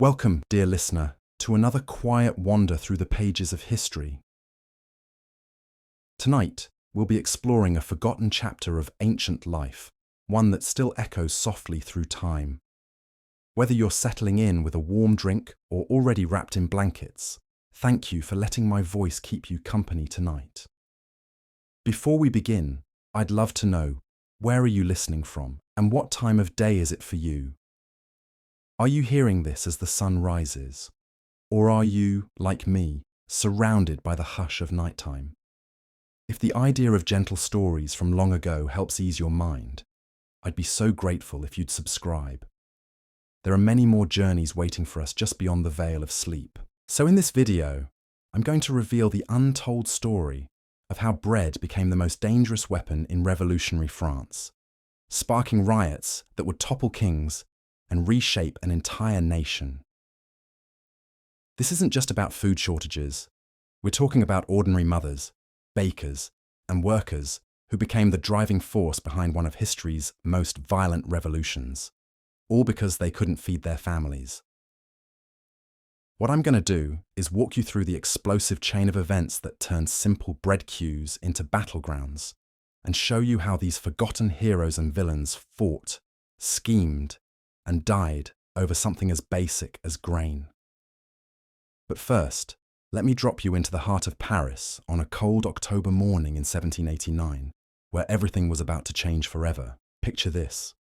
Welcome, dear listener, to another quiet wander through the pages of history. Tonight, we'll be exploring a forgotten chapter of ancient life, one that still echoes softly through time. Whether you're settling in with a warm drink or already wrapped in blankets, thank you for letting my voice keep you company tonight. Before we begin, I'd love to know, where are you listening from, and what time of day is it for you? Are you hearing this as the sun rises? Or are you, like me, surrounded by the hush of nighttime? If the idea of gentle stories from long ago helps ease your mind, I'd be so grateful if you'd subscribe. There are many more journeys waiting for us just beyond the veil of sleep. So in this video, I'm going to reveal the untold story of how bread became the most dangerous weapon in revolutionary France, sparking riots that would topple kings and reshape an entire nation. This isn't just about food shortages. We're talking about ordinary mothers, bakers, and workers who became the driving force behind one of history's most violent revolutions, all because they couldn't feed their families. What I'm going to do is walk you through the explosive chain of events that turned simple bread queues into battlegrounds, and show you how these forgotten heroes and villains fought, schemed, and died over something as basic as grain. But first, let me drop you into the heart of Paris on a cold October morning in 1789, where everything was about to change forever. Picture this.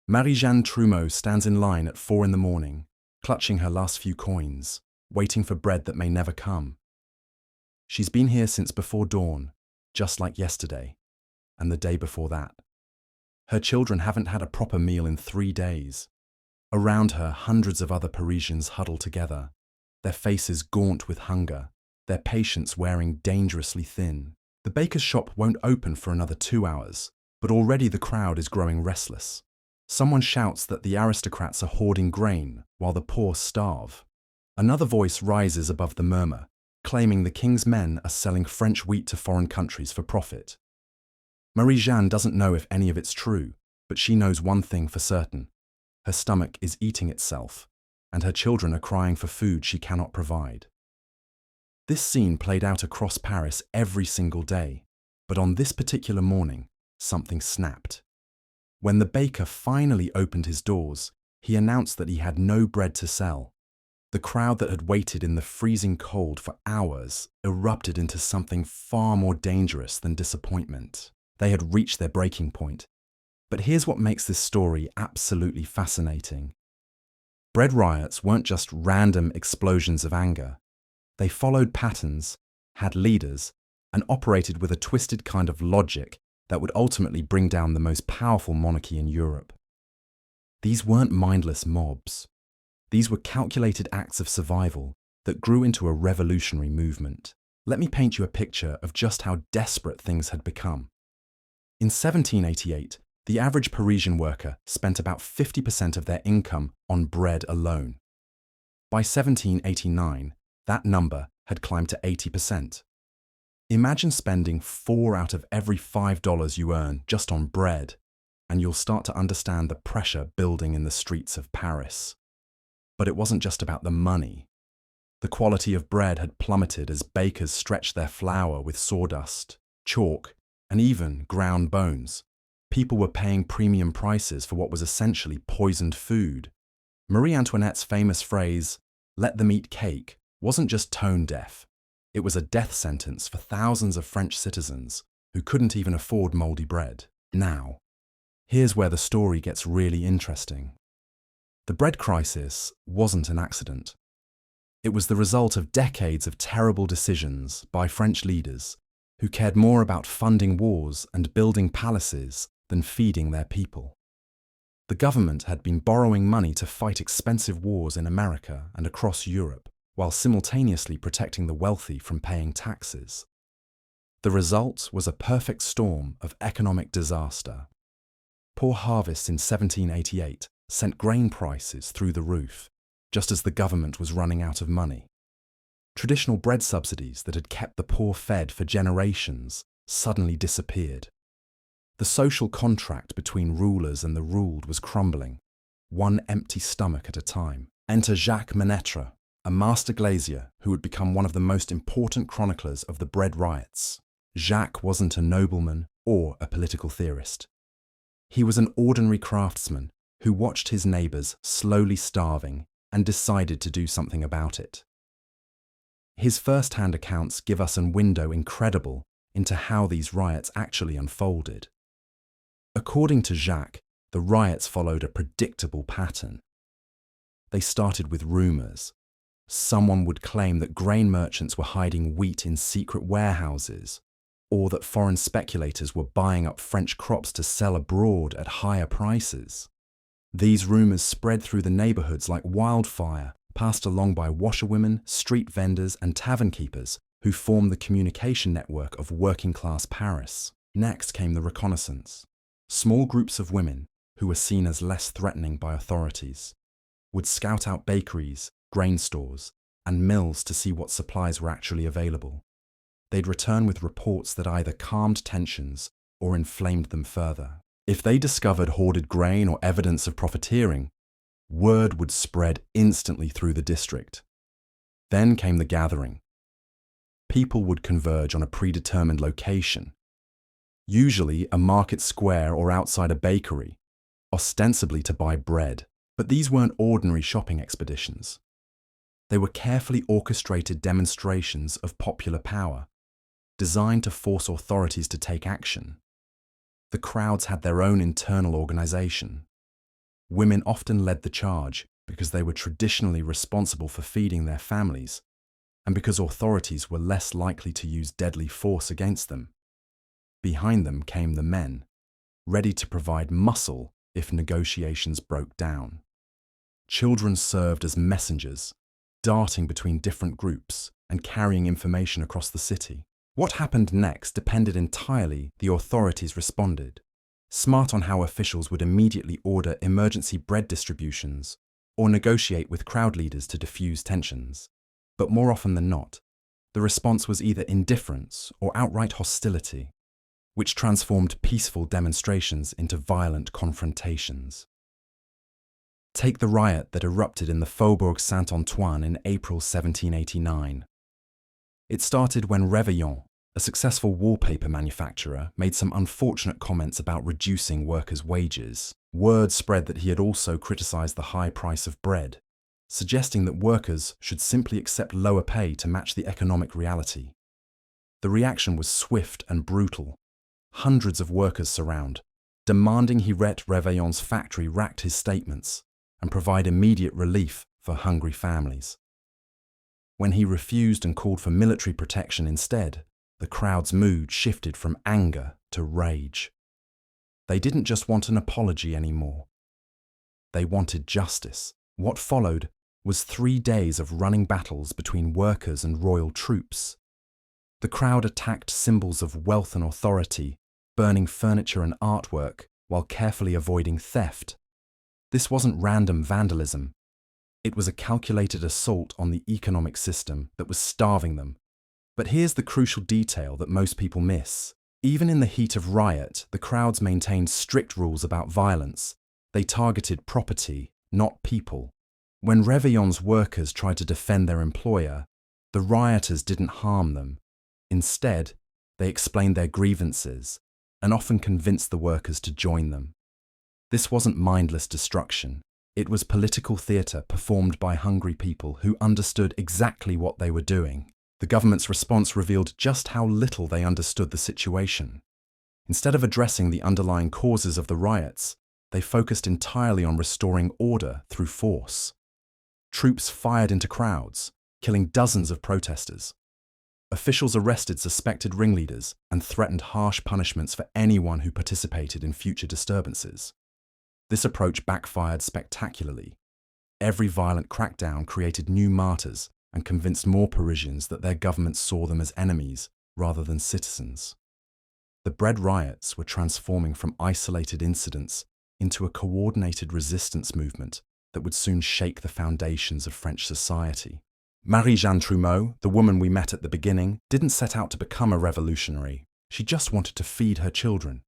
Marie-Jeanne Trumeau stands in line at 4 a.m, clutching her last few coins, waiting for bread that may never come. She's been here since before dawn, just like yesterday, and the day before that. Her children haven't had a proper meal in 3 days. Around her, hundreds of other Parisians huddle together, their faces gaunt with hunger, their patience wearing dangerously thin. The baker's shop won't open for another 2 hours, but already the crowd is growing restless. Someone shouts that the aristocrats are hoarding grain while the poor starve. Another voice rises above the murmur, claiming the king's men are selling French wheat to foreign countries for profit. Marie-Jeanne doesn't know if any of it's true, but she knows one thing for certain. Her stomach is eating itself, and her children are crying for food she cannot provide. This scene played out across Paris every single day, but on this particular morning, something snapped. When the baker finally opened his doors, he announced that he had no bread to sell. The crowd that had waited in the freezing cold for hours erupted into something far more dangerous than disappointment. They had reached their breaking point. But here's what makes this story absolutely fascinating. Bread riots weren't just random explosions of anger. They followed patterns, had leaders, and operated with a twisted kind of logic that would ultimately bring down the most powerful monarchy in Europe. These weren't mindless mobs. These were calculated acts of survival that grew into a revolutionary movement. Let me paint you a picture of just how desperate things had become. In 1788, the average Parisian worker spent about 50% of their income on bread alone. By 1789, that number had climbed to 80%. Imagine spending 4 out of every $5 you earn just on bread, and you'll start to understand the pressure building in the streets of Paris. But it wasn't just about the money. The quality of bread had plummeted as bakers stretched their flour with sawdust, chalk, and even ground bones. People were paying premium prices for what was essentially poisoned food. Marie Antoinette's famous phrase, "let them eat cake," wasn't just tone deaf. It was a death sentence for thousands of French citizens who couldn't even afford moldy bread. Now, here's where the story gets really interesting. The bread crisis wasn't an accident. It was the result of decades of terrible decisions by French leaders who cared more about funding wars and building palaces than feeding their people. The government had been borrowing money to fight expensive wars in America and across Europe, while simultaneously protecting the wealthy from paying taxes. The result was a perfect storm of economic disaster. Poor harvests in 1788 sent grain prices through the roof, just as the government was running out of money. Traditional bread subsidies that had kept the poor fed for generations suddenly disappeared. The social contract between rulers and the ruled was crumbling, one empty stomach at a time. Enter Jacques Menetre, a master glazier who would become one of the most important chroniclers of the bread riots. Jacques wasn't a nobleman or a political theorist. He was an ordinary craftsman who watched his neighbours slowly starving and decided to do something about it. His first-hand accounts give us a window incredible into how these riots actually unfolded. According to Jacques, the riots followed a predictable pattern. They started with rumours. Someone would claim that grain merchants were hiding wheat in secret warehouses, or that foreign speculators were buying up French crops to sell abroad at higher prices. These rumours spread through the neighbourhoods like wildfire, passed along by washerwomen, street vendors and tavern keepers who formed the communication network of working-class Paris. Next came the reconnaissance. Small groups of women, who were seen as less threatening by authorities, would scout out bakeries, grain stores, and mills to see what supplies were actually available. They'd return with reports that either calmed tensions or inflamed them further. If they discovered hoarded grain or evidence of profiteering, word would spread instantly through the district. Then came the gathering. People would converge on a predetermined location, usually a market square or outside a bakery, ostensibly to buy bread. But these weren't ordinary shopping expeditions. They were carefully orchestrated demonstrations of popular power, designed to force authorities to take action. The crowds had their own internal organization. Women often led the charge because they were traditionally responsible for feeding their families, and because authorities were less likely to use deadly force against them. Behind them came the men, ready to provide muscle if negotiations broke down. Children served as messengers, darting between different groups and carrying information across the city. What happened next depended entirely the authorities responded, smart on how officials would immediately order emergency bread distributions or negotiate with crowd leaders to diffuse tensions. But more often than not, the response was either indifference or outright hostility, which transformed peaceful demonstrations into violent confrontations. Take the riot that erupted in the Faubourg Saint-Antoine in April 1789. It started when Riots, a successful wallpaper manufacturer, made some unfortunate comments about reducing workers' wages. Word spread that he had also criticised the high price of bread, suggesting that workers should simply accept lower pay to match the economic reality. The reaction was swift and brutal. Hundreds of workers surround, demanding he let Réveillon's factory retract his statements and provide immediate relief for hungry families. When he refused and called for military protection instead, the crowd's mood shifted from anger to rage. They didn't just want an apology anymore. They wanted justice. What followed was 3 days of running battles between workers and royal troops. The crowd attacked symbols of wealth and authority, burning furniture and artwork while carefully avoiding theft. This wasn't random vandalism. It was a calculated assault on the economic system that was starving them. But here's the crucial detail that most people miss. Even in the heat of riot, the crowds maintained strict rules about violence. They targeted property, not people. When Réveillon's workers tried to defend their employer, the rioters didn't harm them. Instead, they explained their grievances and often convinced the workers to join them. This wasn't mindless destruction. It was political theatre performed by hungry people who understood exactly what they were doing. The government's response revealed just how little they understood the situation. Instead of addressing the underlying causes of the riots, they focused entirely on restoring order through force. Troops fired into crowds, killing dozens of protesters. Officials arrested suspected ringleaders and threatened harsh punishments for anyone who participated in future disturbances. This approach backfired spectacularly. Every violent crackdown created new martyrs and convinced more Parisians that their government saw them as enemies rather than citizens. The bread riots were transforming from isolated incidents into a coordinated resistance movement that would soon shake the foundations of French society. Marie-Jeanne Trumeau, the woman we met at the beginning, didn't set out to become a revolutionary. She just wanted to feed her children.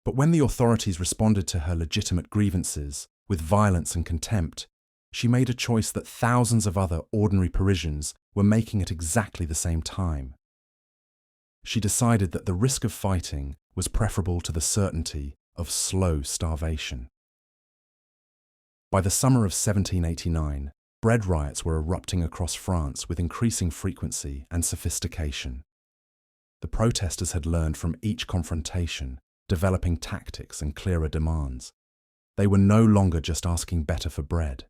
But when the authorities responded to her legitimate grievances with violence and contempt, She made a choice that thousands of other ordinary Parisians were making at exactly the same time. She decided that the risk of fighting was preferable to the certainty of slow starvation. By the summer of 1789, bread riots were erupting across France with increasing frequency and sophistication. The protesters had learned from each confrontation, developing tactics and clearer demands. They were no longer just asking better for bread.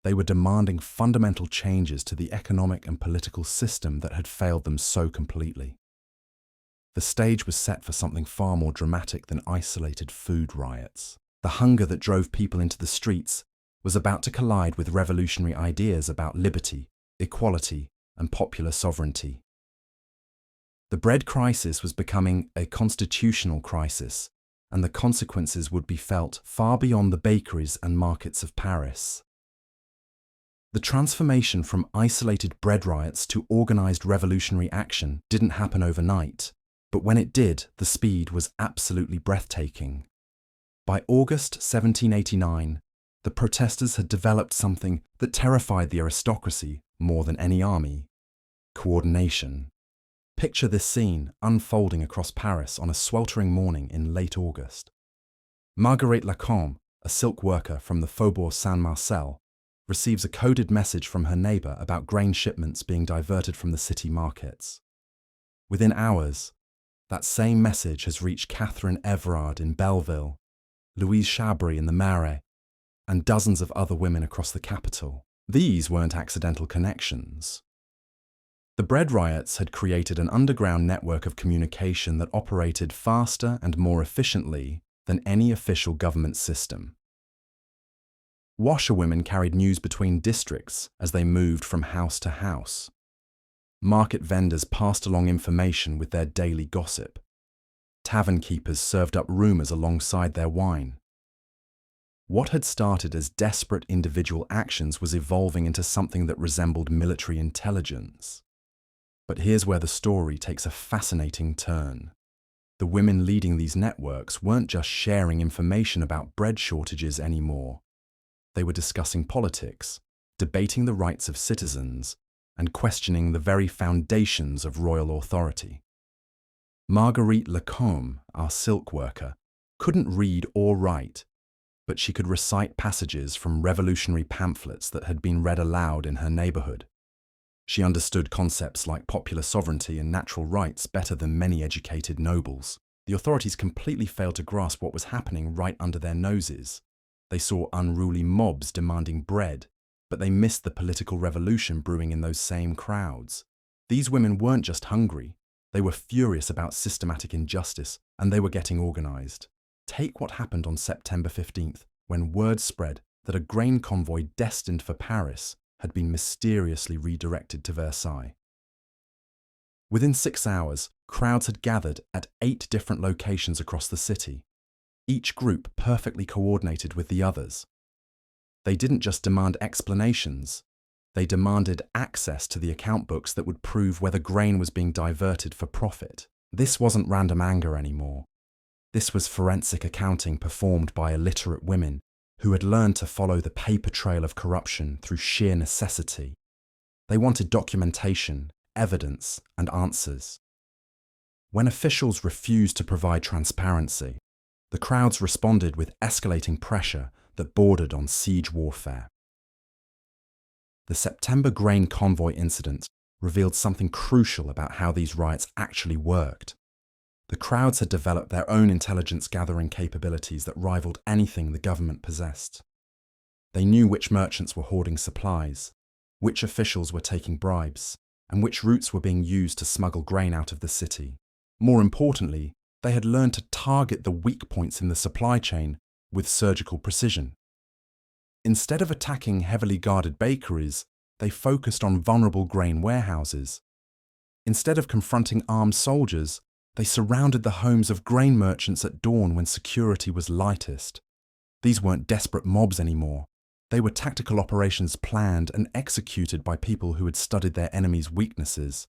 They were demanding fundamental changes to the economic and political system that had failed them so completely. The stage was set for something far more dramatic than isolated food riots. The hunger that drove people into the streets was about to collide with revolutionary ideas about liberty, equality, and popular sovereignty. The bread crisis was becoming a constitutional crisis, and the consequences would be felt far beyond the bakeries and markets of Paris. The transformation from isolated bread riots to organized revolutionary action didn't happen overnight, but when it did, the speed was absolutely breathtaking. By August 1789, the protesters had developed something that terrified the aristocracy more than any army: coordination. Picture this scene unfolding across Paris on a sweltering morning in late August. Marguerite Lacombe, a silk worker from the Faubourg Saint-Marcel, receives a coded message from her neighbour about grain shipments being diverted from the city markets. Within hours, that same message has reached Catherine Everard in Belleville, Louise Chabry in the Marais, and dozens of other women across the capital. These weren't accidental connections. The bread riots had created an underground network of communication that operated faster and more efficiently than any official government system. Washerwomen carried news between districts as they moved from house to house. Market vendors passed along information with their daily gossip. Tavern keepers served up rumours alongside their wine. What had started as desperate individual actions was evolving into something that resembled military intelligence. But here's where the story takes a fascinating turn. The women leading these networks weren't just sharing information about bread shortages anymore. They were discussing politics, debating the rights of citizens, and questioning the very foundations of royal authority. Marguerite Lacombe, our silk worker, couldn't read or write, but she could recite passages from revolutionary pamphlets that had been read aloud in her neighbourhood. She understood concepts like popular sovereignty and natural rights better than many educated nobles. The authorities completely failed to grasp what was happening right under their noses. They saw unruly mobs demanding bread, but they missed the political revolution brewing in those same crowds. These women weren't just hungry, they were furious about systematic injustice, and they were getting organised. Take what happened on September 15th, when word spread that a grain convoy destined for Paris had been mysteriously redirected to Versailles. Within 6 hours, crowds had gathered at 8 different locations across the city, each group perfectly coordinated with the others. They didn't just demand explanations, they demanded access to the account books that would prove whether grain was being diverted for profit. This wasn't random anger anymore. This was forensic accounting performed by illiterate women who had learned to follow the paper trail of corruption through sheer necessity. They wanted documentation, evidence, and answers. When officials refused to provide transparency, the crowds responded with escalating pressure that bordered on siege warfare. The September grain convoy incident revealed something crucial about how these riots actually worked. The crowds had developed their own intelligence-gathering capabilities that rivaled anything the government possessed. They knew which merchants were hoarding supplies, which officials were taking bribes, and which routes were being used to smuggle grain out of the city. More importantly, they had learned to target the weak points in the supply chain with surgical precision. Instead of attacking heavily guarded bakeries, they focused on vulnerable grain warehouses. Instead of confronting armed soldiers, they surrounded the homes of grain merchants at dawn when security was lightest. These weren't desperate mobs anymore. They were tactical operations planned and executed by people who had studied their enemies' weaknesses.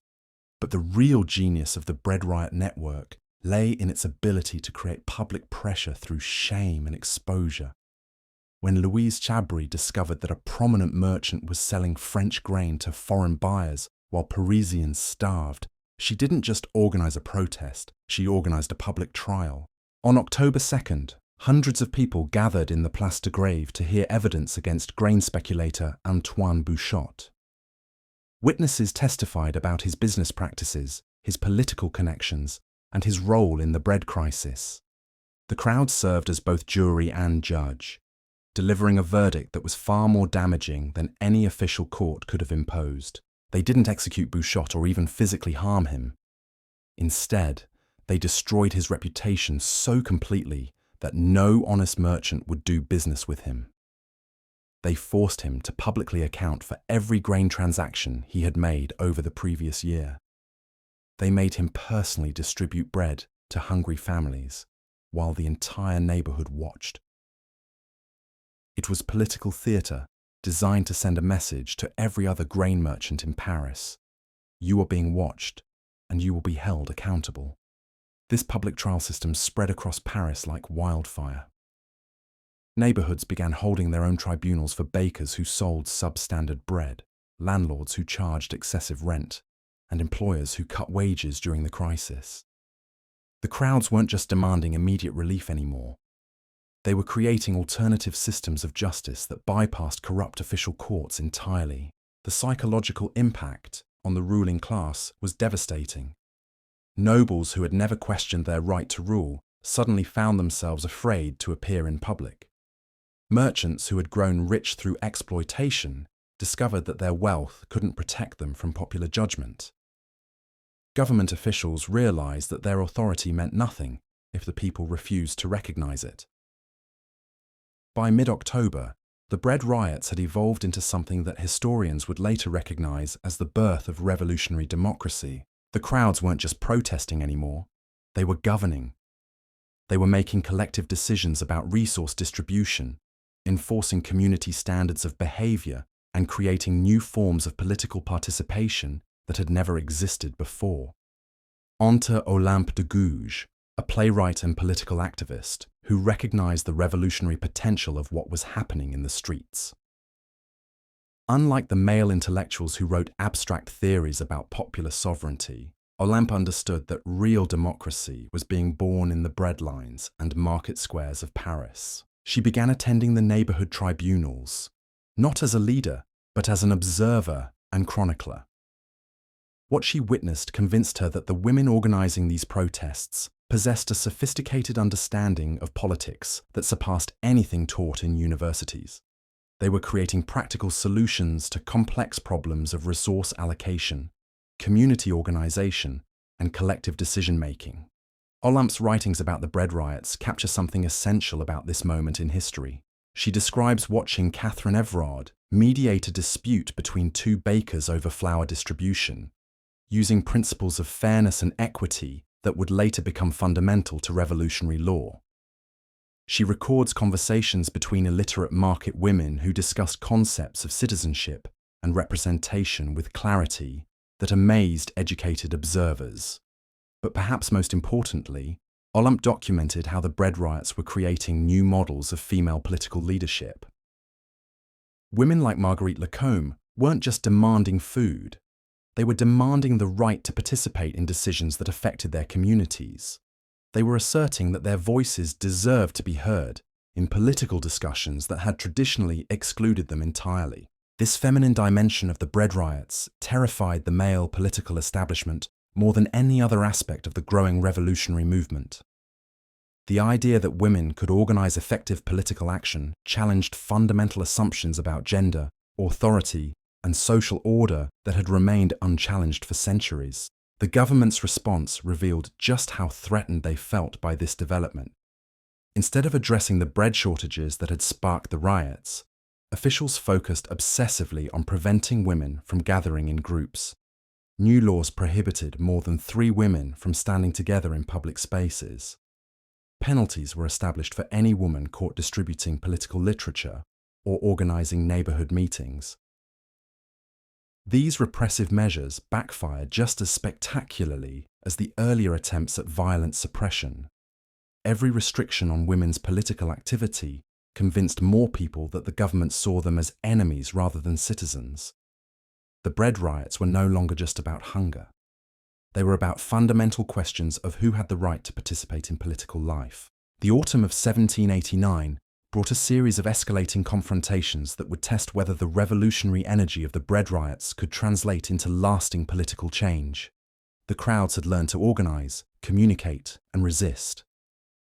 But the real genius of the bread riot network lay in its ability to create public pressure through shame and exposure. when Louise Chabry discovered that a prominent merchant was selling French grain to foreign buyers while Parisians starved, she didn't just organize a protest, she organized a public trial. On October 2nd, hundreds of people gathered in the Place de Grève to hear evidence against grain speculator Antoine Bouchotte. Witnesses testified about his business practices, his political connections, and his role in the bread crisis. The crowd served as both jury and judge, delivering a verdict that was far more damaging than any official court could have imposed. They didn't execute Bouchotte or even physically harm him. Instead, they destroyed his reputation so completely that no honest merchant would do business with him. They forced him to publicly account for every grain transaction he had made over the previous year. They made him personally distribute bread to hungry families, while the entire neighborhood watched. It was political theater designed to send a message to every other grain merchant in Paris. You are being watched, and you will be held accountable. This public trial system spread across Paris like wildfire. Neighborhoods began holding their own tribunals for bakers who sold substandard bread, landlords who charged excessive rent, and employers who cut wages during the crisis. The crowds weren't just demanding immediate relief anymore. They were creating alternative systems of justice that bypassed corrupt official courts entirely. The psychological impact on the ruling class was devastating. Nobles who had never questioned their right to rule suddenly found themselves afraid to appear in public. Merchants who had grown rich through exploitation discovered that their wealth couldn't protect them from popular judgment. Government officials realized that their authority meant nothing if the people refused to recognize it. By mid-October, the bread riots had evolved into something that historians would later recognize as the birth of revolutionary democracy. The crowds weren't just protesting anymore, they were governing. They were making collective decisions about resource distribution, enforcing community standards of behavior, and creating new forms of political participation that had never existed before. Enter Olympe de Gouges, a playwright and political activist who recognized the revolutionary potential of what was happening in the streets. Unlike the male intellectuals who wrote abstract theories about popular sovereignty, Olympe understood that real democracy was being born in the breadlines and market squares of Paris. She began attending the neighborhood tribunals, not as a leader, but as an observer and chronicler. What she witnessed convinced her that the women organizing these protests possessed a sophisticated understanding of politics that surpassed anything taught in universities. They were creating practical solutions to complex problems of resource allocation, community organization, and collective decision-making. Olympe's writings about the bread riots capture something essential about this moment in history. She describes watching Catherine Everard mediate a dispute between two bakers over flour distribution, using principles of fairness and equity that would later become fundamental to revolutionary law. She records conversations between illiterate market women who discussed concepts of citizenship and representation with clarity that amazed educated observers. But perhaps most importantly, Olympe documented how the bread riots were creating new models of female political leadership. Women like Marguerite Lacombe weren't just demanding food, they were demanding the right to participate in decisions that affected their communities. They were asserting that their voices deserved to be heard in political discussions that had traditionally excluded them entirely. This feminine dimension of the bread riots terrified the male political establishment more than any other aspect of the growing revolutionary movement. The idea that women could organize effective political action challenged fundamental assumptions about gender, authority, and social order that had remained unchallenged for centuries. The government's response revealed just how threatened they felt by this development. Instead of addressing the bread shortages that had sparked the riots, officials focused obsessively on preventing women from gathering in groups. New laws prohibited more than 3 women from standing together in public spaces. Penalties were established for any woman caught distributing political literature or organizing neighborhood meetings. These repressive measures backfired just as spectacularly as the earlier attempts at violent suppression. Every restriction on women's political activity convinced more people that the government saw them as enemies rather than citizens. The bread riots were no longer just about hunger. They were about fundamental questions of who had the right to participate in political life. The autumn of 1789 brought a series of escalating confrontations that would test whether the revolutionary energy of the bread riots could translate into lasting political change. The crowds had learned to organize, communicate, and resist.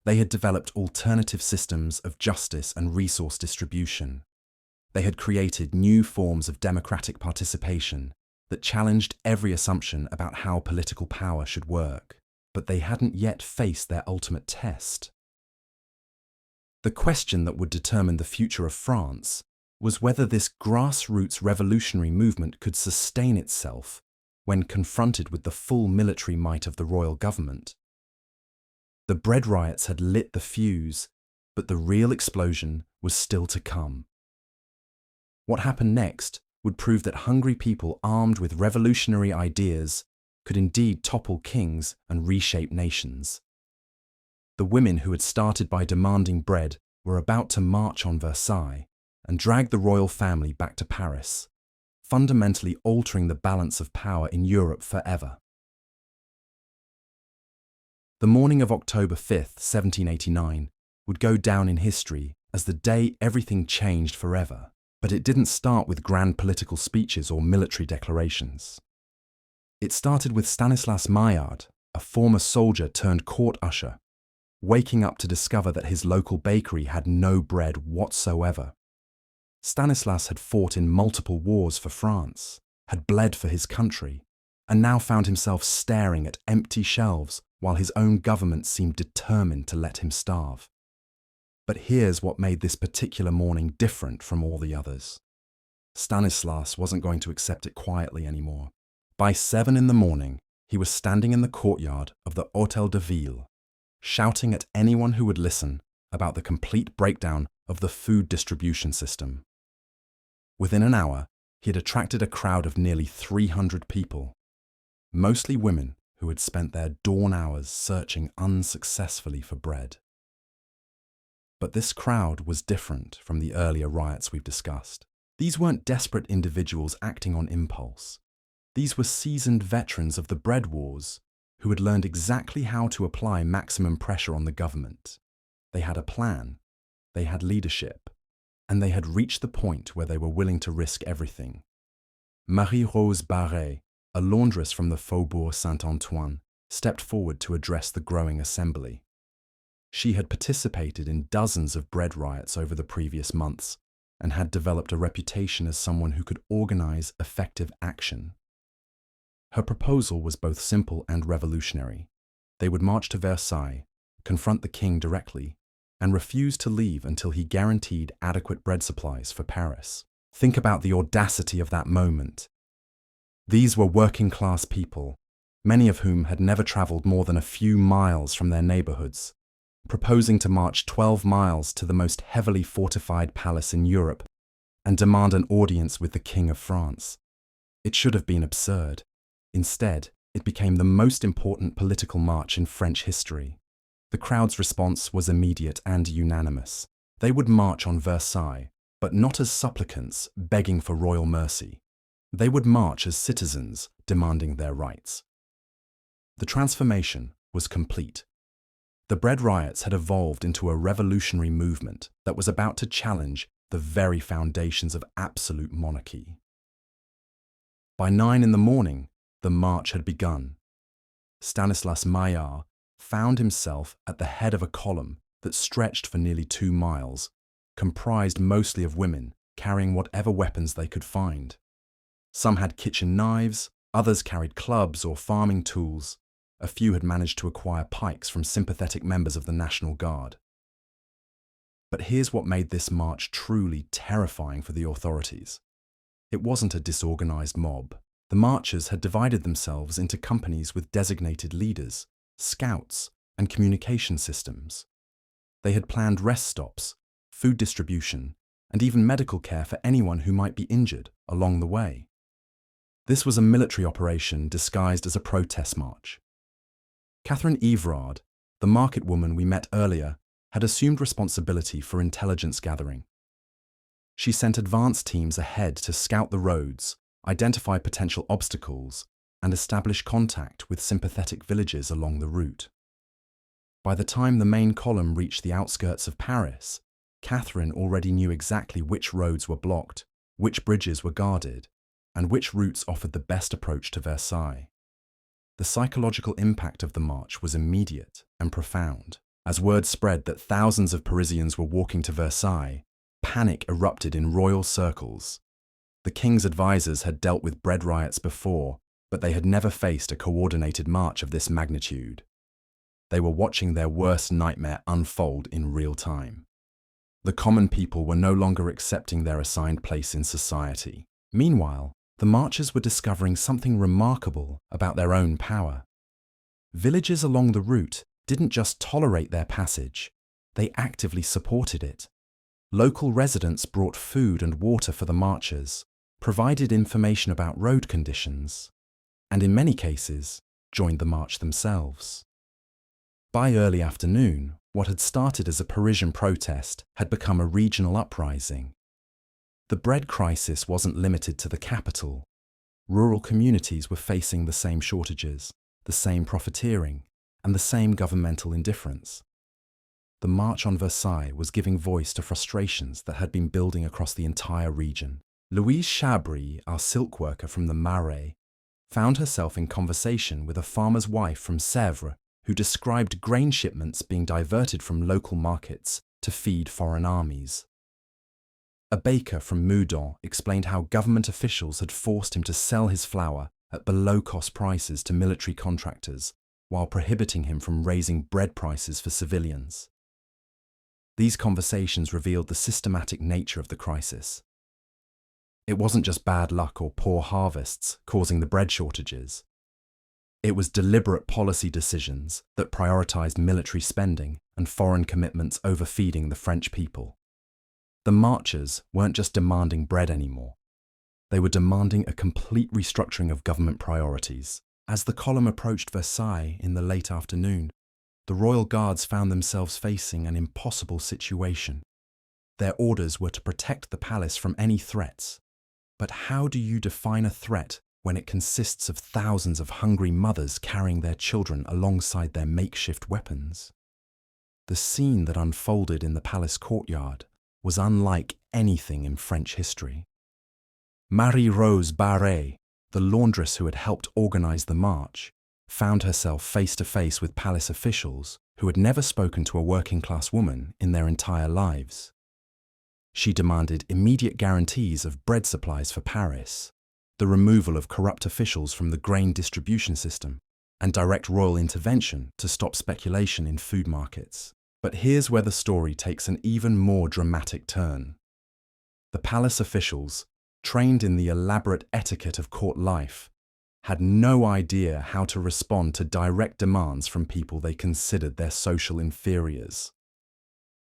They had developed alternative systems of justice and resource distribution. They had created new forms of democratic participation that challenged every assumption about how political power should work. But they hadn't yet faced their ultimate test. The question that would determine the future of France was whether this grassroots revolutionary movement could sustain itself when confronted with the full military might of the royal government. The bread riots had lit the fuse, but the real explosion was still to come. What happened next would prove that hungry people armed with revolutionary ideas could indeed topple kings and reshape nations. The women who had started by demanding bread were about to march on Versailles and drag the royal family back to Paris, fundamentally altering the balance of power in Europe forever. The morning of October 5th, 1789, would go down in history as the day everything changed forever. But it didn't start with grand political speeches or military declarations. It started with Stanislas Maillard, a former soldier turned court usher, waking up to discover that his local bakery had no bread whatsoever. Stanislas had fought in multiple wars for France, had bled for his country, and now found himself staring at empty shelves while his own government seemed determined to let him starve. But here's what made this particular morning different from all the others. Stanislas wasn't going to accept it quietly anymore. By 7 in the morning, he was standing in the courtyard of the Hôtel de Ville, shouting at anyone who would listen about the complete breakdown of the food distribution system. Within an hour, he had attracted a crowd of nearly 300 people, mostly women who had spent their dawn hours searching unsuccessfully for bread. But this crowd was different from the earlier riots we've discussed. These weren't desperate individuals acting on impulse. These were seasoned veterans of the bread wars who had learned exactly how to apply maximum pressure on the government. They had a plan, they had leadership, and they had reached the point where they were willing to risk everything. Marie-Rose Barré, a laundress from the Faubourg Saint-Antoine, stepped forward to address the growing assembly. She had participated in dozens of bread riots over the previous months and had developed a reputation as someone who could organize effective action. Her proposal was both simple and revolutionary. They would march to Versailles, confront the king directly, and refuse to leave until he guaranteed adequate bread supplies for Paris. Think about the audacity of that moment. These were working-class people, many of whom had never traveled more than a few miles from their neighborhoods, proposing to march 12 miles to the most heavily fortified palace in Europe and demand an audience with the King of France. It should have been absurd. Instead, it became the most important political march in French history. The crowd's response was immediate and unanimous. They would march on Versailles, but not as supplicants begging for royal mercy. They would march as citizens demanding their rights. The transformation was complete. The bread riots had evolved into a revolutionary movement that was about to challenge the very foundations of absolute monarchy. By 9 in the morning, the march had begun. Stanislas Maillard found himself at the head of a column that stretched for nearly 2 miles, comprised mostly of women carrying whatever weapons they could find. Some had kitchen knives, others carried clubs or farming tools. A few had managed to acquire pikes from sympathetic members of the National Guard. But here's what made this march truly terrifying for the authorities. It wasn't a disorganized mob. The marchers had divided themselves into companies with designated leaders, scouts, and communication systems. They had planned rest stops, food distribution, and even medical care for anyone who might be injured along the way. This was a military operation disguised as a protest march. Catherine Evrard, the market woman we met earlier, had assumed responsibility for intelligence gathering. She sent advance teams ahead to scout the roads, identify potential obstacles, and establish contact with sympathetic villages along the route. By the time the main column reached the outskirts of Paris, Catherine already knew exactly which roads were blocked, which bridges were guarded, and which routes offered the best approach to Versailles. The psychological impact of the march was immediate and profound. As word spread that thousands of Parisians were walking to Versailles, panic erupted in royal circles. The king's advisors had dealt with bread riots before, but they had never faced a coordinated march of this magnitude. They were watching their worst nightmare unfold in real time. The common people were no longer accepting their assigned place in society. Meanwhile, the marchers were discovering something remarkable about their own power. Villages along the route didn't just tolerate their passage, they actively supported it. Local residents brought food and water for the marchers, provided information about road conditions, and in many cases, joined the march themselves. By early afternoon, what had started as a Parisian protest had become a regional uprising. The bread crisis wasn't limited to the capital. Rural communities were facing the same shortages, the same profiteering, and the same governmental indifference. The March on Versailles was giving voice to frustrations that had been building across the entire region. Louise Chabry, our silk worker from the Marais, found herself in conversation with a farmer's wife from Sèvres who described grain shipments being diverted from local markets to feed foreign armies. A baker from Meudon explained how government officials had forced him to sell his flour at below-cost prices to military contractors, while prohibiting him from raising bread prices for civilians. These conversations revealed the systematic nature of the crisis. It wasn't just bad luck or poor harvests causing the bread shortages. It was deliberate policy decisions that prioritized military spending and foreign commitments over feeding the French people. The marchers weren't just demanding bread anymore. They were demanding a complete restructuring of government priorities. As the column approached Versailles in the late afternoon, the royal guards found themselves facing an impossible situation. Their orders were to protect the palace from any threats. But how do you define a threat when it consists of thousands of hungry mothers carrying their children alongside their makeshift weapons? The scene that unfolded in the palace courtyard was unlike anything in French history. Marie-Rose Barré, the laundress who had helped organize the march, found herself face to face with palace officials who had never spoken to a working-class woman in their entire lives. She demanded immediate guarantees of bread supplies for Paris, the removal of corrupt officials from the grain distribution system, and direct royal intervention to stop speculation in food markets. But here's where the story takes an even more dramatic turn. The palace officials, trained in the elaborate etiquette of court life, had no idea how to respond to direct demands from people they considered their social inferiors.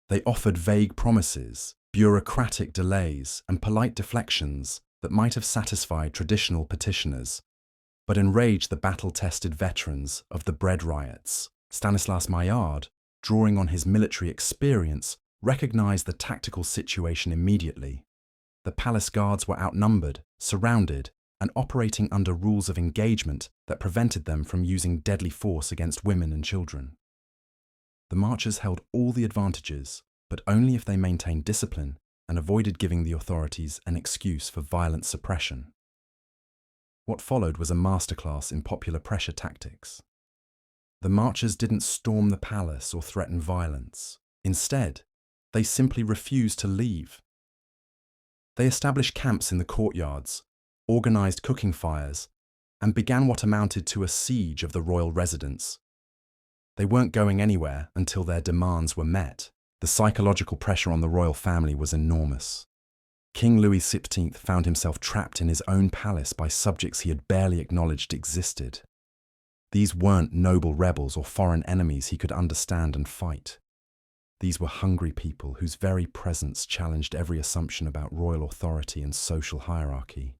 They offered vague promises, bureaucratic delays, and polite deflections that might have satisfied traditional petitioners, but enraged the battle-tested veterans of the bread riots. Stanislas Maillard, drawing on his military experience, recognized the tactical situation immediately. The palace guards were outnumbered, surrounded, and operating under rules of engagement that prevented them from using deadly force against women and children. The marchers held all the advantages, but only if they maintained discipline and avoided giving the authorities an excuse for violent suppression. What followed was a masterclass in popular pressure tactics. The marchers didn't storm the palace or threaten violence. Instead, they simply refused to leave. They established camps in the courtyards, organized cooking fires, and began what amounted to a siege of the royal residence. They weren't going anywhere until their demands were met. The psychological pressure on the royal family was enormous. King Louis XVI found himself trapped in his own palace by subjects he had barely acknowledged existed. These weren't noble rebels or foreign enemies he could understand and fight. These were hungry people whose very presence challenged every assumption about royal authority and social hierarchy.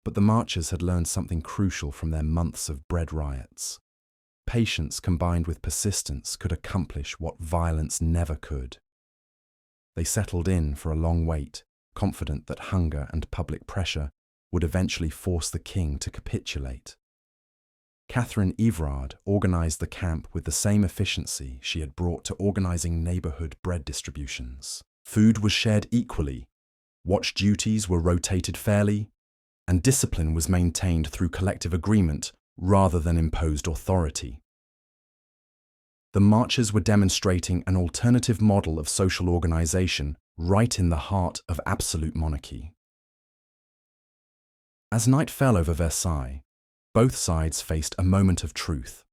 But the marchers had learned something crucial from their months of bread riots. Patience combined with persistence could accomplish what violence never could. They settled in for a long wait, confident that hunger and public pressure would eventually force the king to capitulate. Catherine Everard organized the camp with the same efficiency she had brought to organizing neighborhood bread distributions. Food was shared equally, watch duties were rotated fairly, and discipline was maintained through collective agreement rather than imposed authority. The marchers were demonstrating an alternative model of social organization right in the heart of absolute monarchy. As night fell over Versailles, both sides faced a moment of truth.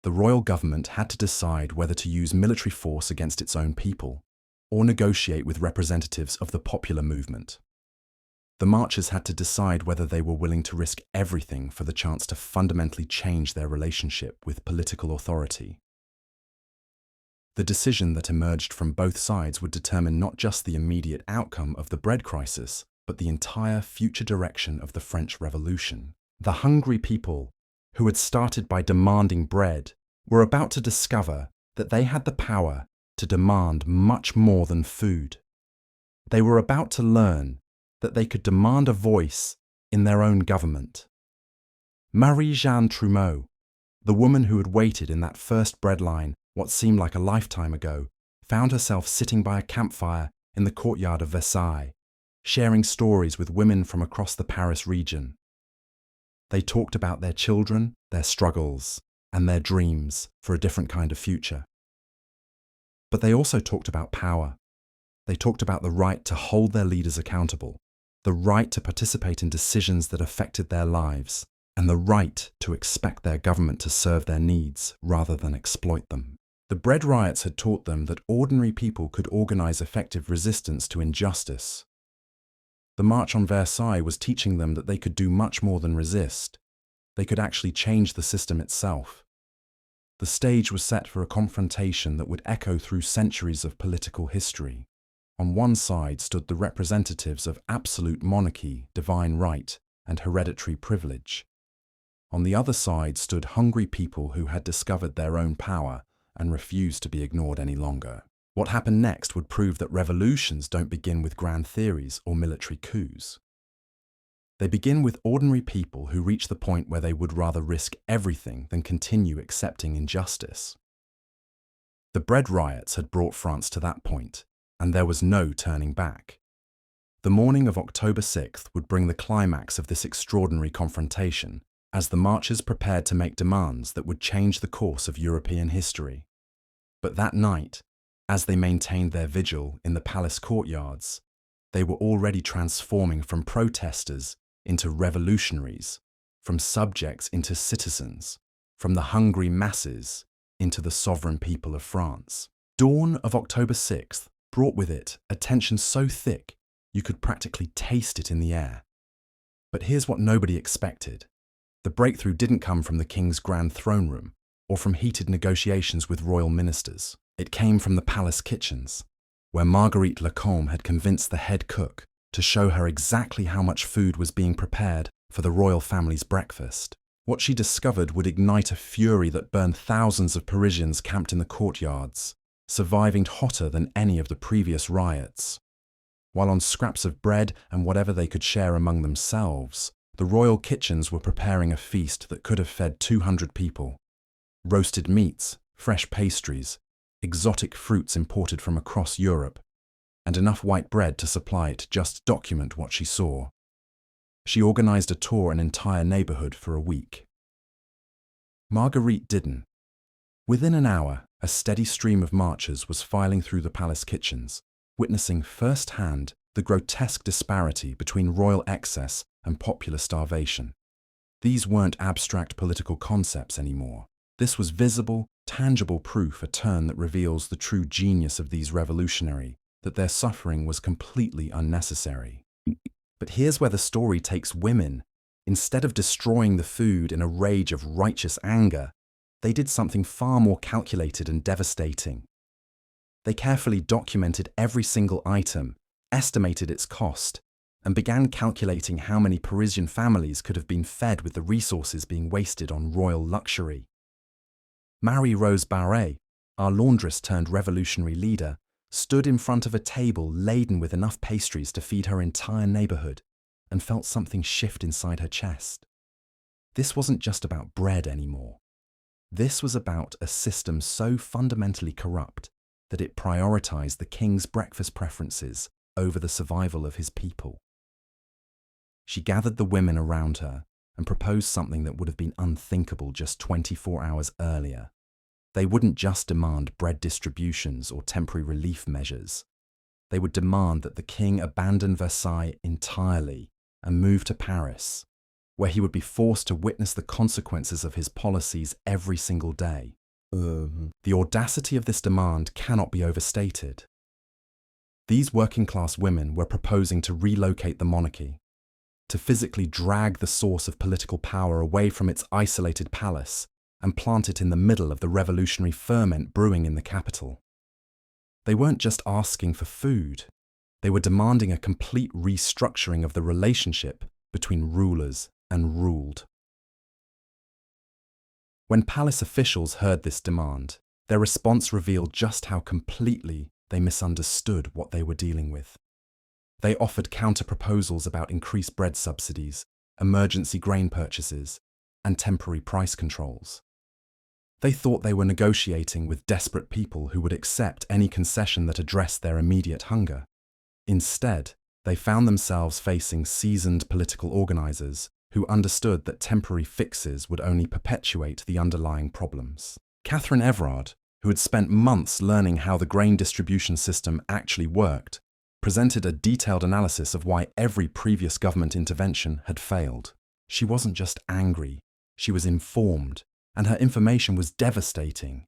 The royal government had to decide whether to use military force against its own people or negotiate with representatives of the popular movement. The marchers had to decide whether they were willing to risk everything for the chance to fundamentally change their relationship with political authority. The decision that emerged from both sides would determine not just the immediate outcome of the bread crisis, but the entire future direction of the French Revolution. The hungry people, who had started by demanding bread, were about to discover that they had the power to demand much more than food. They were about to learn that they could demand a voice in their own government. Marie-Jeanne Trumeau, the woman who had waited in that first bread line what seemed like a lifetime ago, found herself sitting by a campfire in the courtyard of Versailles, sharing stories with women from across the Paris region. They talked about their children, their struggles, and their dreams for a different kind of future. But they also talked about power. They talked about the right to hold their leaders accountable, the right to participate in decisions that affected their lives, and the right to expect their government to serve their needs rather than exploit them. The bread riots had taught them that ordinary people could organize effective resistance to injustice. The March on Versailles was teaching them that they could do much more than resist. They could actually change the system itself. The stage was set for a confrontation that would echo through centuries of political history. On one side stood the representatives of absolute monarchy, divine right, and hereditary privilege. On the other side stood hungry people who had discovered their own power and refused to be ignored any longer. What happened next would prove that revolutions don't begin with grand theories or military coups. They begin with ordinary people who reach the point where they would rather risk everything than continue accepting injustice. The bread riots had brought France to that point, and there was no turning back. The morning of October 6th would bring the climax of this extraordinary confrontation, as the marchers prepared to make demands that would change the course of European history. But that night, as they maintained their vigil in the palace courtyards, they were already transforming from protesters into revolutionaries, from subjects into citizens, from the hungry masses into the sovereign people of France. Dawn of October 6th brought with it a tension so thick you could practically taste it in the air. But here's what nobody expected. The breakthrough didn't come from the king's grand throne room or from heated negotiations with royal ministers. It came from the palace kitchens, where Marguerite Lacombe had convinced the head cook to show her exactly how much food was being prepared for the royal family's breakfast. What she discovered would ignite a fury that burned thousands of Parisians camped in the courtyards, surviving hotter than any of the previous riots. While on scraps of bread and whatever they could share among themselves, the royal kitchens were preparing a feast that could have fed 200 people. Roasted meats, fresh pastries, exotic fruits imported from across Europe, and enough white bread to supply it to just document what she saw. She organized a tour an entire neighborhood for a week. Marguerite didn't. Within an hour, a steady stream of marchers was filing through the palace kitchens, witnessing firsthand the grotesque disparity between royal excess and popular starvation. These weren't abstract political concepts anymore. This was visible, tangible proof, a turn that reveals the true genius of these revolutionary, that their suffering was completely unnecessary. But here's where the story takes women. Instead of destroying the food in a rage of righteous anger, they did something far more calculated and devastating. They carefully documented every single item, estimated its cost, and began calculating how many Parisian families could have been fed with the resources being wasted on royal luxury. Marie-Rose Barré, our laundress turned revolutionary leader, stood in front of a table laden with enough pastries to feed her entire neighborhood and felt something shift inside her chest. This wasn't just about bread anymore. This was about a system so fundamentally corrupt that it prioritized the king's breakfast preferences over the survival of his people. She gathered the women around her and proposed something that would have been unthinkable just 24 hours earlier. They wouldn't just demand bread distributions or temporary relief measures. They would demand that the king abandon Versailles entirely and move to Paris, where he would be forced to witness the consequences of his policies every single day. The audacity of this demand cannot be overstated. These working-class women were proposing to relocate the monarchy, to physically drag the source of political power away from its isolated palace and plant it in the middle of the revolutionary ferment brewing in the capital. They weren't just asking for food. They were demanding a complete restructuring of the relationship between rulers and ruled. When palace officials heard this demand, their response revealed just how completely they misunderstood what they were dealing with. They offered counter-proposals about increased bread subsidies, emergency grain purchases, and temporary price controls. They thought they were negotiating with desperate people who would accept any concession that addressed their immediate hunger. Instead, they found themselves facing seasoned political organizers who understood that temporary fixes would only perpetuate the underlying problems. Catherine Everard, who had spent months learning how the grain distribution system actually worked, presented a detailed analysis of why every previous government intervention had failed. She wasn't just angry, she was informed, and her information was devastating.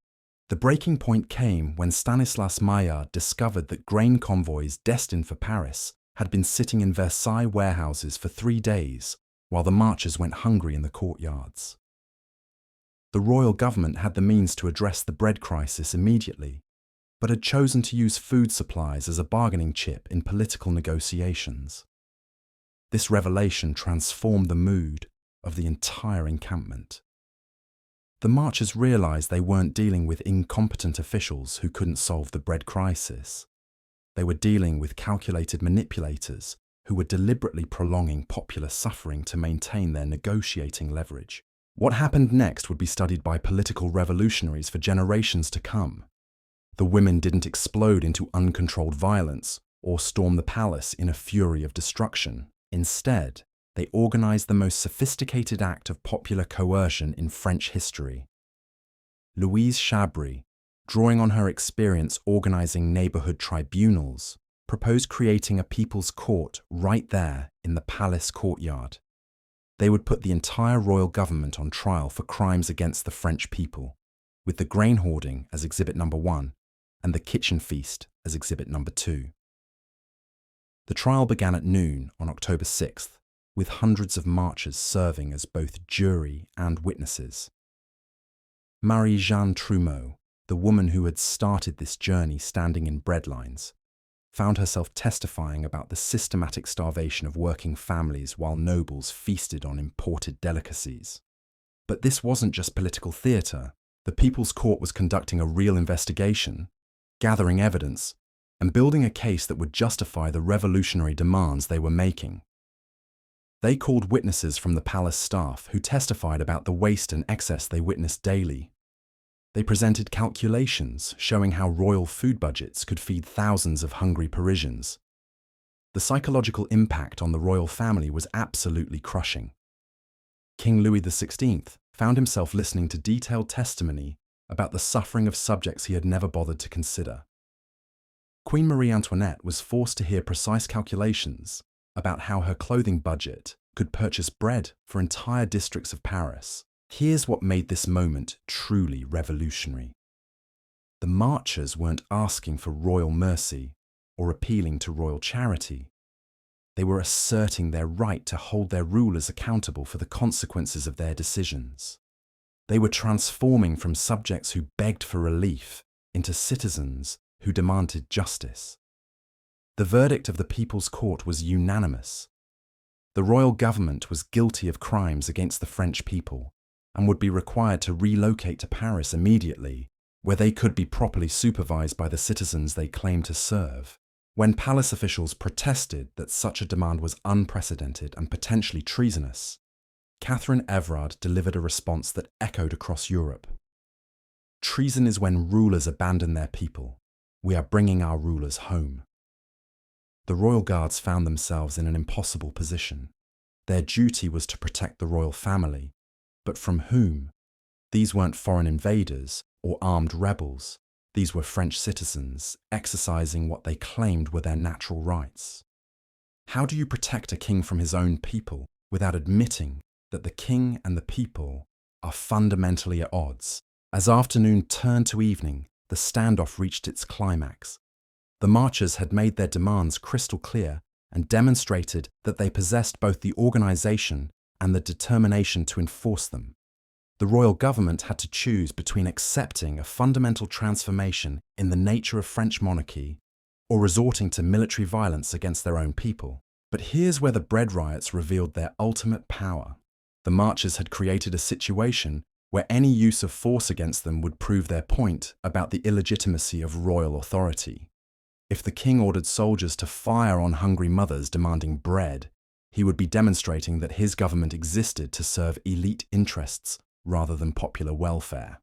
The breaking point came when Stanislas Maillard discovered that grain convoys destined for Paris had been sitting in Versailles warehouses for 3 days, while the marchers went hungry in the courtyards. The royal government had the means to address the bread crisis immediately, but had chosen to use food supplies as a bargaining chip in political negotiations. This revelation transformed the mood of the entire encampment. The marchers realized they weren't dealing with incompetent officials who couldn't solve the bread crisis. They were dealing with calculated manipulators who were deliberately prolonging popular suffering to maintain their negotiating leverage. What happened next would be studied by political revolutionaries for generations to come. The women didn't explode into uncontrolled violence or storm the palace in a fury of destruction. Instead, they organized the most sophisticated act of popular coercion in French history. Louise Chabry, drawing on her experience organizing neighborhood tribunals, proposed creating a people's court right there in the palace courtyard. They would put the entire royal government on trial for crimes against the French people, with the grain hoarding as exhibit number 1 and the kitchen feast as exhibit number 2. The trial began at noon on October 6th, with hundreds of marchers serving as both jury and witnesses. Marie-Jeanne Trumeau, the woman who had started this journey standing in bread lines, found herself testifying about the systematic starvation of working families while nobles feasted on imported delicacies. But this wasn't just political theatre. The People's Court was conducting a real investigation, gathering evidence, and building a case that would justify the revolutionary demands they were making. They called witnesses from the palace staff who testified about the waste and excess they witnessed daily. They presented calculations showing how royal food budgets could feed thousands of hungry Parisians. The psychological impact on the royal family was absolutely crushing. King Louis XVI found himself listening to detailed testimony about the suffering of subjects he had never bothered to consider. Queen Marie Antoinette was forced to hear precise calculations about how her clothing budget could purchase bread for entire districts of Paris. Here's what made this moment truly revolutionary. The marchers weren't asking for royal mercy or appealing to royal charity. They were asserting their right to hold their rulers accountable for the consequences of their decisions. They were transforming from subjects who begged for relief into citizens who demanded justice. The verdict of the People's Court was unanimous. The royal government was guilty of crimes against the French people, and would be required to relocate to Paris immediately, where they could be properly supervised by the citizens they claimed to serve. When palace officials protested that such a demand was unprecedented and potentially treasonous, Catherine Everard delivered a response that echoed across Europe. "Treason is when rulers abandon their people. We are bringing our rulers home." The royal guards found themselves in an impossible position. Their duty was to protect the royal family, but from whom? These weren't foreign invaders or armed rebels. These were French citizens exercising what they claimed were their natural rights. How do you protect a king from his own people without admitting that the king and the people are fundamentally at odds? As afternoon turned to evening, the standoff reached its climax. The marchers had made their demands crystal clear and demonstrated that they possessed both the organization and the determination to enforce them. The royal government had to choose between accepting a fundamental transformation in the nature of French monarchy or resorting to military violence against their own people. But here's where the bread riots revealed their ultimate power. The marchers had created a situation where any use of force against them would prove their point about the illegitimacy of royal authority. If the king ordered soldiers to fire on hungry mothers demanding bread, he would be demonstrating that his government existed to serve elite interests rather than popular welfare.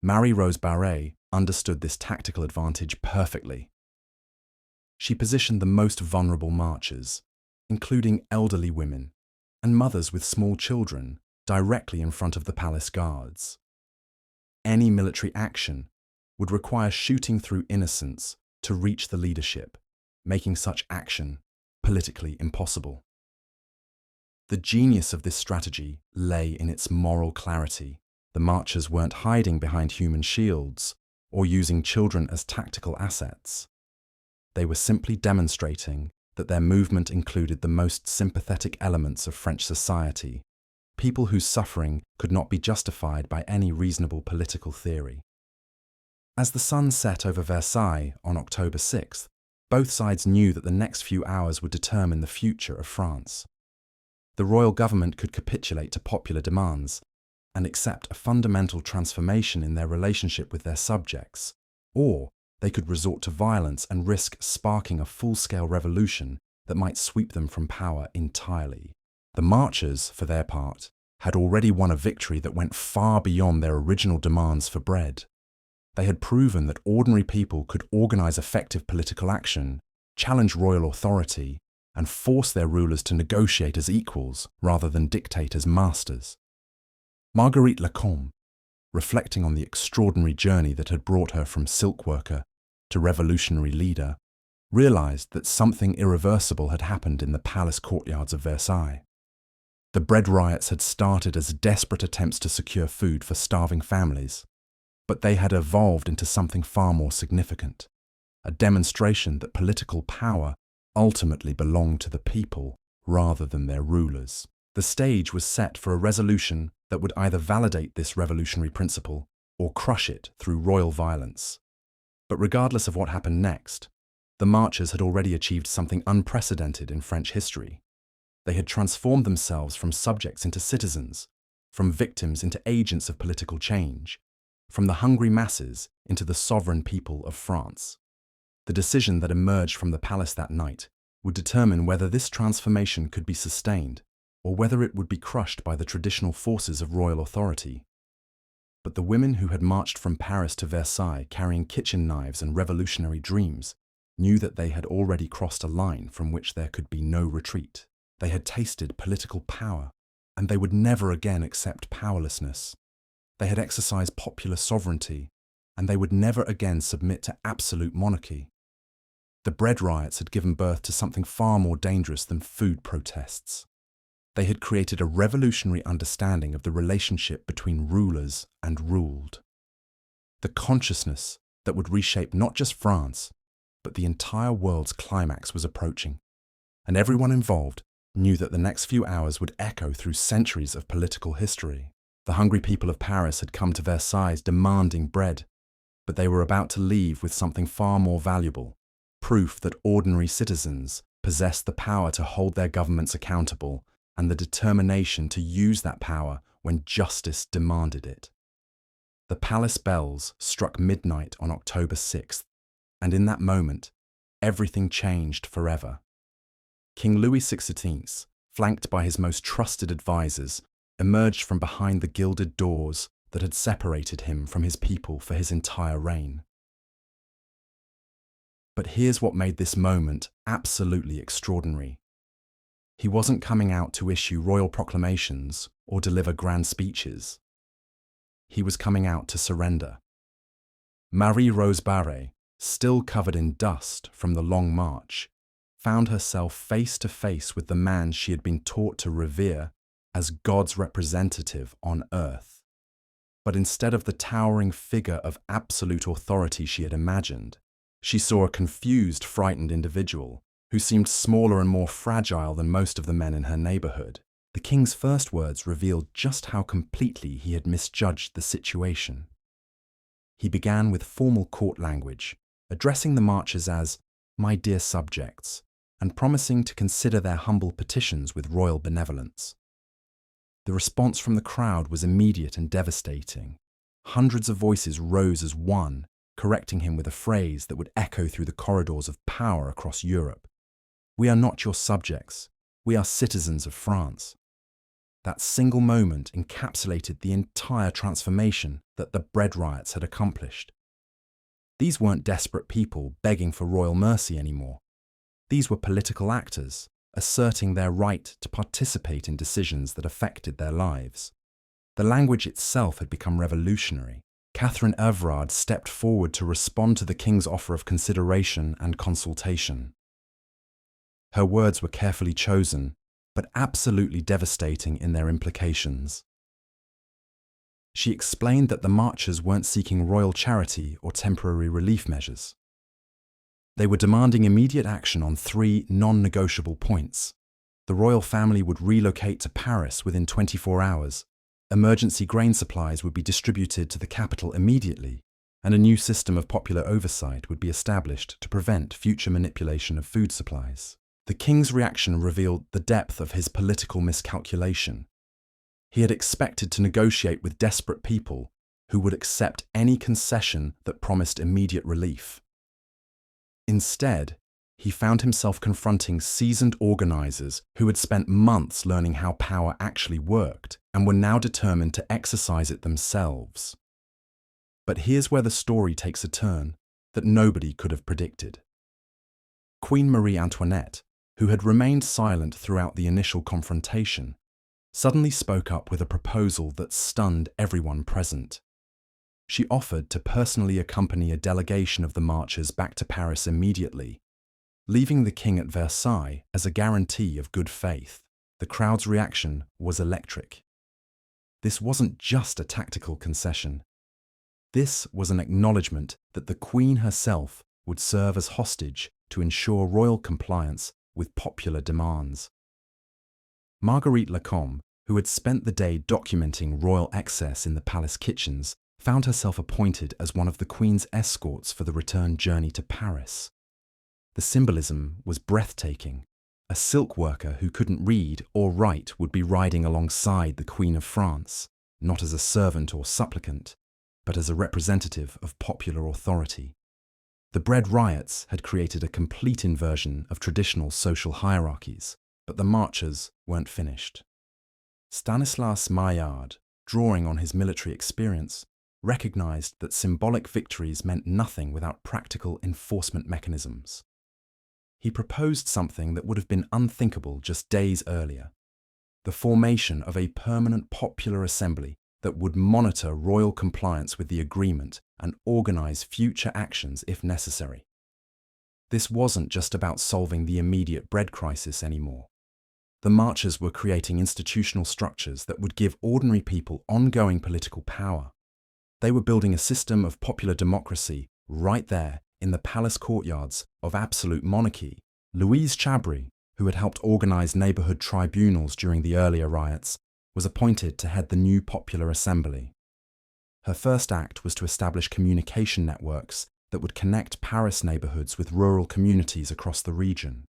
Marie-Rose Barré understood this tactical advantage perfectly. She positioned the most vulnerable marchers, including elderly women and mothers with small children, directly in front of the palace guards. Any military action would require shooting through innocents to reach the leadership, making such action politically impossible. The genius of this strategy lay in its moral clarity. The marchers weren't hiding behind human shields or using children as tactical assets. They were simply demonstrating that their movement included the most sympathetic elements of French society, people whose suffering could not be justified by any reasonable political theory. As the sun set over Versailles on October 6th, both sides knew that the next few hours would determine the future of France. The royal government could capitulate to popular demands and accept a fundamental transformation in their relationship with their subjects, or they could resort to violence and risk sparking a full-scale revolution that might sweep them from power entirely. The marchers, for their part, had already won a victory that went far beyond their original demands for bread. They had proven that ordinary people could organize effective political action, challenge royal authority, and force their rulers to negotiate as equals rather than dictate as masters. Marguerite Lacombe, reflecting on the extraordinary journey that had brought her from silk worker to revolutionary leader, realized that something irreversible had happened in the palace courtyards of Versailles. The bread riots had started as desperate attempts to secure food for starving families, but they had evolved into something far more significant, a demonstration that political power ultimately belonged to the people rather than their rulers. The stage was set for a resolution that would either validate this revolutionary principle or crush it through royal violence. But regardless of what happened next, the marchers had already achieved something unprecedented in French history. They had transformed themselves from subjects into citizens, from victims into agents of political change, from the hungry masses into the sovereign people of France. The decision that emerged from the palace that night would determine whether this transformation could be sustained or whether it would be crushed by the traditional forces of royal authority. But the women who had marched from Paris to Versailles carrying kitchen knives and revolutionary dreams knew that they had already crossed a line from which there could be no retreat. They had tasted political power, and they would never again accept powerlessness. They had exercised popular sovereignty, and they would never again submit to absolute monarchy. The bread riots had given birth to something far more dangerous than food protests. They had created a revolutionary understanding of the relationship between rulers and ruled. The consciousness that would reshape not just France, but the entire world's climax was approaching, and everyone involved knew that the next few hours would echo through centuries of political history. The hungry people of Paris had come to Versailles demanding bread, but they were about to leave with something far more valuable, proof that ordinary citizens possessed the power to hold their governments accountable and the determination to use that power when justice demanded it. The palace bells struck midnight on October 6th, and in that moment, everything changed forever. King Louis XVI, flanked by his most trusted advisors, emerged from behind the gilded doors that had separated him from his people for his entire reign. But here's what made this moment absolutely extraordinary. He wasn't coming out to issue royal proclamations or deliver grand speeches. He was coming out to surrender. Marie-Rose Barré, still covered in dust from the long march, found herself face to face with the man she had been taught to revere as God's representative on earth. But instead of the towering figure of absolute authority she had imagined, she saw a confused, frightened individual who seemed smaller and more fragile than most of the men in her neighborhood. The king's first words revealed just how completely he had misjudged the situation. He began with formal court language, addressing the marchers as "my dear subjects," and promising to consider their humble petitions with royal benevolence. The response from the crowd was immediate and devastating. Hundreds of voices rose as one, correcting him with a phrase that would echo through the corridors of power across Europe. "We are not your subjects. We are citizens of France." That single moment encapsulated the entire transformation that the bread riots had accomplished. These weren't desperate people begging for royal mercy anymore. These were political actors, asserting their right to participate in decisions that affected their lives. The language itself had become revolutionary. Catherine Evrard stepped forward to respond to the king's offer of consideration and consultation. Her words were carefully chosen, but absolutely devastating in their implications. She explained that the marchers weren't seeking royal charity or temporary relief measures. They were demanding immediate action on 3 non-negotiable points. The royal family would relocate to Paris within 24 hours, emergency grain supplies would be distributed to the capital immediately, and a new system of popular oversight would be established to prevent future manipulation of food supplies. The king's reaction revealed the depth of his political miscalculation. He had expected to negotiate with desperate people who would accept any concession that promised immediate relief. Instead, he found himself confronting seasoned organizers who had spent months learning how power actually worked and were now determined to exercise it themselves. But here's where the story takes a turn that nobody could have predicted. Queen Marie Antoinette, who had remained silent throughout the initial confrontation, suddenly spoke up with a proposal that stunned everyone present. She offered to personally accompany a delegation of the marchers back to Paris immediately, leaving the king at Versailles as a guarantee of good faith. The crowd's reaction was electric. This wasn't just a tactical concession. This was an acknowledgement that the Queen herself would serve as hostage to ensure royal compliance with popular demands. Marguerite Lacombe, who had spent the day documenting royal excess in the palace kitchens, found herself appointed as one of the Queen's escorts for the return journey to Paris. The symbolism was breathtaking. A silk worker who couldn't read or write would be riding alongside the Queen of France, not as a servant or supplicant, but as a representative of popular authority. The bread riots had created a complete inversion of traditional social hierarchies, but the marchers weren't finished. Stanislas Maillard, drawing on his military experience, recognized that symbolic victories meant nothing without practical enforcement mechanisms. He proposed something that would have been unthinkable just days earlier: the formation of a permanent popular assembly that would monitor royal compliance with the agreement and organize future actions if necessary. This wasn't just about solving the immediate bread crisis anymore. The marchers were creating institutional structures that would give ordinary people ongoing political power. They were building a system of popular democracy right there in the palace courtyards of absolute monarchy. Louise Chabry, who had helped organize neighborhood tribunals during the earlier riots, was appointed to head the new popular assembly. Her first act was to establish communication networks that would connect Paris neighborhoods with rural communities across the region.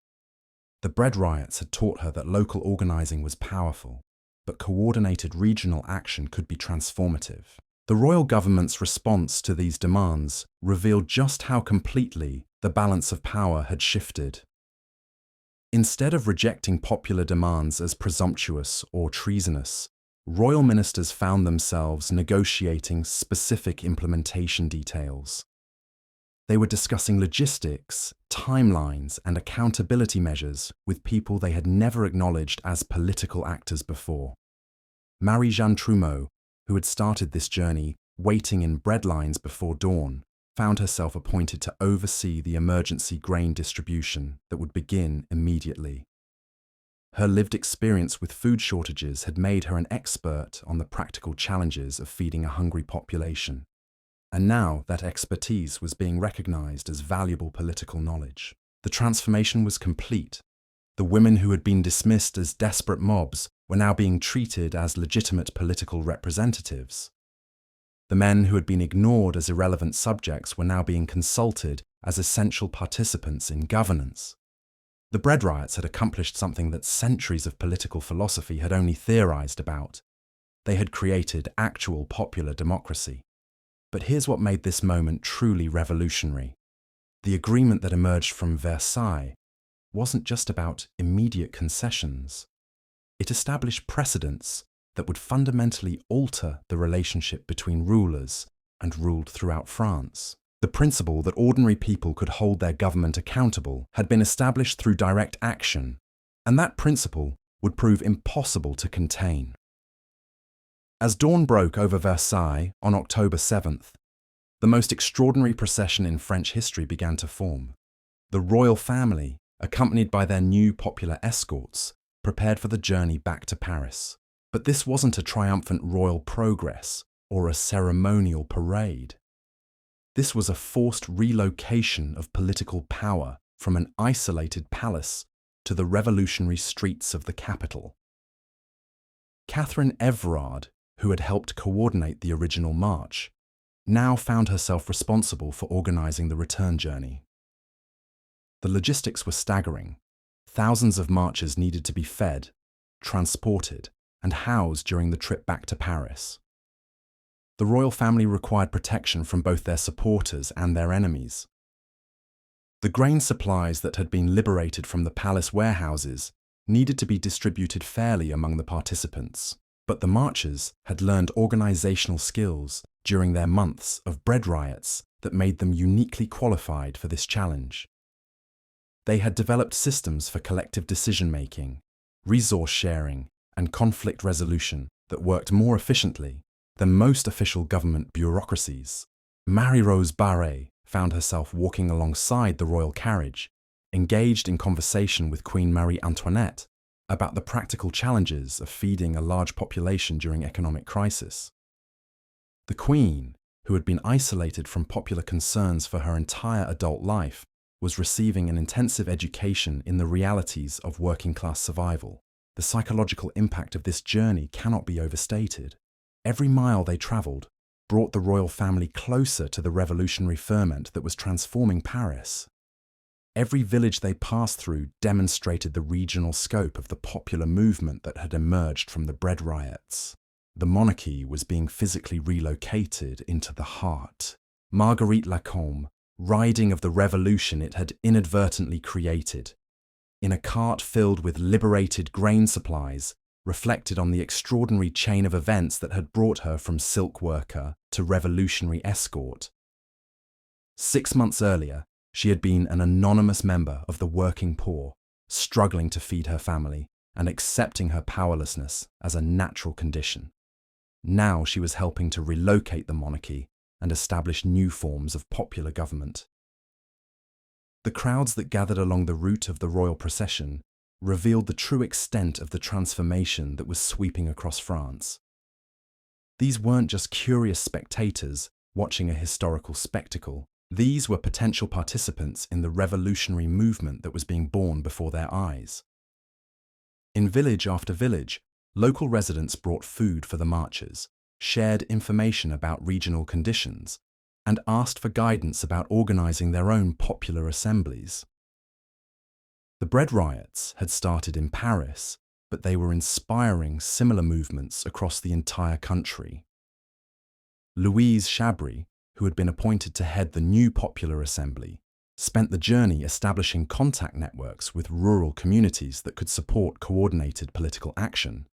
The bread riots had taught her that local organizing was powerful. but coordinated regional action could be transformative. The royal government's response to these demands revealed just how completely the balance of power had shifted. Instead of rejecting popular demands as presumptuous or treasonous, royal ministers found themselves negotiating specific implementation details. They were discussing logistics, timelines, and accountability measures with people they had never acknowledged as political actors before. Marie-Jeanne Trumeau, who had started this journey waiting in bread lines before dawn, found herself appointed to oversee the emergency grain distribution that would begin immediately. Her lived experience with food shortages had made her an expert on the practical challenges of feeding a hungry population, and now that expertise was being recognized as valuable political knowledge. The transformation was complete. The women who had been dismissed as desperate mobs were now being treated as legitimate political representatives. The men who had been ignored as irrelevant subjects were now being consulted as essential participants in governance. The bread riots had accomplished something that centuries of political philosophy had only theorized about. They had created actual popular democracy. But here's what made this moment truly revolutionary. The agreement that emerged from Versailles wasn't just about immediate concessions. It established precedents that would fundamentally alter the relationship between rulers and ruled throughout France. The principle that ordinary people could hold their government accountable had been established through direct action, and that principle would prove impossible to contain. As dawn broke over Versailles on October 7th, the most extraordinary procession in French history began to form. The royal family, accompanied by their new popular escorts, prepared for the journey back to Paris. But this wasn't a triumphant royal progress or a ceremonial parade. This was a forced relocation of political power from an isolated palace to the revolutionary streets of the capital. Catherine Everard, who had helped coordinate the original march, now found herself responsible for organizing the return journey. The logistics were staggering. Thousands of marchers needed to be fed, transported, and housed during the trip back to Paris. The royal family required protection from both their supporters and their enemies. The grain supplies that had been liberated from the palace warehouses needed to be distributed fairly among the participants, but the marchers had learned organizational skills during their months of bread riots that made them uniquely qualified for this challenge. They had developed systems for collective decision-making, resource sharing, and conflict resolution that worked more efficiently than most official government bureaucracies. Marie-Rose Barré found herself walking alongside the royal carriage, engaged in conversation with Queen Marie Antoinette about the practical challenges of feeding a large population during economic crisis. The Queen, who had been isolated from popular concerns for her entire adult life, was receiving an intensive education in the realities of working-class survival. The psychological impact of this journey cannot be overstated. Every mile they travelled brought the royal family closer to the revolutionary ferment that was transforming Paris. Every village they passed through demonstrated the regional scope of the popular movement that had emerged from the bread riots. The monarchy was being physically relocated into the heart. Marguerite Lacombe, riding of the revolution it had inadvertently created, in a cart filled with liberated grain supplies, reflected on the extraordinary chain of events that had brought her from silk worker to revolutionary escort. 6 months earlier, she had been an anonymous member of the working poor, struggling to feed her family and accepting her powerlessness as a natural condition. Now she was helping to relocate the monarchy and establish new forms of popular government. The crowds that gathered along the route of the royal procession revealed the true extent of the transformation that was sweeping across France. These weren't just curious spectators watching a historical spectacle. These were potential participants in the revolutionary movement that was being born before their eyes. In village after village, local residents brought food for the marchers, shared information about regional conditions, and asked for guidance about organizing their own popular assemblies. The bread riots had started in Paris, but they were inspiring similar movements across the entire country. Louise Chabry, who had been appointed to head the new Popular Assembly, spent the journey establishing contact networks with rural communities that could support coordinated political action.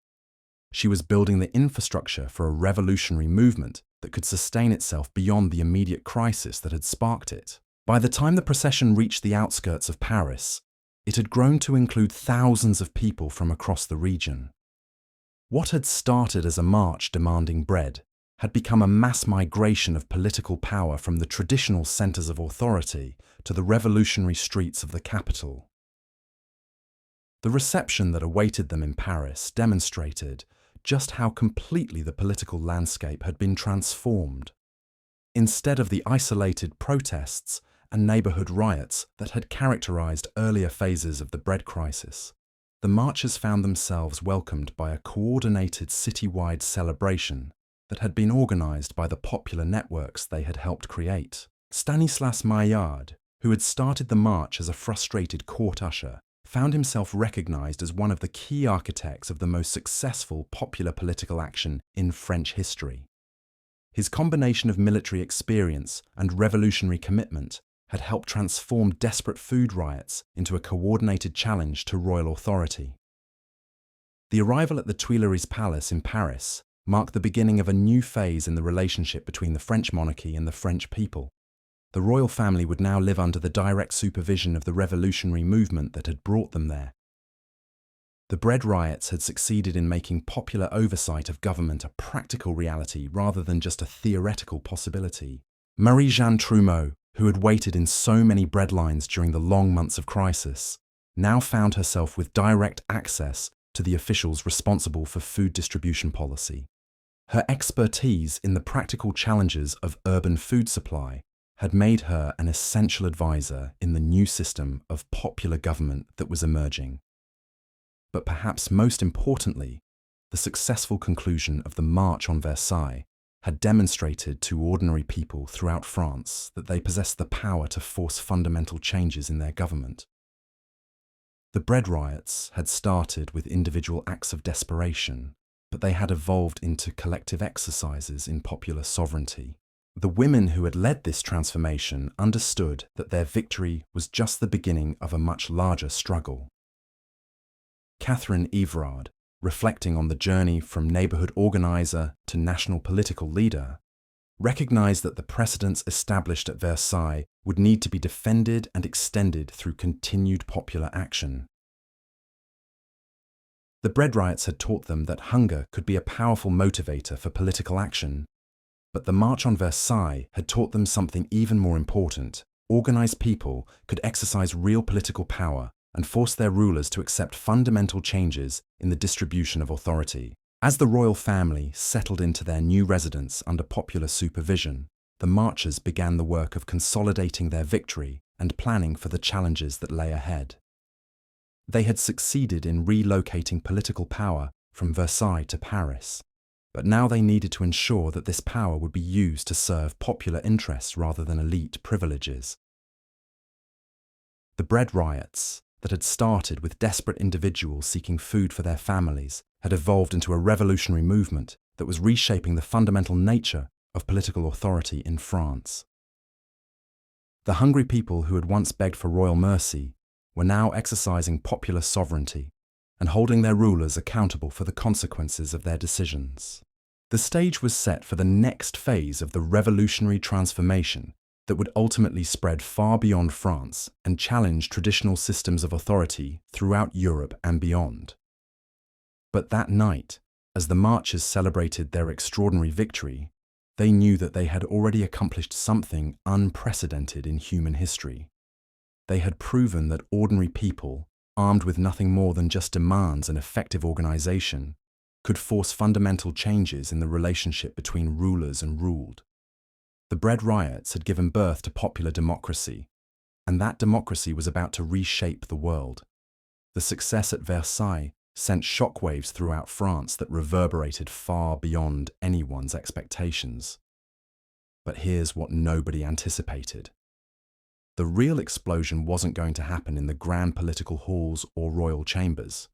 She was building the infrastructure for a revolutionary movement that could sustain itself beyond the immediate crisis that had sparked it. By the time the procession reached the outskirts of Paris, it had grown to include thousands of people from across the region. What had started as a march demanding bread had become a mass migration of political power from the traditional centres of authority to the revolutionary streets of the capital. The reception that awaited them in Paris demonstrated just how completely the political landscape had been transformed. Instead of the isolated protests and neighbourhood riots that had characterised earlier phases of the bread crisis, the marchers found themselves welcomed by a coordinated citywide celebration that had been organised by the popular networks they had helped create. Stanislas Maillard, who had started the march as a frustrated court usher, found himself recognised as one of the key architects of the most successful popular political action in French history. His combination of military experience and revolutionary commitment had helped transform desperate food riots into a coordinated challenge to royal authority. The arrival at the Tuileries Palace in Paris marked the beginning of a new phase in the relationship between the French monarchy and the French people. The royal family would now live under the direct supervision of the revolutionary movement that had brought them there. The bread riots had succeeded in making popular oversight of government a practical reality rather than just a theoretical possibility. Marie-Jeanne Trumeau, who had waited in so many bread lines during the long months of crisis, now found herself with direct access to the officials responsible for food distribution policy. Her expertise in the practical challenges of urban food supply had made her an essential advisor in the new system of popular government that was emerging. But perhaps most importantly, the successful conclusion of the March on Versailles had demonstrated to ordinary people throughout France that they possessed the power to force fundamental changes in their government. The bread riots had started with individual acts of desperation, but they had evolved into collective exercises in popular sovereignty. The women who had led this transformation understood that their victory was just the beginning of a much larger struggle. Catherine Evrard, reflecting on the journey from neighbourhood organiser to national political leader, recognised that the precedents established at Versailles would need to be defended and extended through continued popular action. The bread riots had taught them that hunger could be a powerful motivator for political action, but the March on Versailles had taught them something even more important. Organised people could exercise real political power and force their rulers to accept fundamental changes in the distribution of authority. As the royal family settled into their new residence under popular supervision, the marchers began the work of consolidating their victory and planning for the challenges that lay ahead. They had succeeded in relocating political power from Versailles to Paris, but now they needed to ensure that this power would be used to serve popular interests rather than elite privileges. The bread riots, that had started with desperate individuals seeking food for their families, had evolved into a revolutionary movement that was reshaping the fundamental nature of political authority in France. The hungry people who had once begged for royal mercy were now exercising popular sovereignty and holding their rulers accountable for the consequences of their decisions. The stage was set for the next phase of the revolutionary transformation that would ultimately spread far beyond France and challenge traditional systems of authority throughout Europe and beyond. But that night, as the marchers celebrated their extraordinary victory, they knew that they had already accomplished something unprecedented in human history. They had proven that ordinary people, armed with nothing more than just demands and effective organisation, could force fundamental changes in the relationship between rulers and ruled. The bread riots had given birth to popular democracy, and that democracy was about to reshape the world. The success at Versailles sent shockwaves throughout France that reverberated far beyond anyone's expectations. But here's what nobody anticipated. The real explosion wasn't going to happen in the grand political halls or royal chambers.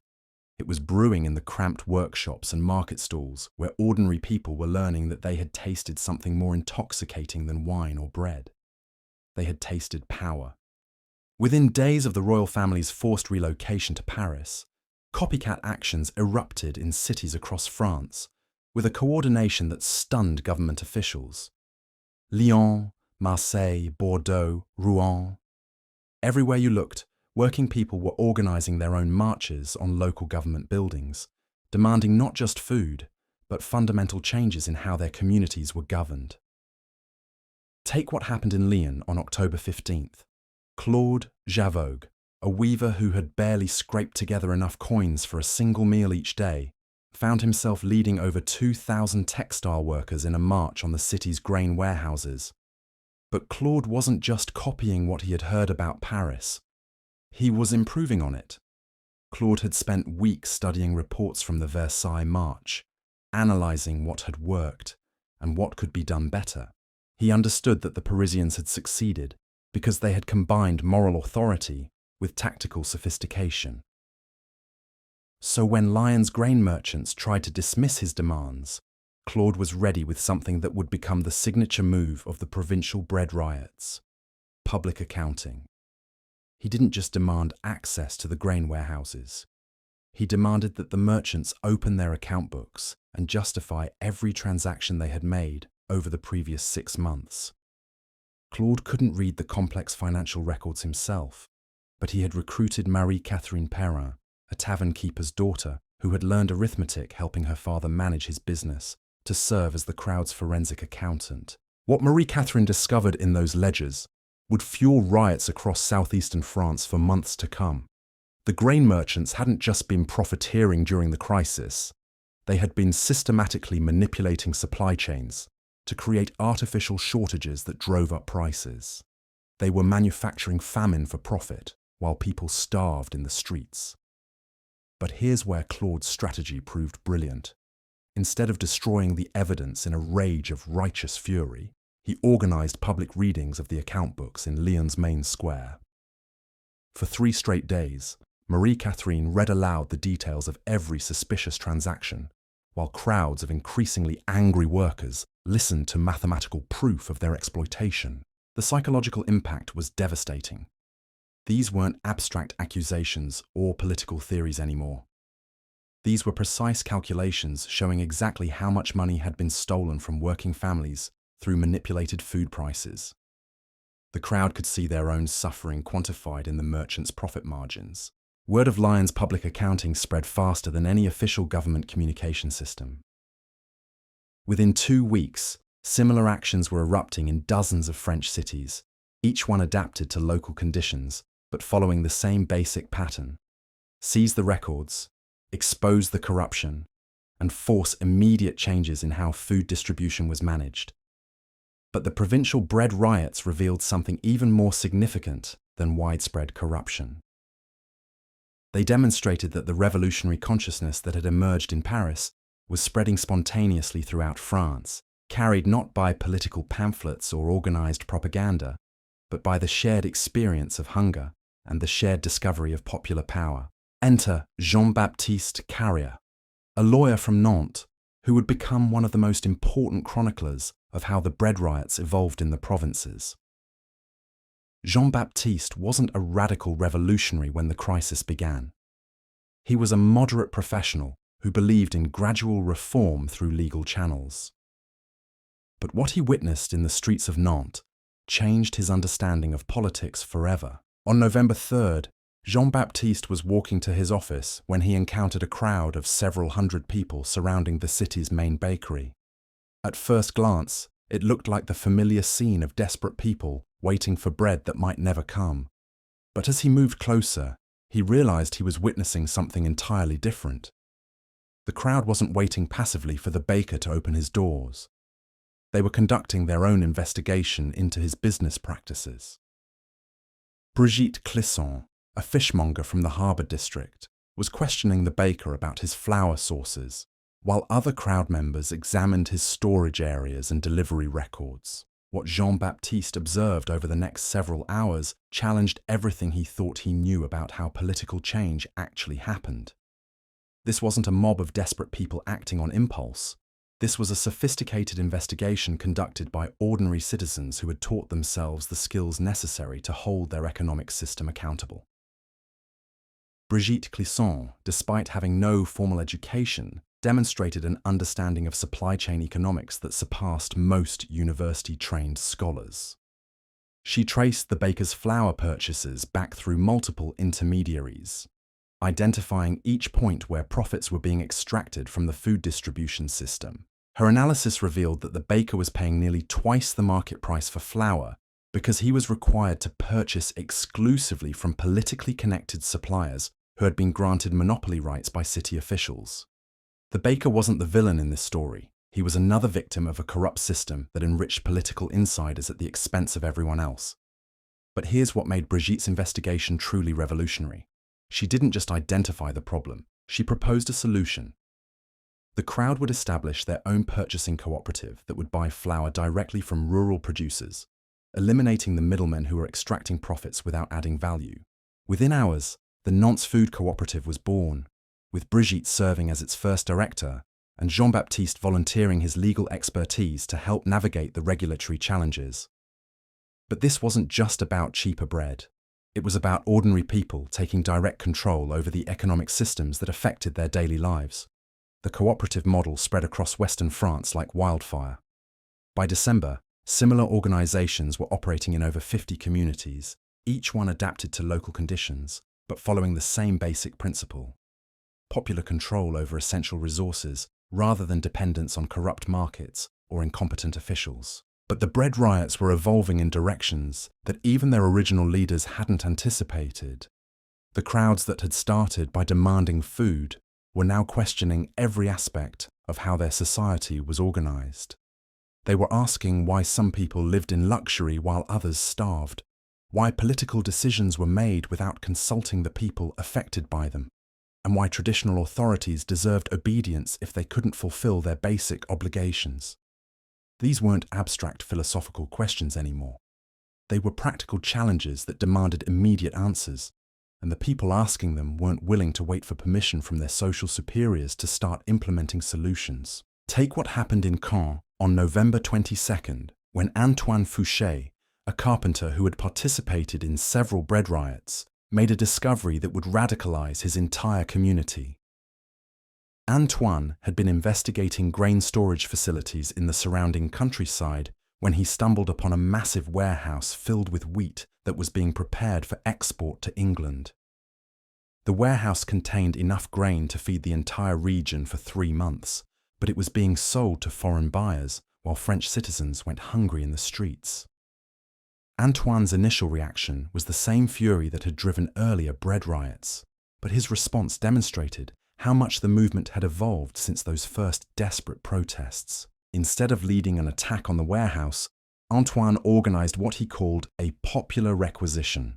It was brewing in the cramped workshops and market stalls where ordinary people were learning that they had tasted something more intoxicating than wine or bread. They had tasted power. Within days of the royal family's forced relocation to Paris, copycat actions erupted in cities across France, with a coordination that stunned government officials. Lyon, Marseille, Bordeaux, Rouen. Everywhere you looked, working people were organising their own marches on local government buildings, demanding not just food, but fundamental changes in how their communities were governed. Take what happened in Lyon on October 15th. Claude Javogue, a weaver who had barely scraped together enough coins for a single meal each day, found himself leading over 2,000 textile workers in a march on the city's grain warehouses. But Claude wasn't just copying what he had heard about Paris. He was improving on it. Claude had spent weeks studying reports from the Versailles March, analysing what had worked and what could be done better. He understood that the Parisians had succeeded because they had combined moral authority with tactical sophistication. So when Lyon's grain merchants tried to dismiss his demands, Claude was ready with something that would become the signature move of the provincial bread riots: public accounting. He didn't just demand access to the grain warehouses. He demanded that the merchants open their account books and justify every transaction they had made over the previous 6 months. Claude couldn't read the complex financial records himself, but he had recruited Marie-Catherine Perrin, a tavern keeper's daughter who had learned arithmetic helping her father manage his business, to serve as the crowd's forensic accountant. What Marie-Catherine discovered in those ledgers would fuel riots across southeastern France for months to come. The grain merchants hadn't just been profiteering during the crisis, they had been systematically manipulating supply chains to create artificial shortages that drove up prices. They were manufacturing famine for profit while people starved in the streets. But here's where Claude's strategy proved brilliant. Instead of destroying the evidence in a rage of righteous fury, he organised public readings of the account books in Lyon's main square. For 3 straight days, Marie-Catherine read aloud the details of every suspicious transaction, while crowds of increasingly angry workers listened to mathematical proof of their exploitation. The psychological impact was devastating. These weren't abstract accusations or political theories anymore. These were precise calculations showing exactly how much money had been stolen from working families through manipulated food prices. The crowd could see their own suffering quantified in the merchants' profit margins. Word of Lyon's public accounting spread faster than any official government communication system. Within 2 weeks, similar actions were erupting in dozens of French cities, each one adapted to local conditions, but following the same basic pattern: seize the records, expose the corruption, and force immediate changes in how food distribution was managed. But the provincial bread riots revealed something even more significant than widespread corruption. They demonstrated that the revolutionary consciousness that had emerged in Paris was spreading spontaneously throughout France, carried not by political pamphlets or organised propaganda, but by the shared experience of hunger and the shared discovery of popular power. Enter Jean-Baptiste Carrier, a lawyer from Nantes, who would become one of the most important chroniclers of how the bread riots evolved in the provinces. Jean-Baptiste wasn't a radical revolutionary when the crisis began. He was a moderate professional who believed in gradual reform through legal channels. But what he witnessed in the streets of Nantes changed his understanding of politics forever. On November 3rd, Jean-Baptiste was walking to his office when he encountered a crowd of several hundred people surrounding the city's main bakery. At first glance, it looked like the familiar scene of desperate people waiting for bread that might never come. But as he moved closer, he realized he was witnessing something entirely different. The crowd wasn't waiting passively for the baker to open his doors. They were conducting their own investigation into his business practices. Brigitte Clisson, a fishmonger from the harbour district, was questioning the baker about his flour sources, while other crowd members examined his storage areas and delivery records. What Jean-Baptiste observed over the next several hours challenged everything he thought he knew about how political change actually happened. This wasn't a mob of desperate people acting on impulse. This was a sophisticated investigation conducted by ordinary citizens who had taught themselves the skills necessary to hold their economic system accountable. Brigitte Clisson, despite having no formal education, demonstrated an understanding of supply chain economics that surpassed most university-trained scholars. She traced the baker's flour purchases back through multiple intermediaries, identifying each point where profits were being extracted from the food distribution system. Her analysis revealed that the baker was paying nearly twice the market price for flour because he was required to purchase exclusively from politically connected suppliers who had been granted monopoly rights by city officials. The baker wasn't the villain in this story. He was another victim of a corrupt system that enriched political insiders at the expense of everyone else. But here's what made Brigitte's investigation truly revolutionary. She didn't just identify the problem, she proposed a solution. The crowd would establish their own purchasing cooperative that would buy flour directly from rural producers, eliminating the middlemen who were extracting profits without adding value. Within hours, the Nantes Food Cooperative was born, with Brigitte serving as its first director and Jean-Baptiste volunteering his legal expertise to help navigate the regulatory challenges. But this wasn't just about cheaper bread. It was about ordinary people taking direct control over the economic systems that affected their daily lives. The cooperative model spread across Western France like wildfire. By December, similar organizations were operating in over 50 communities, each one adapted to local conditions, but following the same basic principle: popular control over essential resources rather than dependence on corrupt markets or incompetent officials. But the bread riots were evolving in directions that even their original leaders hadn't anticipated. The crowds that had started by demanding food were now questioning every aspect of how their society was organized. They were asking why some people lived in luxury while others starved, why political decisions were made without consulting the people affected by them, and why traditional authorities deserved obedience if they couldn't fulfill their basic obligations. These weren't abstract philosophical questions anymore. They were practical challenges that demanded immediate answers, and the people asking them weren't willing to wait for permission from their social superiors to start implementing solutions. Take what happened in Caen on November 22nd, when Antoine Fouché, a carpenter who had participated in several bread riots, made a discovery that would radicalize his entire community. Antoine had been investigating grain storage facilities in the surrounding countryside when he stumbled upon a massive warehouse filled with wheat that was being prepared for export to England. The warehouse contained enough grain to feed the entire region for 3 months, but it was being sold to foreign buyers while French citizens went hungry in the streets. Antoine's initial reaction was the same fury that had driven earlier bread riots, but his response demonstrated how much the movement had evolved since those first desperate protests. Instead of leading an attack on the warehouse, Antoine organized what he called a popular requisition.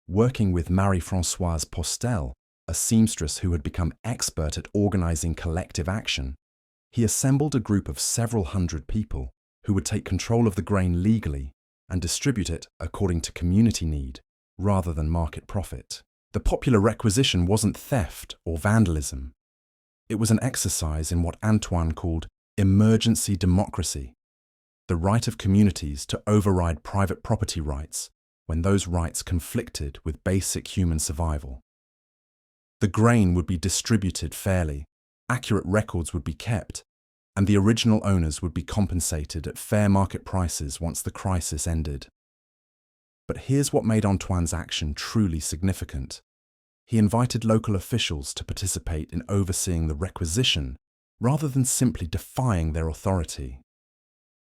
Working with Marie-Françoise Postel, a seamstress who had become expert at organizing collective action, he assembled a group of several hundred people who would take control of the grain legally and distribute it according to community need rather than market profit. The popular requisition wasn't theft or vandalism. It was an exercise in what Antoine called emergency democracy, the right of communities to override private property rights when those rights conflicted with basic human survival. The grain would be distributed fairly, accurate records would be kept, and the original owners would be compensated at fair market prices once the crisis ended. But here's what made Antoine's action truly significant. He invited local officials to participate in overseeing the requisition rather than simply defying their authority.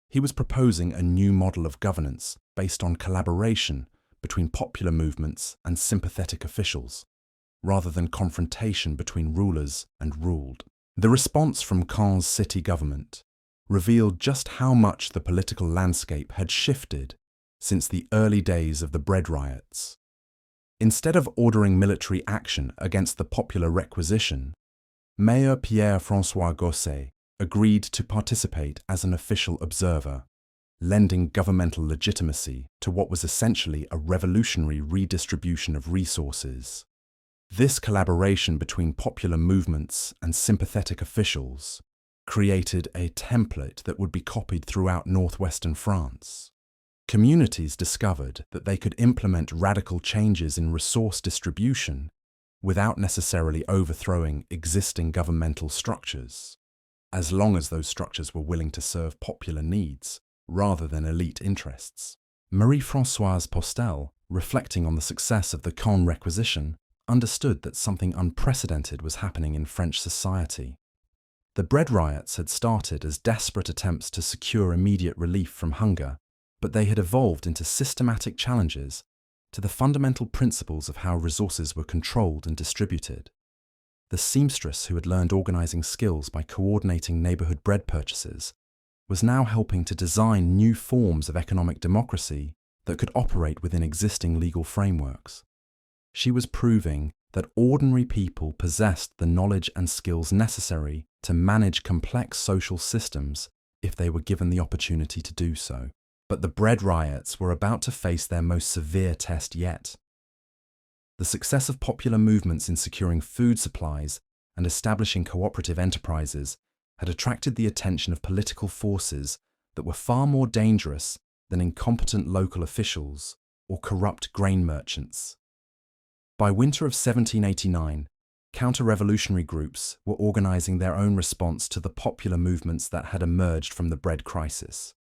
He was proposing a new model of governance based on collaboration between popular movements and sympathetic officials, rather than confrontation between rulers and ruled. The response from Caen's city government revealed just how much the political landscape had shifted since the early days of the bread riots. Instead of ordering military action against the popular requisition, Mayor Pierre-François Gosset agreed to participate as an official observer, lending governmental legitimacy to what was essentially a revolutionary redistribution of resources. This collaboration between popular movements and sympathetic officials created a template that would be copied throughout northwestern France. Communities discovered that they could implement radical changes in resource distribution without necessarily overthrowing existing governmental structures, as long as those structures were willing to serve popular needs rather than elite interests. Marie-Françoise Postel, reflecting on the success of the Caen Requisition, understood that something unprecedented was happening in French society. The bread riots had started as desperate attempts to secure immediate relief from hunger, but they had evolved into systematic challenges to the fundamental principles of how resources were controlled and distributed. The seamstress who had learned organizing skills by coordinating neighborhood bread purchases was now helping to design new forms of economic democracy that could operate within existing legal frameworks. She was proving that ordinary people possessed the knowledge and skills necessary to manage complex social systems if they were given the opportunity to do so. But the bread riots were about to face their most severe test yet. The success of popular movements in securing food supplies and establishing cooperative enterprises had attracted the attention of political forces that were far more dangerous than incompetent local officials or corrupt grain merchants. By winter of 1789, counter-revolutionary groups were organizing their own response to the popular movements that had emerged from the bread crisis.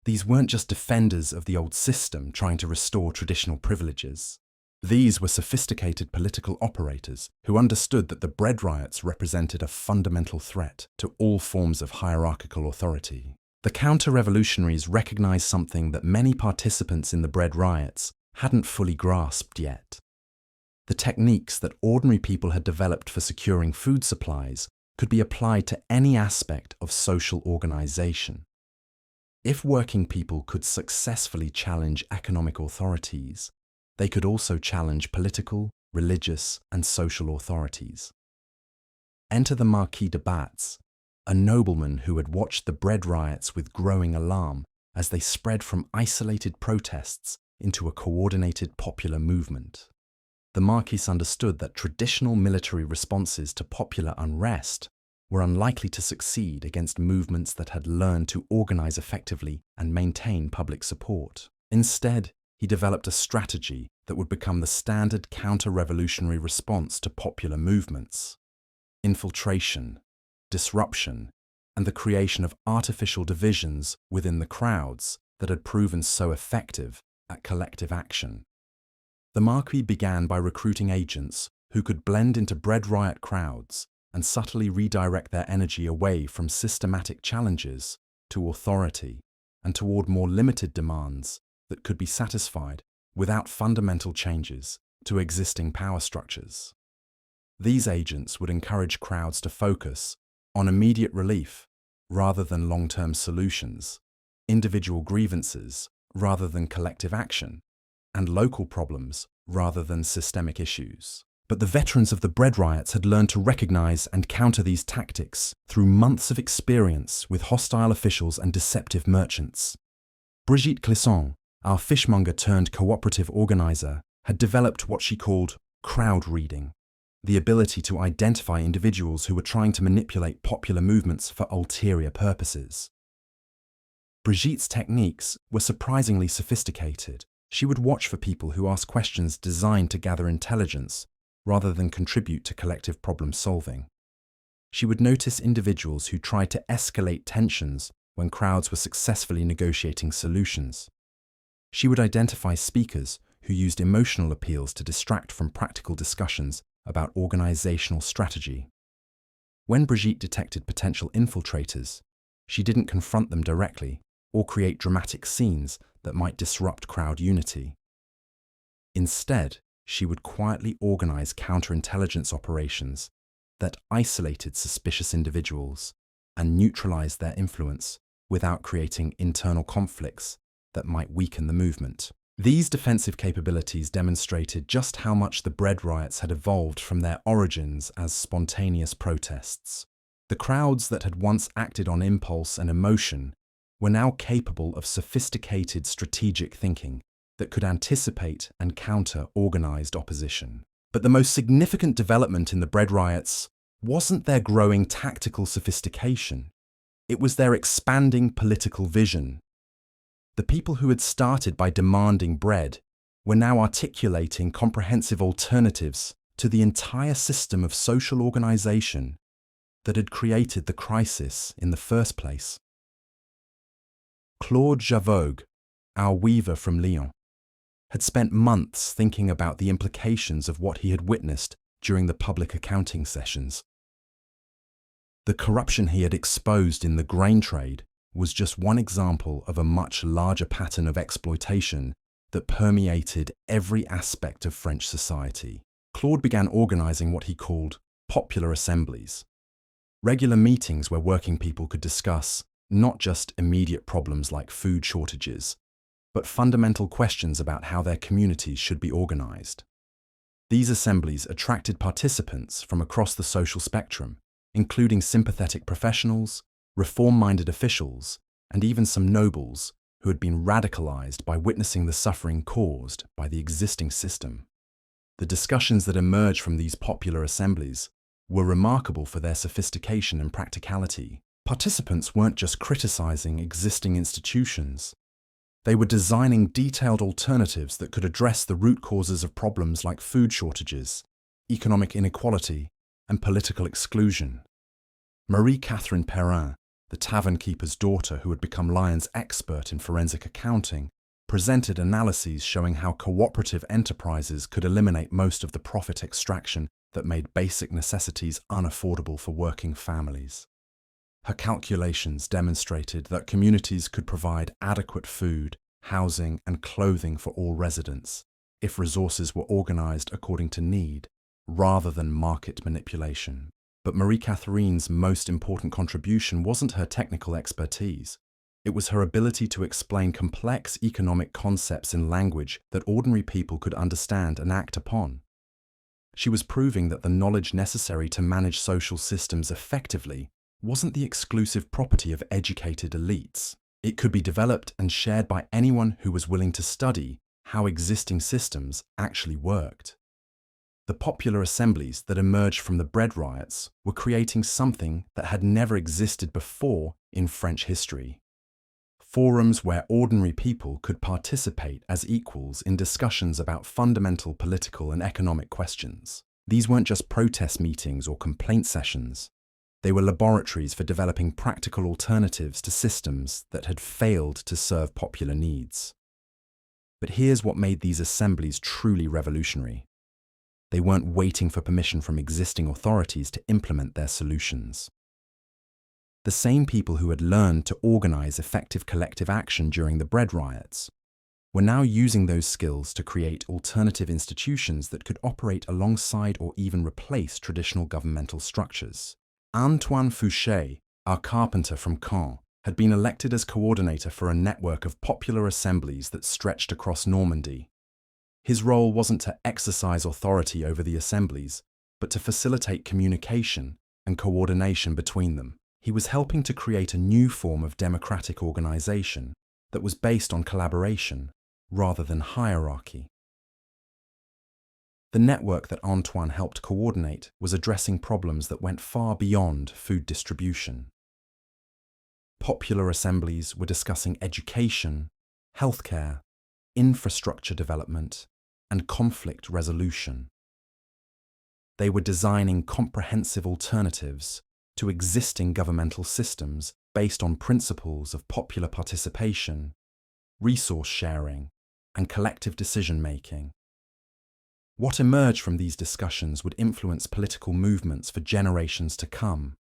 These weren't just defenders of the old system trying to restore traditional privileges. These were sophisticated political operators who understood that the bread riots represented a fundamental threat to all forms of hierarchical authority. The counter-revolutionaries recognized something that many participants in the bread riots hadn't fully grasped yet. The techniques that ordinary people had developed for securing food supplies could be applied to any aspect of social organization. If working people could successfully challenge economic authorities, they could also challenge political, religious, and social authorities. Enter the Marquis de Batz, a nobleman who had watched the bread riots with growing alarm as they spread from isolated protests into a coordinated popular movement. The Marquis understood that traditional military responses to popular unrest were unlikely to succeed against movements that had learned to organize effectively and maintain public support. Instead, he developed a strategy that would become the standard counter-revolutionary response to popular movements: infiltration, disruption, and the creation of artificial divisions within the crowds that had proven so effective at collective action. The Marquis began by recruiting agents who could blend into bread riot crowds and subtly redirect their energy away from systematic challenges to authority and toward more limited demands that could be satisfied without fundamental changes to existing power structures. These agents would encourage crowds to focus on immediate relief rather than long-term solutions, individual grievances rather than collective action, and local problems rather than systemic issues. But the veterans of the bread riots had learned to recognize and counter these tactics through months of experience with hostile officials and deceptive merchants. Brigitte Clisson, our fishmonger turned cooperative organizer, had developed what she called crowd reading, the ability to identify individuals who were trying to manipulate popular movements for ulterior purposes. Brigitte's techniques were surprisingly sophisticated. She would watch for people who asked questions designed to gather intelligence rather than contribute to collective problem solving. She would notice individuals who tried to escalate tensions when crowds were successfully negotiating solutions. She would identify speakers who used emotional appeals to distract from practical discussions about organizational strategy. When Brigitte detected potential infiltrators, she didn't confront them directly or create dramatic scenes that might disrupt crowd unity. Instead, she would quietly organize counterintelligence operations that isolated suspicious individuals and neutralized their influence without creating internal conflicts that might weaken the movement. These defensive capabilities demonstrated just how much the bread riots had evolved from their origins as spontaneous protests. The crowds that had once acted on impulse and emotion were now capable of sophisticated strategic thinking that could anticipate and counter organized opposition. But the most significant development in the bread riots wasn't their growing tactical sophistication. It was their expanding political vision. The people who had started by demanding bread were now articulating comprehensive alternatives to the entire system of social organization that had created the crisis in the first place. Claude Javogue, our weaver from Lyon, had spent months thinking about the implications of what he had witnessed during the public accounting sessions. The corruption he had exposed in the grain trade was just one example of a much larger pattern of exploitation that permeated every aspect of French society. Claude began organizing what he called popular assemblies, regular meetings where working people could discuss not just immediate problems like food shortages, but fundamental questions about how their communities should be organized. These assemblies attracted participants from across the social spectrum, including sympathetic professionals, reform-minded officials, and even some nobles who had been radicalized by witnessing the suffering caused by the existing system. The discussions that emerged from these popular assemblies were remarkable for their sophistication and practicality. Participants weren't just criticizing existing institutions. They were designing detailed alternatives that could address the root causes of problems like food shortages, economic inequality, and political exclusion. Marie-Catherine Perrin, the tavern keeper's daughter who had become Lyon's expert in forensic accounting, presented analyses showing how cooperative enterprises could eliminate most of the profit extraction that made basic necessities unaffordable for working families. Her calculations demonstrated that communities could provide adequate food, housing, and clothing for all residents if resources were organized according to need, rather than market manipulation. But Marie-Catherine's most important contribution wasn't her technical expertise. It was her ability to explain complex economic concepts in language that ordinary people could understand and act upon. She was proving that the knowledge necessary to manage social systems effectively wasn't the exclusive property of educated elites. It could be developed and shared by anyone who was willing to study how existing systems actually worked. The popular assemblies that emerged from the bread riots were creating something that had never existed before in French history. Forums where ordinary people could participate as equals in discussions about fundamental political and economic questions. These weren't just protest meetings or complaint sessions. They were laboratories for developing practical alternatives to systems that had failed to serve popular needs. But here's what made these assemblies truly revolutionary. They weren't waiting for permission from existing authorities to implement their solutions. The same people who had learned to organize effective collective action during the bread riots were now using those skills to create alternative institutions that could operate alongside or even replace traditional governmental structures. Antoine Fouché, our carpenter from Caen, had been elected as coordinator for a network of popular assemblies that stretched across Normandy. His role wasn't to exercise authority over the assemblies, but to facilitate communication and coordination between them. He was helping to create a new form of democratic organization that was based on collaboration rather than hierarchy. The network that Antoine helped coordinate was addressing problems that went far beyond food distribution. Popular assemblies were discussing education, healthcare, infrastructure development, and conflict resolution. They were designing comprehensive alternatives to existing governmental systems based on principles of popular participation, resource sharing, and collective decision-making. What emerged from these discussions would influence political movements for generations to come.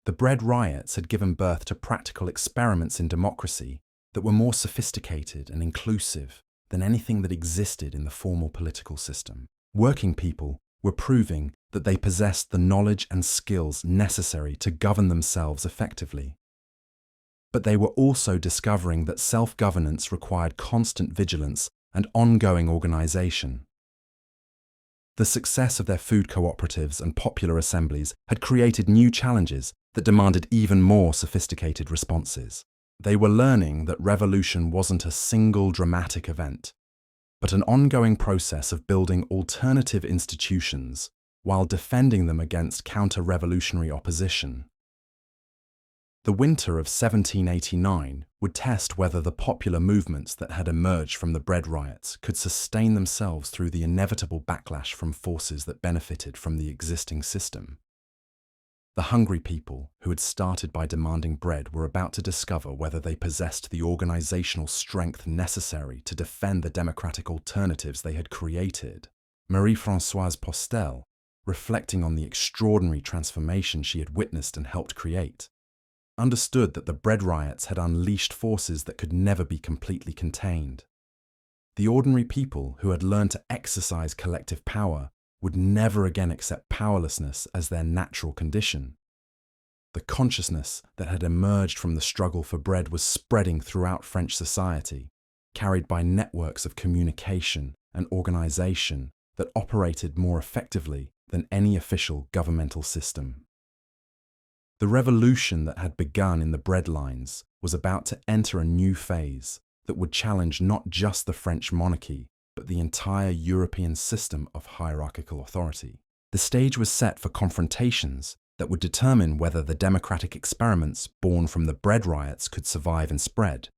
The bread riots had given birth to practical experiments in democracy that were more sophisticated and inclusive than anything that existed in the formal political system. Working people were proving that they possessed the knowledge and skills necessary to govern themselves effectively. But they were also discovering that self-governance required constant vigilance and ongoing organization. The success of their food cooperatives and popular assemblies had created new challenges that demanded even more sophisticated responses. They were learning that revolution wasn't a single dramatic event. but an ongoing process of building alternative institutions while defending them against counter-revolutionary opposition. The winter of 1789 would test whether the popular movements that had emerged from the bread riots could sustain themselves through the inevitable backlash from forces that benefited from the existing system. The hungry people who had started by demanding bread were about to discover whether they possessed the organizational strength necessary to defend the democratic alternatives they had created. Marie-Françoise Postel, reflecting on the extraordinary transformation she had witnessed and helped create, understood that the bread riots had unleashed forces that could never be completely contained. The ordinary people who had learned to exercise collective power would never again accept powerlessness as their natural condition. The consciousness that had emerged from the struggle for bread was spreading throughout French society, carried by networks of communication and organization that operated more effectively than any official governmental system. The revolution that had begun in the bread lines was about to enter a new phase that would challenge not just the French monarchy, but the entire European system of hierarchical authority. The stage was set for confrontations that would determine whether the democratic experiments born from the bread riots could survive and spread,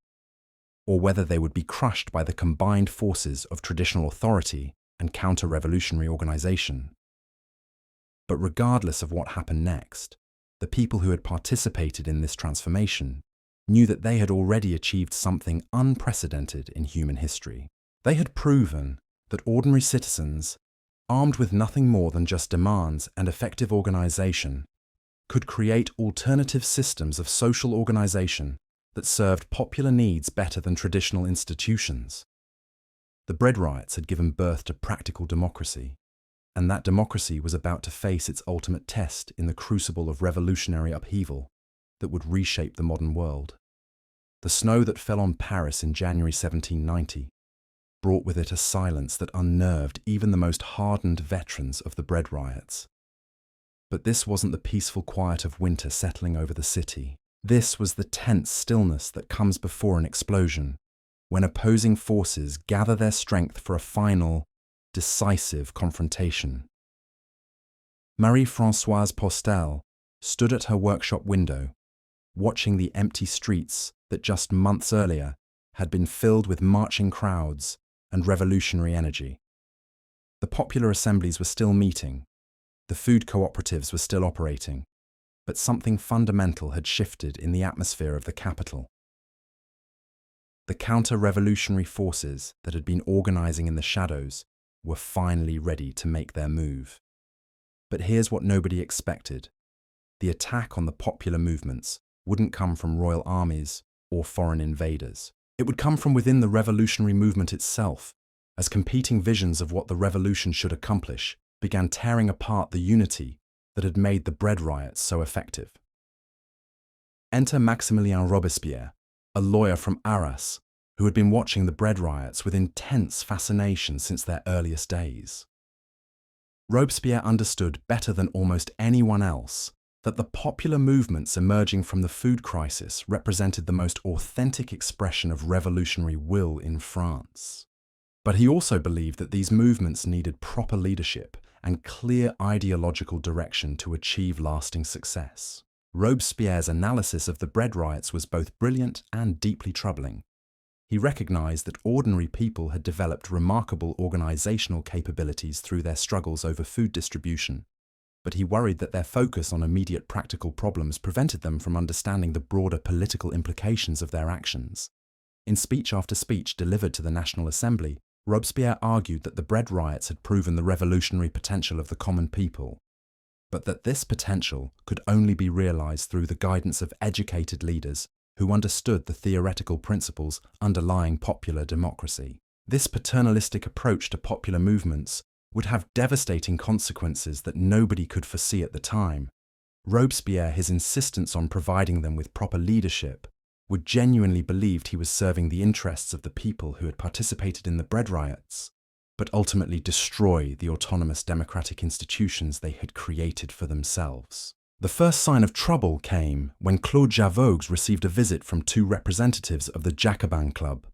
or whether they would be crushed by the combined forces of traditional authority and counter-revolutionary organization. But regardless of what happened next, the people who had participated in this transformation knew that they had already achieved something unprecedented in human history. They had proven that ordinary citizens, armed with nothing more than just demands and effective organization, could create alternative systems of social organization that served popular needs better than traditional institutions. The bread riots had given birth to practical democracy, and that democracy was about to face its ultimate test in the crucible of revolutionary upheaval that would reshape the modern world. The snow that fell on Paris in January 1790 brought with it a silence that unnerved even the most hardened veterans of the bread riots. But this wasn't the peaceful quiet of winter settling over the city. This was the tense stillness that comes before an explosion, when opposing forces gather their strength for a final, decisive confrontation. Marie-Françoise Postel stood at her workshop window, watching the empty streets that just months earlier had been filled with marching crowds and revolutionary energy. The popular assemblies were still meeting, the food cooperatives were still operating, but something fundamental had shifted in the atmosphere of the capital. The counter-revolutionary forces that had been organizing in the shadows were finally ready to make their move. But here's what nobody expected. The attack on the popular movements wouldn't come from royal armies or foreign invaders. It would come from within the revolutionary movement itself, as competing visions of what the revolution should accomplish began tearing apart the unity that had made the bread riots so effective. Enter Maximilien Robespierre, a lawyer from Arras, who had been watching the bread riots with intense fascination since their earliest days. Robespierre understood better than almost anyone else that the popular movements emerging from the food crisis represented the most authentic expression of revolutionary will in France. But he also believed that these movements needed proper leadership and clear ideological direction to achieve lasting success. Robespierre's analysis of the bread riots was both brilliant and deeply troubling. He recognized that ordinary people had developed remarkable organizational capabilities through their struggles over food distribution, but he worried that their focus on immediate practical problems prevented them from understanding the broader political implications of their actions. In speech after speech delivered to the National Assembly, Robespierre argued that the bread riots had proven the revolutionary potential of the common people, but that this potential could only be realized through the guidance of educated leaders who understood the theoretical principles underlying popular democracy. This paternalistic approach to popular movements would have devastating consequences that nobody could foresee at the time. Robespierre, his insistence on providing them with proper leadership, would genuinely believed he was serving the interests of the people who had participated in the bread riots, but ultimately destroy the autonomous democratic institutions they had created for themselves. The first sign of trouble came when Claude Javoux received a visit from two representatives of the Jacobin Club,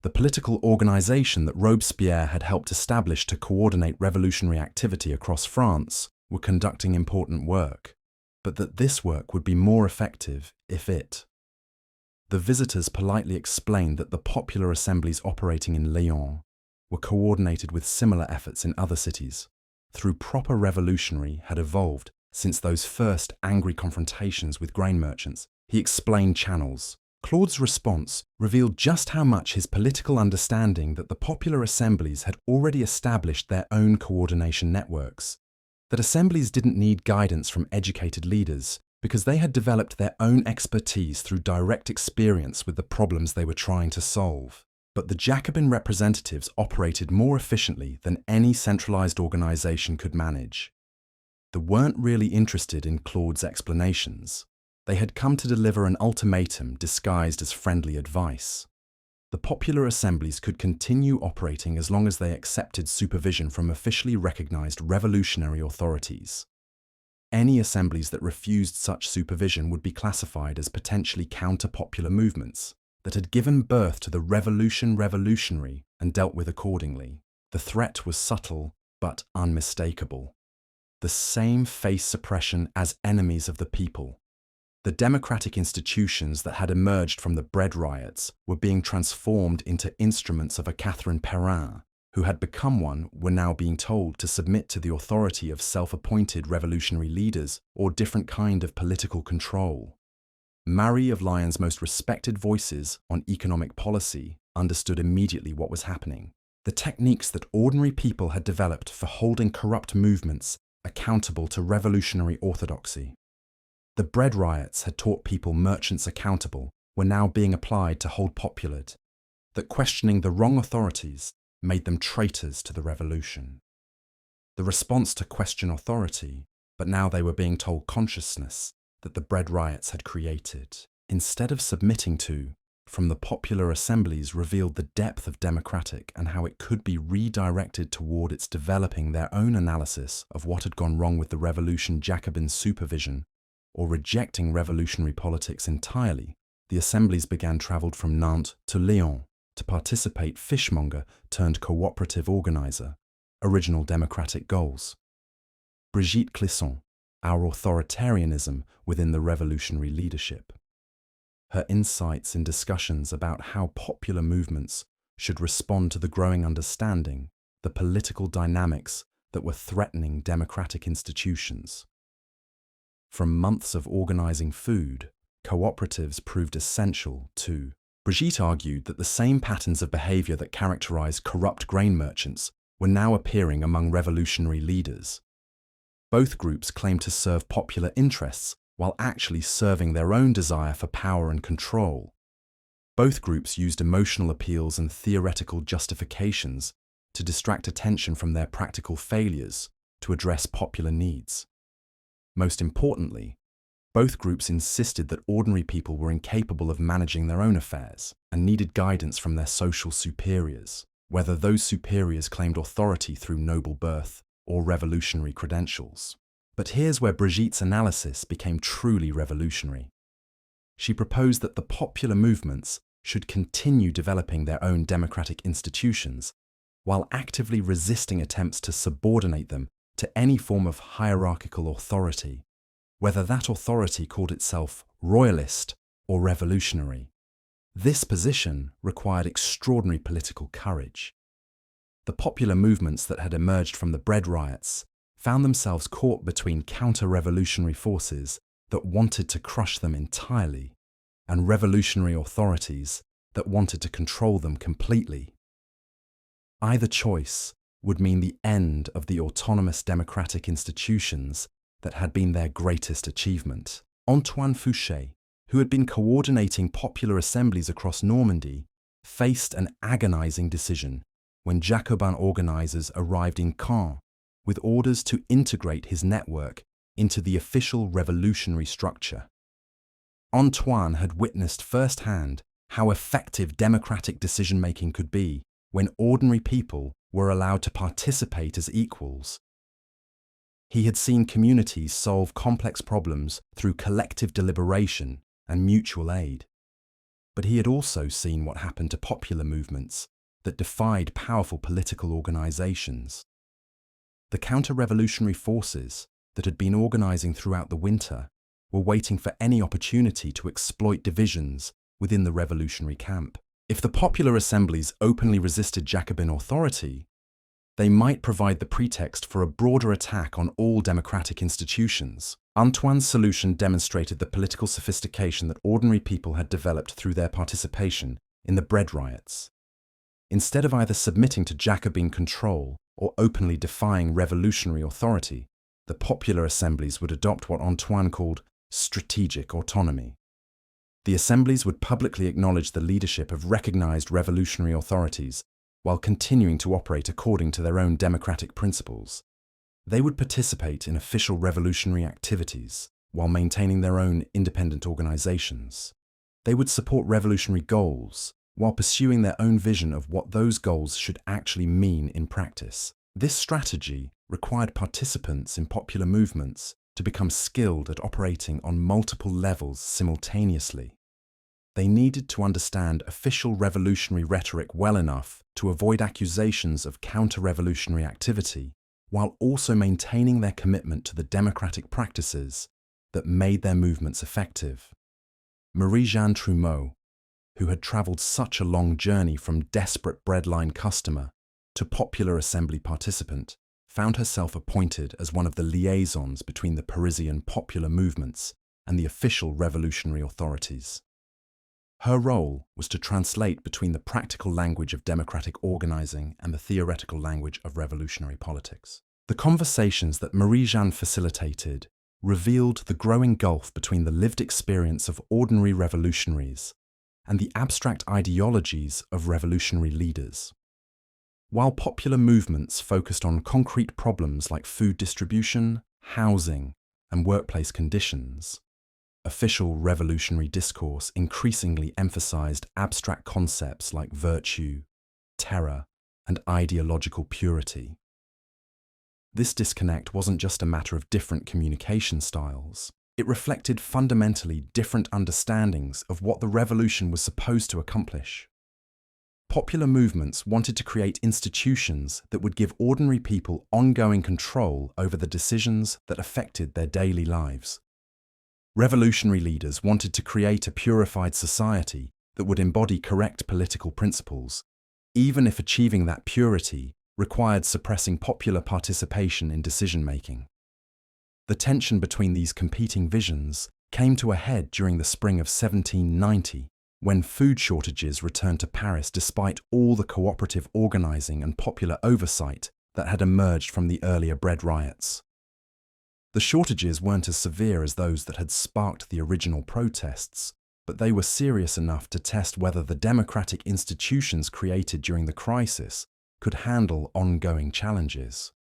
the political organization that Robespierre had helped establish to coordinate revolutionary activity across France, were conducting important work, but that this work would be more effective if it. The visitors politely explained that the popular assemblies operating in Lyon were coordinated with similar efforts in other cities, through proper revolutionary had evolved since those first angry confrontations with grain merchants. He explained channels. Claude's response revealed just how much his political understanding that the popular assemblies had already established their own coordination networks, that assemblies didn't need guidance from educated leaders because they had developed their own expertise through direct experience with the problems they were trying to solve. But the Jacobin representatives operated more efficiently than any centralized organization could manage. They weren't really interested in Claude's explanations. They had come to deliver an ultimatum disguised as friendly advice. The popular assemblies could continue operating as long as they accepted supervision from officially recognized revolutionary authorities. Any assemblies that refused such supervision would be classified as potentially counter-popular movements that had given birth to the revolutionary and dealt with accordingly. The threat was subtle but unmistakable. The same face suppression as enemies of the people. The democratic institutions that had emerged from the bread riots were being transformed into instruments of a Catherine Perrin, who had become one, were now being told to submit to the authority of self-appointed revolutionary leaders or different kind of political control. Marie of Lyon's most respected voices on economic policy understood immediately what was happening. The techniques that ordinary people had developed for holding corrupt movements accountable to revolutionary orthodoxy. The bread riots had taught people merchants accountable were now being applied to hold populate, that questioning the wrong authorities made them traitors to the revolution. The response to question authority, but now they were being told consciousness that the bread riots had created, instead of submitting to, from the popular assemblies revealed the depth of democratic and how it could be redirected toward its developing their own analysis of what had gone wrong with the revolution Jacobin supervision, or rejecting revolutionary politics entirely. The assemblies began travelled from Nantes to Lyon to participate fishmonger turned cooperative organiser, original democratic goals. Brigitte Clisson, our authoritarianism within the revolutionary leadership. Her insights in discussions about how popular movements should respond to the growing understanding, the political dynamics that were threatening democratic institutions. From months of organising food, cooperatives proved essential too. Brigitte argued that the same patterns of behaviour that characterised corrupt grain merchants were now appearing among revolutionary leaders. Both groups claimed to serve popular interests while actually serving their own desire for power and control. Both groups used emotional appeals and theoretical justifications to distract attention from their practical failures to address popular needs. Most importantly, both groups insisted that ordinary people were incapable of managing their own affairs and needed guidance from their social superiors, whether those superiors claimed authority through noble birth or revolutionary credentials. But here's where Brigitte's analysis became truly revolutionary. She proposed that the popular movements should continue developing their own democratic institutions while actively resisting attempts to subordinate them to any form of hierarchical authority, whether that authority called itself royalist or revolutionary. This position required extraordinary political courage. The popular movements that had emerged from the bread riots found themselves caught between counter-revolutionary forces that wanted to crush them entirely and revolutionary authorities that wanted to control them completely. Either choice would mean the end of the autonomous democratic institutions that had been their greatest achievement. Antoine Fouché, who had been coordinating popular assemblies across Normandy, faced an agonizing decision when Jacobin organizers arrived in Caen with orders to integrate his network into the official revolutionary structure. Antoine had witnessed firsthand how effective democratic decision-making could be when ordinary people were allowed to participate as equals. He had seen communities solve complex problems through collective deliberation and mutual aid. But he had also seen what happened to popular movements that defied powerful political organizations. The counter-revolutionary forces that had been organizing throughout the winter were waiting for any opportunity to exploit divisions within the revolutionary camp. If the popular assemblies openly resisted Jacobin authority, they might provide the pretext for a broader attack on all democratic institutions. Antoine's solution demonstrated the political sophistication that ordinary people had developed through their participation in the bread riots. Instead of either submitting to Jacobin control or openly defying revolutionary authority, the popular assemblies would adopt what Antoine called strategic autonomy. The assemblies would publicly acknowledge the leadership of recognized revolutionary authorities while continuing to operate according to their own democratic principles. They would participate in official revolutionary activities while maintaining their own independent organizations. They would support revolutionary goals while pursuing their own vision of what those goals should actually mean in practice. This strategy required participants in popular movements to become skilled at operating on multiple levels simultaneously. They needed to understand official revolutionary rhetoric well enough to avoid accusations of counter-revolutionary activity, while also maintaining their commitment to the democratic practices that made their movements effective. Marie-Jeanne Trumeau, who had travelled such a long journey from desperate breadline customer to popular assembly participant, found herself appointed as one of the liaisons between the Parisian popular movements and the official revolutionary authorities. Her role was to translate between the practical language of democratic organizing and the theoretical language of revolutionary politics. The conversations that Marie-Jeanne facilitated revealed the growing gulf between the lived experience of ordinary revolutionaries and the abstract ideologies of revolutionary leaders. While popular movements focused on concrete problems like food distribution, housing, and workplace conditions, official revolutionary discourse increasingly emphasized abstract concepts like virtue, terror, and ideological purity. This disconnect wasn't just a matter of different communication styles. It reflected fundamentally different understandings of what the revolution was supposed to accomplish. Popular movements wanted to create institutions that would give ordinary people ongoing control over the decisions that affected their daily lives. Revolutionary leaders wanted to create a purified society that would embody correct political principles, even if achieving that purity required suppressing popular participation in decision-making. The tension between these competing visions came to a head during the spring of 1790, when food shortages returned to Paris despite all the cooperative organizing and popular oversight that had emerged from the earlier bread riots. The shortages weren't as severe as those that had sparked the original protests, but they were serious enough to test whether the democratic institutions created during the crisis could handle ongoing challenges.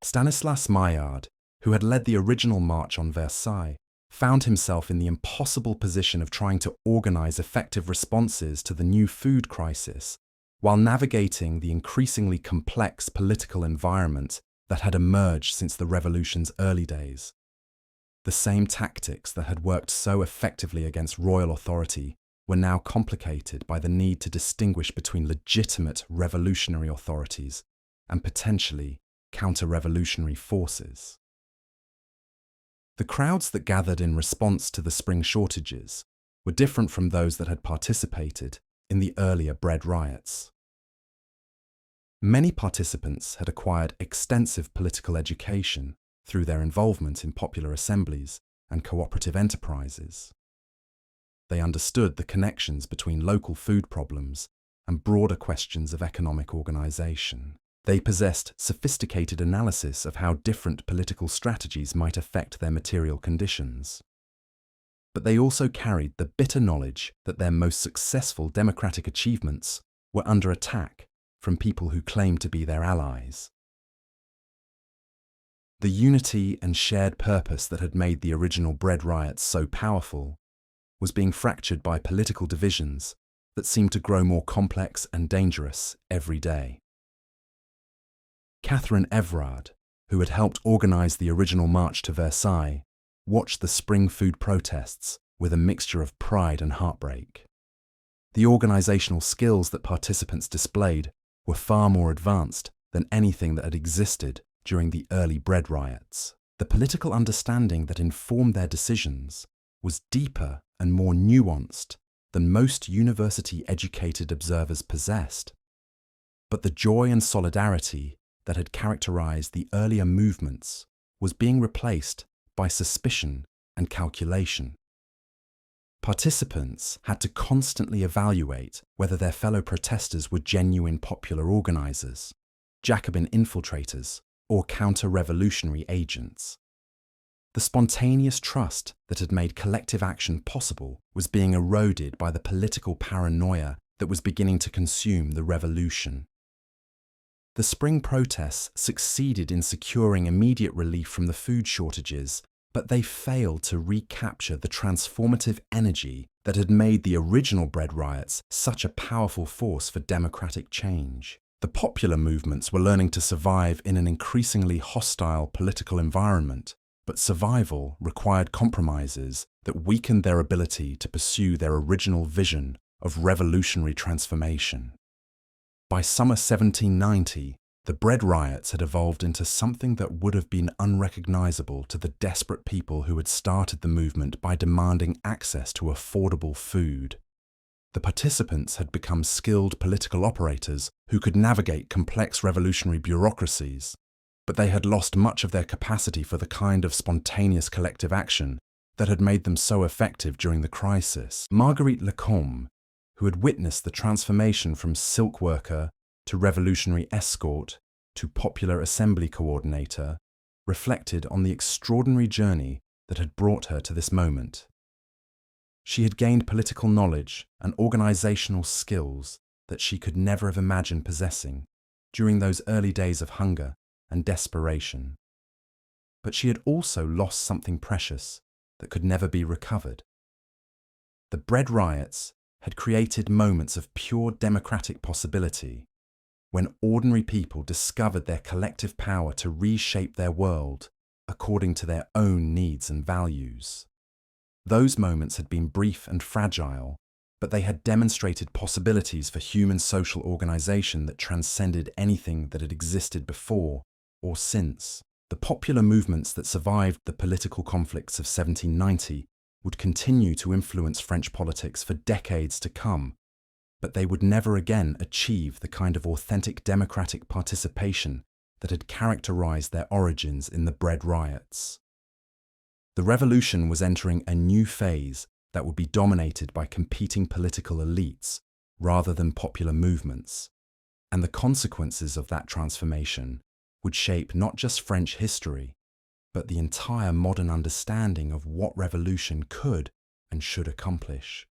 Stanislas Maillard, who had led the original march on Versailles, found himself in the impossible position of trying to organize effective responses to the new food crisis while navigating the increasingly complex political environment that had emerged since the revolution's early days. The same tactics that had worked so effectively against royal authority were now complicated by the need to distinguish between legitimate revolutionary authorities and potentially counter-revolutionary forces. The crowds that gathered in response to the spring shortages were different from those that had participated in the earlier bread riots. Many participants had acquired extensive political education through their involvement in popular assemblies and cooperative enterprises. They understood the connections between local food problems and broader questions of economic organization. They possessed sophisticated analysis of how different political strategies might affect their material conditions. But they also carried the bitter knowledge that their most successful democratic achievements were under attack from people who claimed to be their allies. The unity and shared purpose that had made the original bread riots so powerful was being fractured by political divisions that seemed to grow more complex and dangerous every day. Catherine Everard, who had helped organize the original march to Versailles, watched the spring food protests with a mixture of pride and heartbreak. The organizational skills that participants displayed were far more advanced than anything that had existed during the early bread riots. The political understanding that informed their decisions was deeper and more nuanced than most university-educated observers possessed. But the joy and solidarity that had characterized the earlier movements was being replaced by suspicion and calculation. Participants had to constantly evaluate whether their fellow protesters were genuine popular organizers, Jacobin infiltrators, or counter-revolutionary agents. The spontaneous trust that had made collective action possible was being eroded by the political paranoia that was beginning to consume the revolution. The spring protests succeeded in securing immediate relief from the food shortages, but they failed to recapture the transformative energy that had made the original bread riots such a powerful force for democratic change. The popular movements were learning to survive in an increasingly hostile political environment, but survival required compromises that weakened their ability to pursue their original vision of revolutionary transformation. By summer 1790, the bread riots had evolved into something that would have been unrecognizable to the desperate people who had started the movement by demanding access to affordable food. The participants had become skilled political operators who could navigate complex revolutionary bureaucracies, but they had lost much of their capacity for the kind of spontaneous collective action that had made them so effective during the crisis. Marguerite Lacombe, who had witnessed the transformation from silk worker to revolutionary escort to popular assembly coordinator, reflected on the extraordinary journey that had brought her to this moment. She had gained political knowledge and organizational skills that she could never have imagined possessing during those early days of hunger and desperation. But she had also lost something precious that could never be recovered. The bread riots had created moments of pure democratic possibility, when ordinary people discovered their collective power to reshape their world according to their own needs and values. Those moments had been brief and fragile, but they had demonstrated possibilities for human social organization that transcended anything that had existed before or since. The popular movements that survived the political conflicts of 1790 would continue to influence French politics for decades to come, but they would never again achieve the kind of authentic democratic participation that had characterized their origins in the bread riots. The revolution was entering a new phase that would be dominated by competing political elites rather than popular movements, and the consequences of that transformation would shape not just French history, but the entire modern understanding of what revolution could and should accomplish.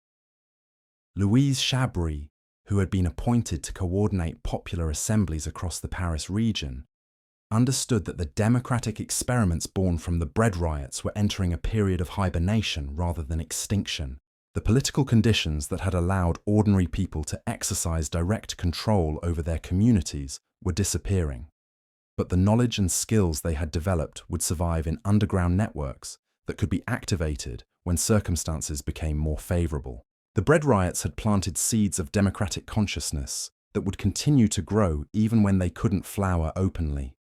Louise Chabry, who had been appointed to coordinate popular assemblies across the Paris region, understood that the democratic experiments born from the bread riots were entering a period of hibernation rather than extinction. The political conditions that had allowed ordinary people to exercise direct control over their communities were disappearing. But the knowledge and skills they had developed would survive in underground networks that could be activated when circumstances became more favorable. The bread riots had planted seeds of democratic consciousness that would continue to grow even when they couldn't flower openly.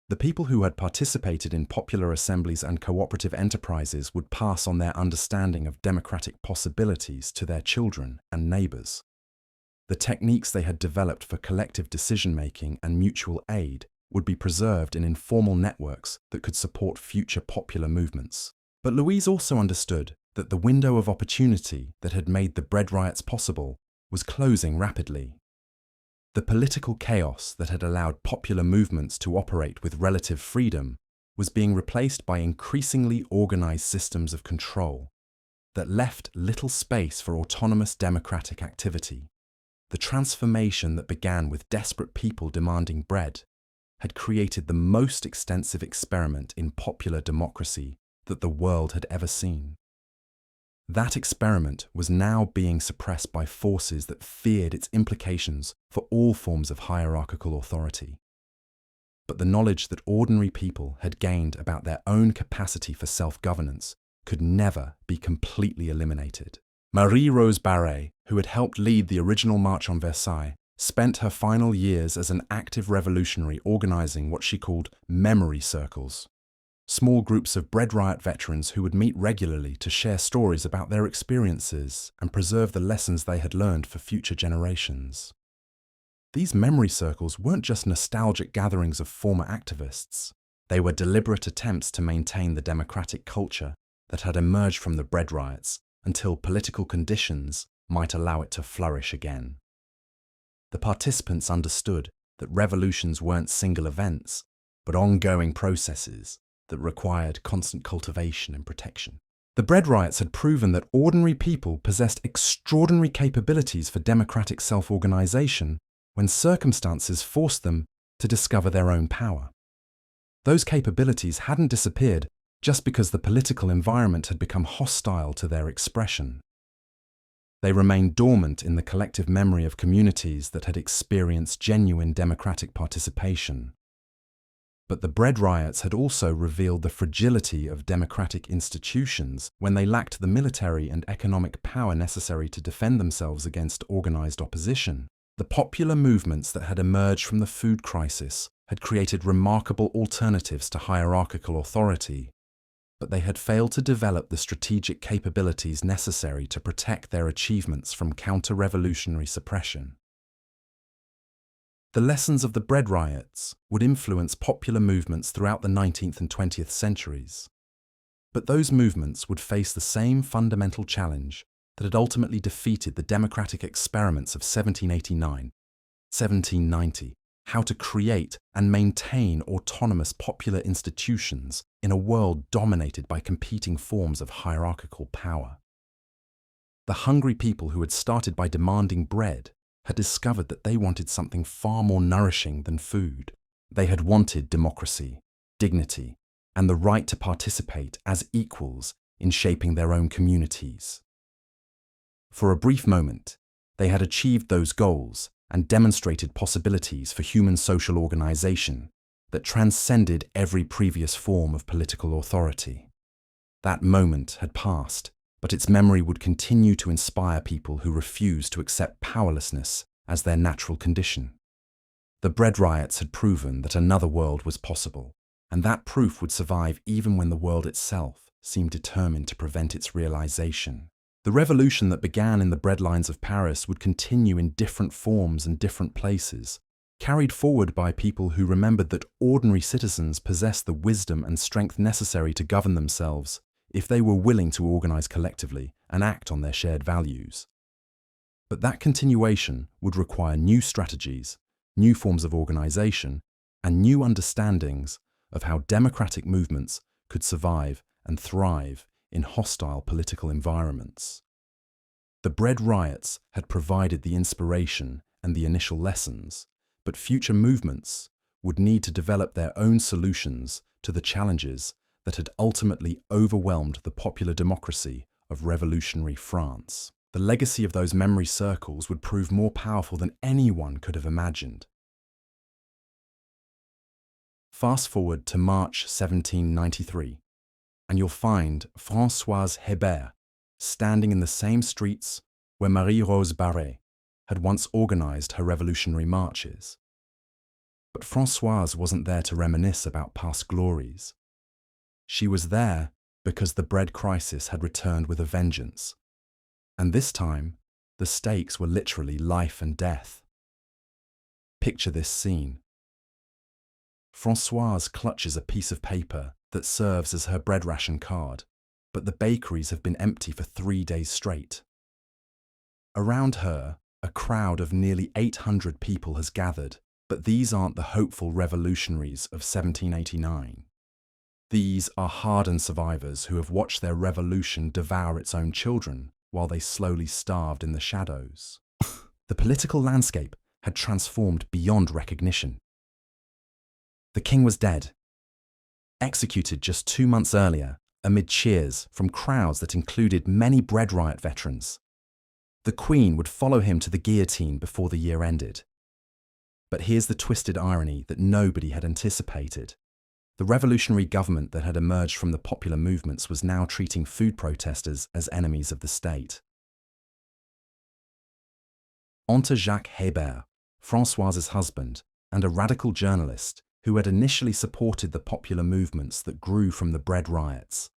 The people who had participated in popular assemblies and cooperative enterprises would pass on their understanding of democratic possibilities to their children and neighbors. The techniques they had developed for collective decision-making and mutual aid would be preserved in informal networks that could support future popular movements. But Louise also understood that the window of opportunity that had made the bread riots possible was closing rapidly. The political chaos that had allowed popular movements to operate with relative freedom was being replaced by increasingly organized systems of control that left little space for autonomous democratic activity. The transformation that began with desperate people demanding bread had created the most extensive experiment in popular democracy that the world had ever seen. That experiment was now being suppressed by forces that feared its implications for all forms of hierarchical authority. But the knowledge that ordinary people had gained about their own capacity for self-governance could never be completely eliminated. Marie-Rose Barré, who had helped lead the original March on Versailles, spent her final years as an active revolutionary organizing what she called memory circles, small groups of Bread Riot veterans who would meet regularly to share stories about their experiences and preserve the lessons they had learned for future generations. These memory circles weren't just nostalgic gatherings of former activists. They were deliberate attempts to maintain the democratic culture that had emerged from the Bread Riots until political conditions might allow it to flourish again. The participants understood that revolutions weren't single events, but ongoing processes that required constant cultivation and protection. The Bread Riots had proven that ordinary people possessed extraordinary capabilities for democratic self-organization when circumstances forced them to discover their own power. Those capabilities hadn't disappeared just because the political environment had become hostile to their expression. They remained dormant in the collective memory of communities that had experienced genuine democratic participation. But the Bread Riots had also revealed the fragility of democratic institutions when they lacked the military and economic power necessary to defend themselves against organized opposition. The popular movements that had emerged from the food crisis had created remarkable alternatives to hierarchical authority, but they had failed to develop the strategic capabilities necessary to protect their achievements from counter-revolutionary suppression. The lessons of the Bread Riots would influence popular movements throughout the 19th and 20th centuries, but those movements would face the same fundamental challenge that had ultimately defeated the democratic experiments of 1789, 1790, how to create and maintain autonomous popular institutions in a world dominated by competing forms of hierarchical power. The hungry people who had started by demanding bread had discovered that they wanted something far more nourishing than food. They had wanted democracy, dignity, and the right to participate as equals in shaping their own communities. For a brief moment, they had achieved those goals and demonstrated possibilities for human social organization that transcended every previous form of political authority. That moment had passed, but its memory would continue to inspire people who refused to accept powerlessness as their natural condition. The Bread Riots had proven that another world was possible, and that proof would survive even when the world itself seemed determined to prevent its realization. The revolution that began in the breadlines of Paris would continue in different forms and different places, carried forward by people who remembered that ordinary citizens possessed the wisdom and strength necessary to govern themselves if they were willing to organize collectively and act on their shared values. But that continuation would require new strategies, new forms of organization, and new understandings of how democratic movements could survive and thrive in hostile political environments. The Bread Riots had provided the inspiration and the initial lessons, but future movements would need to develop their own solutions to the challenges that had ultimately overwhelmed the popular democracy of revolutionary France. The legacy of those memory circles would prove more powerful than anyone could have imagined. Fast forward to March 1793, and you'll find Françoise Hébert standing in the same streets where Marie-Rose Barré had once organized her revolutionary marches. But Françoise wasn't there to reminisce about past glories. She was there because the bread crisis had returned with a vengeance. And this time, the stakes were literally life and death. Picture this scene. Françoise clutches a piece of paper that serves as her bread ration card, but the bakeries have been empty for 3 days straight. Around her, a crowd of nearly 800 people has gathered, but these aren't the hopeful revolutionaries of 1789. These are hardened survivors who have watched their revolution devour its own children while they slowly starved in the shadows. The political landscape had transformed beyond recognition. The king was dead, executed just 2 months earlier amid cheers from crowds that included many Bread Riot veterans. The queen would follow him to the guillotine before the year ended. But here's the twisted irony that nobody had anticipated. The revolutionary government that had emerged from the popular movements was now treating food protesters as enemies of the state. onto Jacques Hébert, Françoise's husband, and a radical journalist who had initially supported the popular movements that grew from the bread riots.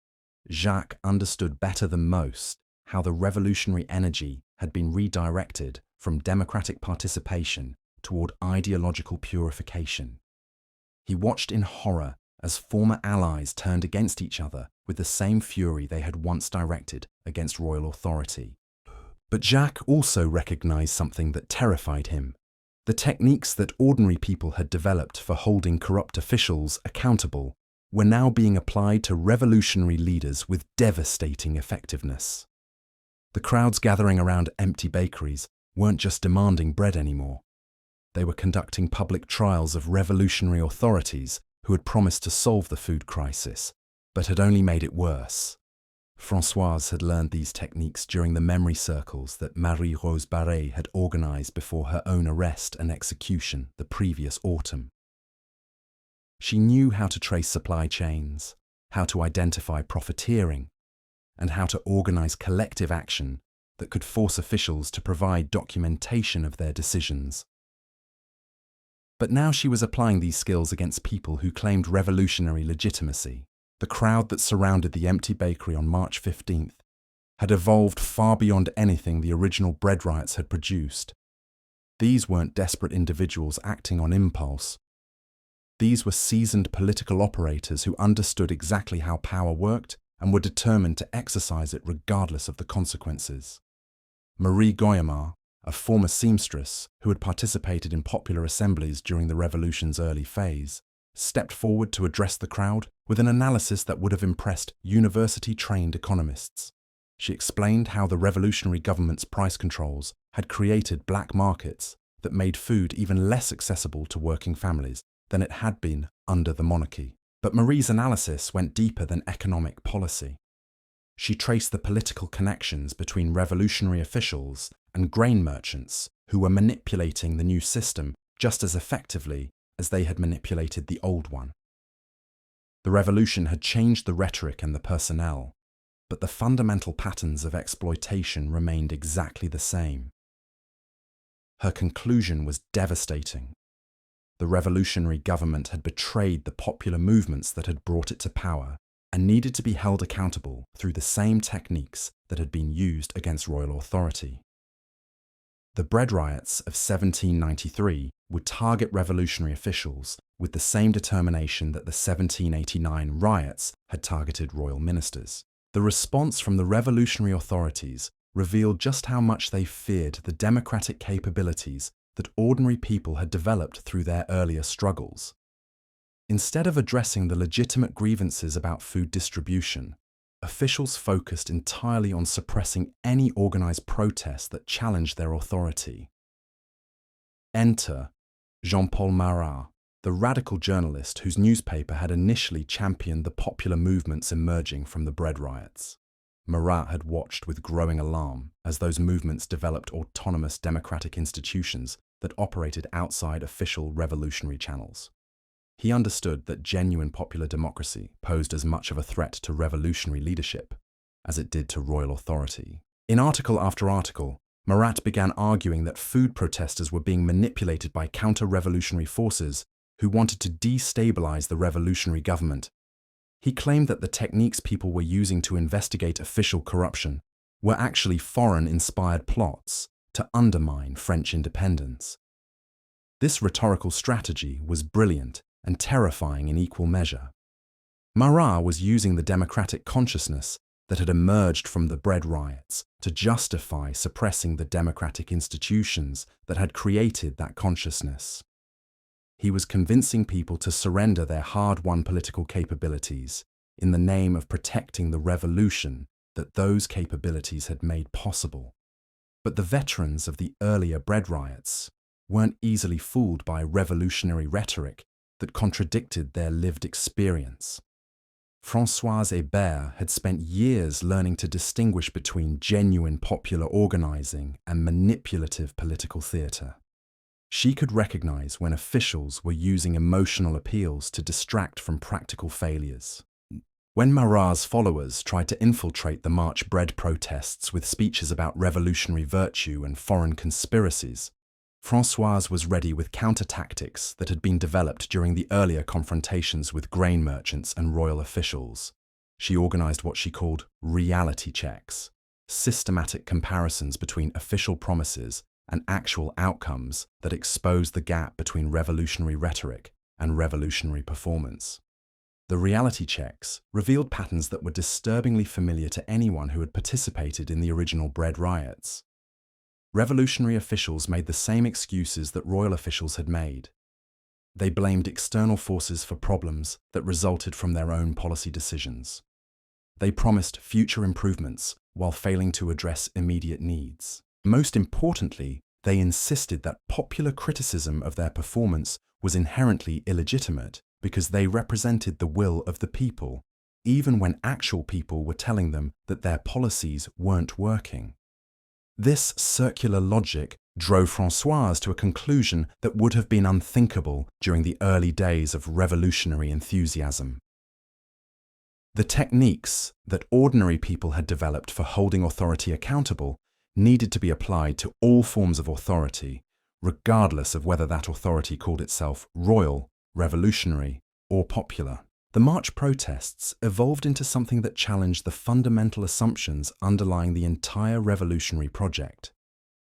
Jacques understood better than most how the revolutionary energy had been redirected from democratic participation toward ideological purification. He watched in horror as former allies turned against each other with the same fury they had once directed against royal authority. But Jacques also recognized something that terrified him: the techniques that ordinary people had developed for holding corrupt officials accountable were now being applied to revolutionary leaders with devastating effectiveness. The crowds gathering around empty bakeries weren't just demanding bread anymore. They were conducting public trials of revolutionary authorities who had promised to solve the food crisis, but had only made it worse. Françoise had learned these techniques during the memory circles that Marie-Rose Barré had organized before her own arrest and execution the previous autumn. She knew how to trace supply chains, how to identify profiteering, and how to organize collective action that could force officials to provide documentation of their decisions. But now she was applying these skills against people who claimed revolutionary legitimacy. The crowd that surrounded the empty bakery on March 15th had evolved far beyond anything the original bread riots had produced. These weren't desperate individuals acting on impulse. These were seasoned political operators who understood exactly how power worked and were determined to exercise it regardless of the consequences. Marie Goyamar, a former seamstress who had participated in popular assemblies during the revolution's early phase, stepped forward to address the crowd with an analysis that would have impressed university-trained economists. She explained how the revolutionary government's price controls had created black markets that made food even less accessible to working families than it had been under the monarchy. But Marie's analysis went deeper than economic policy. She traced the political connections between revolutionary officials and grain merchants who were manipulating the new system just as effectively as they had manipulated the old one. The revolution had changed the rhetoric and the personnel, but the fundamental patterns of exploitation remained exactly the same. Her conclusion was devastating. The revolutionary government had betrayed the popular movements that had brought it to power and needed to be held accountable through the same techniques that had been used against royal authority. The bread riots of 1793 would target revolutionary officials with the same determination that the 1789 riots had targeted royal ministers. The response from the revolutionary authorities revealed just how much they feared the democratic capabilities that ordinary people had developed through their earlier struggles. Instead of addressing the legitimate grievances about food distribution, officials focused entirely on suppressing any organized protest that challenged their authority. Enter Jean-Paul Marat, the radical journalist whose newspaper had initially championed the popular movements emerging from the bread riots. Marat had watched with growing alarm as those movements developed autonomous democratic institutions that operated outside official revolutionary channels. He understood that genuine popular democracy posed as much of a threat to revolutionary leadership as it did to royal authority. In article after article, Marat began arguing that food protesters were being manipulated by counter-revolutionary forces who wanted to destabilize the revolutionary government. He claimed that the techniques people were using to investigate official corruption were actually foreign-inspired plots to undermine French independence. This rhetorical strategy was brilliant and terrifying in equal measure. Marat was using the democratic consciousness that had emerged from the bread riots to justify suppressing the democratic institutions that had created that consciousness. He was convincing people to surrender their hard-won political capabilities in the name of protecting the revolution that those capabilities had made possible. But the veterans of the earlier bread riots weren't easily fooled by revolutionary rhetoric that contradicted their lived experience. Françoise Hébert had spent years learning to distinguish between genuine popular organizing and manipulative political theatre. She could recognize when officials were using emotional appeals to distract from practical failures. When Marat's followers tried to infiltrate the March bread protests with speeches about revolutionary virtue and foreign conspiracies, Françoise was ready with counter-tactics that had been developed during the earlier confrontations with grain merchants and royal officials. She organized what she called reality checks, systematic comparisons between official promises and actual outcomes that exposed the gap between revolutionary rhetoric and revolutionary performance. The reality checks revealed patterns that were disturbingly familiar to anyone who had participated in the original bread riots. Revolutionary officials made the same excuses that royal officials had made. They blamed external forces for problems that resulted from their own policy decisions. They promised future improvements while failing to address immediate needs. Most importantly, they insisted that popular criticism of their performance was inherently illegitimate because they represented the will of the people, even when actual people were telling them that their policies weren't working. This circular logic drove Françoise to a conclusion that would have been unthinkable during the early days of revolutionary enthusiasm. The techniques that ordinary people had developed for holding authority accountable needed to be applied to all forms of authority, regardless of whether that authority called itself royal, revolutionary, or popular. The March protests evolved into something that challenged the fundamental assumptions underlying the entire revolutionary project.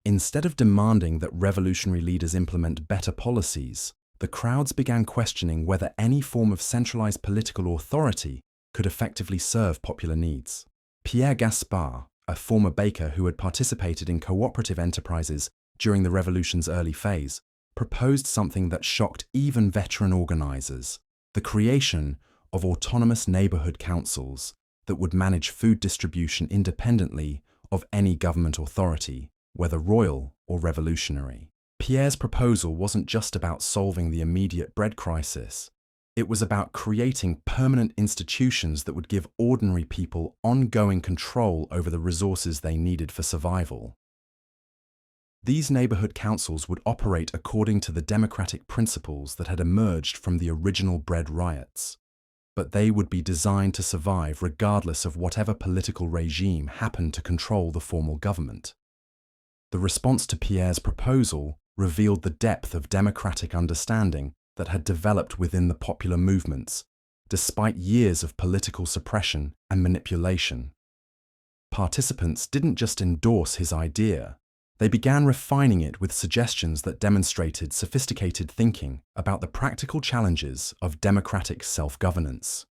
Instead of demanding that revolutionary leaders implement better policies, the crowds began questioning whether any form of centralized political authority could effectively serve popular needs. Pierre Gaspard, a former baker who had participated in cooperative enterprises during the revolution's early phase, proposed something that shocked even veteran organizers: the creation of autonomous neighborhood councils that would manage food distribution independently of any government authority, whether royal or revolutionary. Pierre's proposal wasn't just about solving the immediate bread crisis. It was about creating permanent institutions that would give ordinary people ongoing control over the resources they needed for survival. These neighborhood councils would operate according to the democratic principles that had emerged from the original bread riots, but they would be designed to survive regardless of whatever political regime happened to control the formal government. The response to Pierre's proposal revealed the depth of democratic understanding that had developed within the popular movements, despite years of political suppression and manipulation. Participants didn't just endorse his idea. They began refining it with suggestions that demonstrated sophisticated thinking about the practical challenges of democratic self-governance.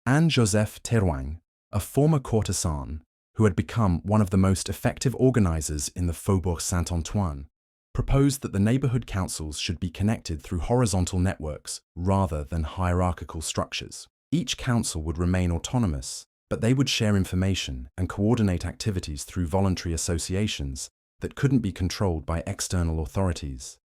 Anne-Joseph Théroigne, a former courtesan who had become one of the most effective organizers in the Faubourg Saint-Antoine, proposed that the neighborhood councils should be connected through horizontal networks rather than hierarchical structures. Each council would remain autonomous, but they would share information and coordinate activities through voluntary associations that couldn't be controlled by external authorities.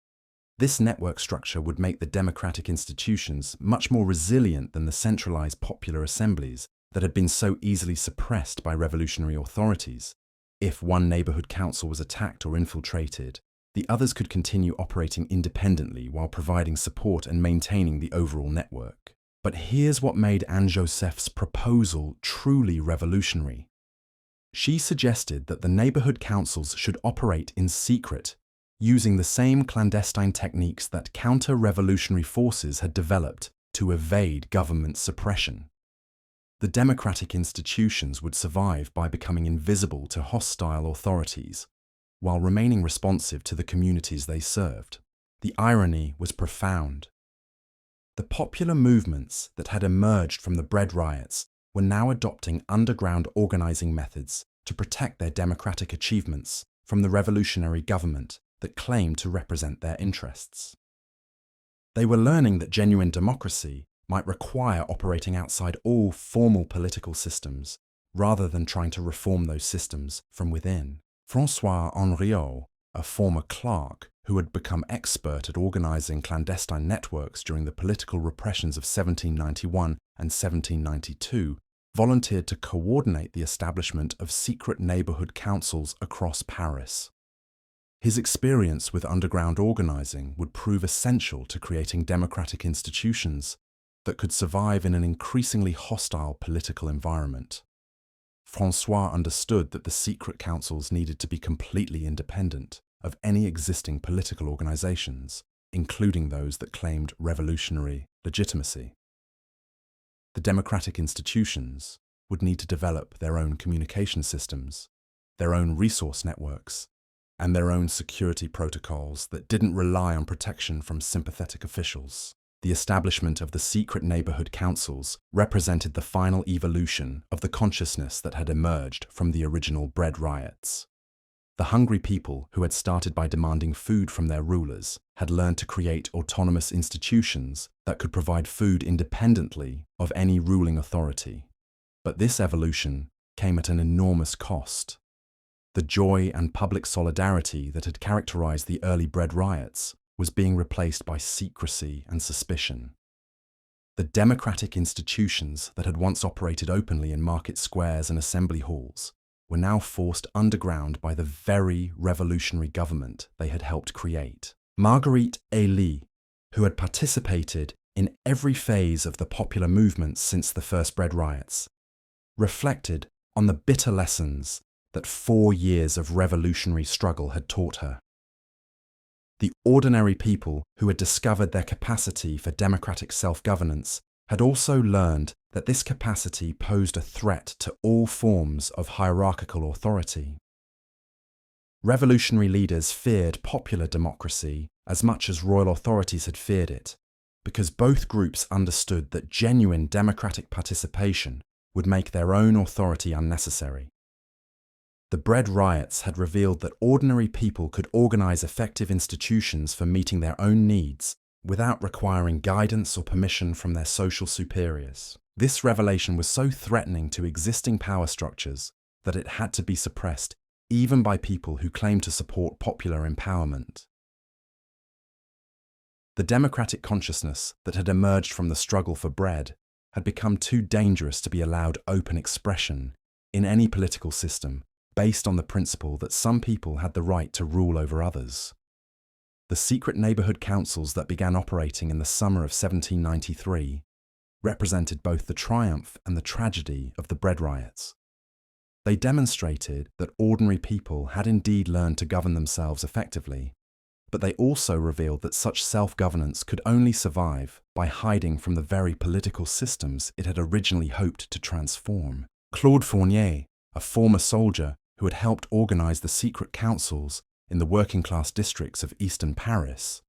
This network structure would make the democratic institutions much more resilient than the centralized popular assemblies that had been so easily suppressed by revolutionary authorities. If one neighborhood council was attacked or infiltrated, the others could continue operating independently while providing support and maintaining the overall network. But here's what made Anne-Joseph's proposal truly revolutionary. She suggested that the neighborhood councils should operate in secret, using the same clandestine techniques that counter-revolutionary forces had developed to evade government suppression. The democratic institutions would survive by becoming invisible to hostile authorities, while remaining responsive to the communities they served. The irony was profound. The popular movements that had emerged from the bread riots were now adopting underground organizing methods to protect their democratic achievements from the revolutionary government that claimed to represent their interests. They were learning that genuine democracy might require operating outside all formal political systems, rather than trying to reform those systems from within. François-Henriot, a former clerk who had become expert at organizing clandestine networks during the political repressions of 1791 and 1792, volunteered to coordinate the establishment of secret neighborhood councils across Paris. His experience with underground organizing would prove essential to creating democratic institutions that could survive in an increasingly hostile political environment. François understood that the secret councils needed to be completely independent of any existing political organizations, including those that claimed revolutionary legitimacy. The democratic institutions would need to develop their own communication systems, their own resource networks, and their own security protocols that didn't rely on protection from sympathetic officials. The establishment of the secret neighborhood councils represented the final evolution of the consciousness that had emerged from the original bread riots. The hungry people who had started by demanding food from their rulers had learned to create autonomous institutions that could provide food independently of any ruling authority. But this evolution came at an enormous cost. The joy and public solidarity that had characterized the early bread riots was being replaced by secrecy and suspicion. The democratic institutions that had once operated openly in market squares and assembly halls were now forced underground by the very revolutionary government they had helped create. Marguerite Elie, who had participated in every phase of the popular movement since the first bread riots, reflected on the bitter lessons that 4 years of revolutionary struggle had taught her. The ordinary people who had discovered their capacity for democratic self-governance had also learned that this capacity posed a threat to all forms of hierarchical authority. Revolutionary leaders feared popular democracy as much as royal authorities had feared it, because both groups understood that genuine democratic participation would make their own authority unnecessary. The bread riots had revealed that ordinary people could organize effective institutions for meeting their own needs without requiring guidance or permission from their social superiors. This revelation was so threatening to existing power structures that it had to be suppressed even by people who claimed to support popular empowerment. The democratic consciousness that had emerged from the struggle for bread had become too dangerous to be allowed open expression in any political system based on the principle that some people had the right to rule over others. The secret neighborhood councils that began operating in the summer of 1793 represented both the triumph and the tragedy of the bread riots. They demonstrated that ordinary people had indeed learned to govern themselves effectively, but they also revealed that such self-governance could only survive by hiding from the very political systems it had originally hoped to transform. Claude Fournier, a former soldier who had helped organize the secret councils in the working-class districts of eastern Paris,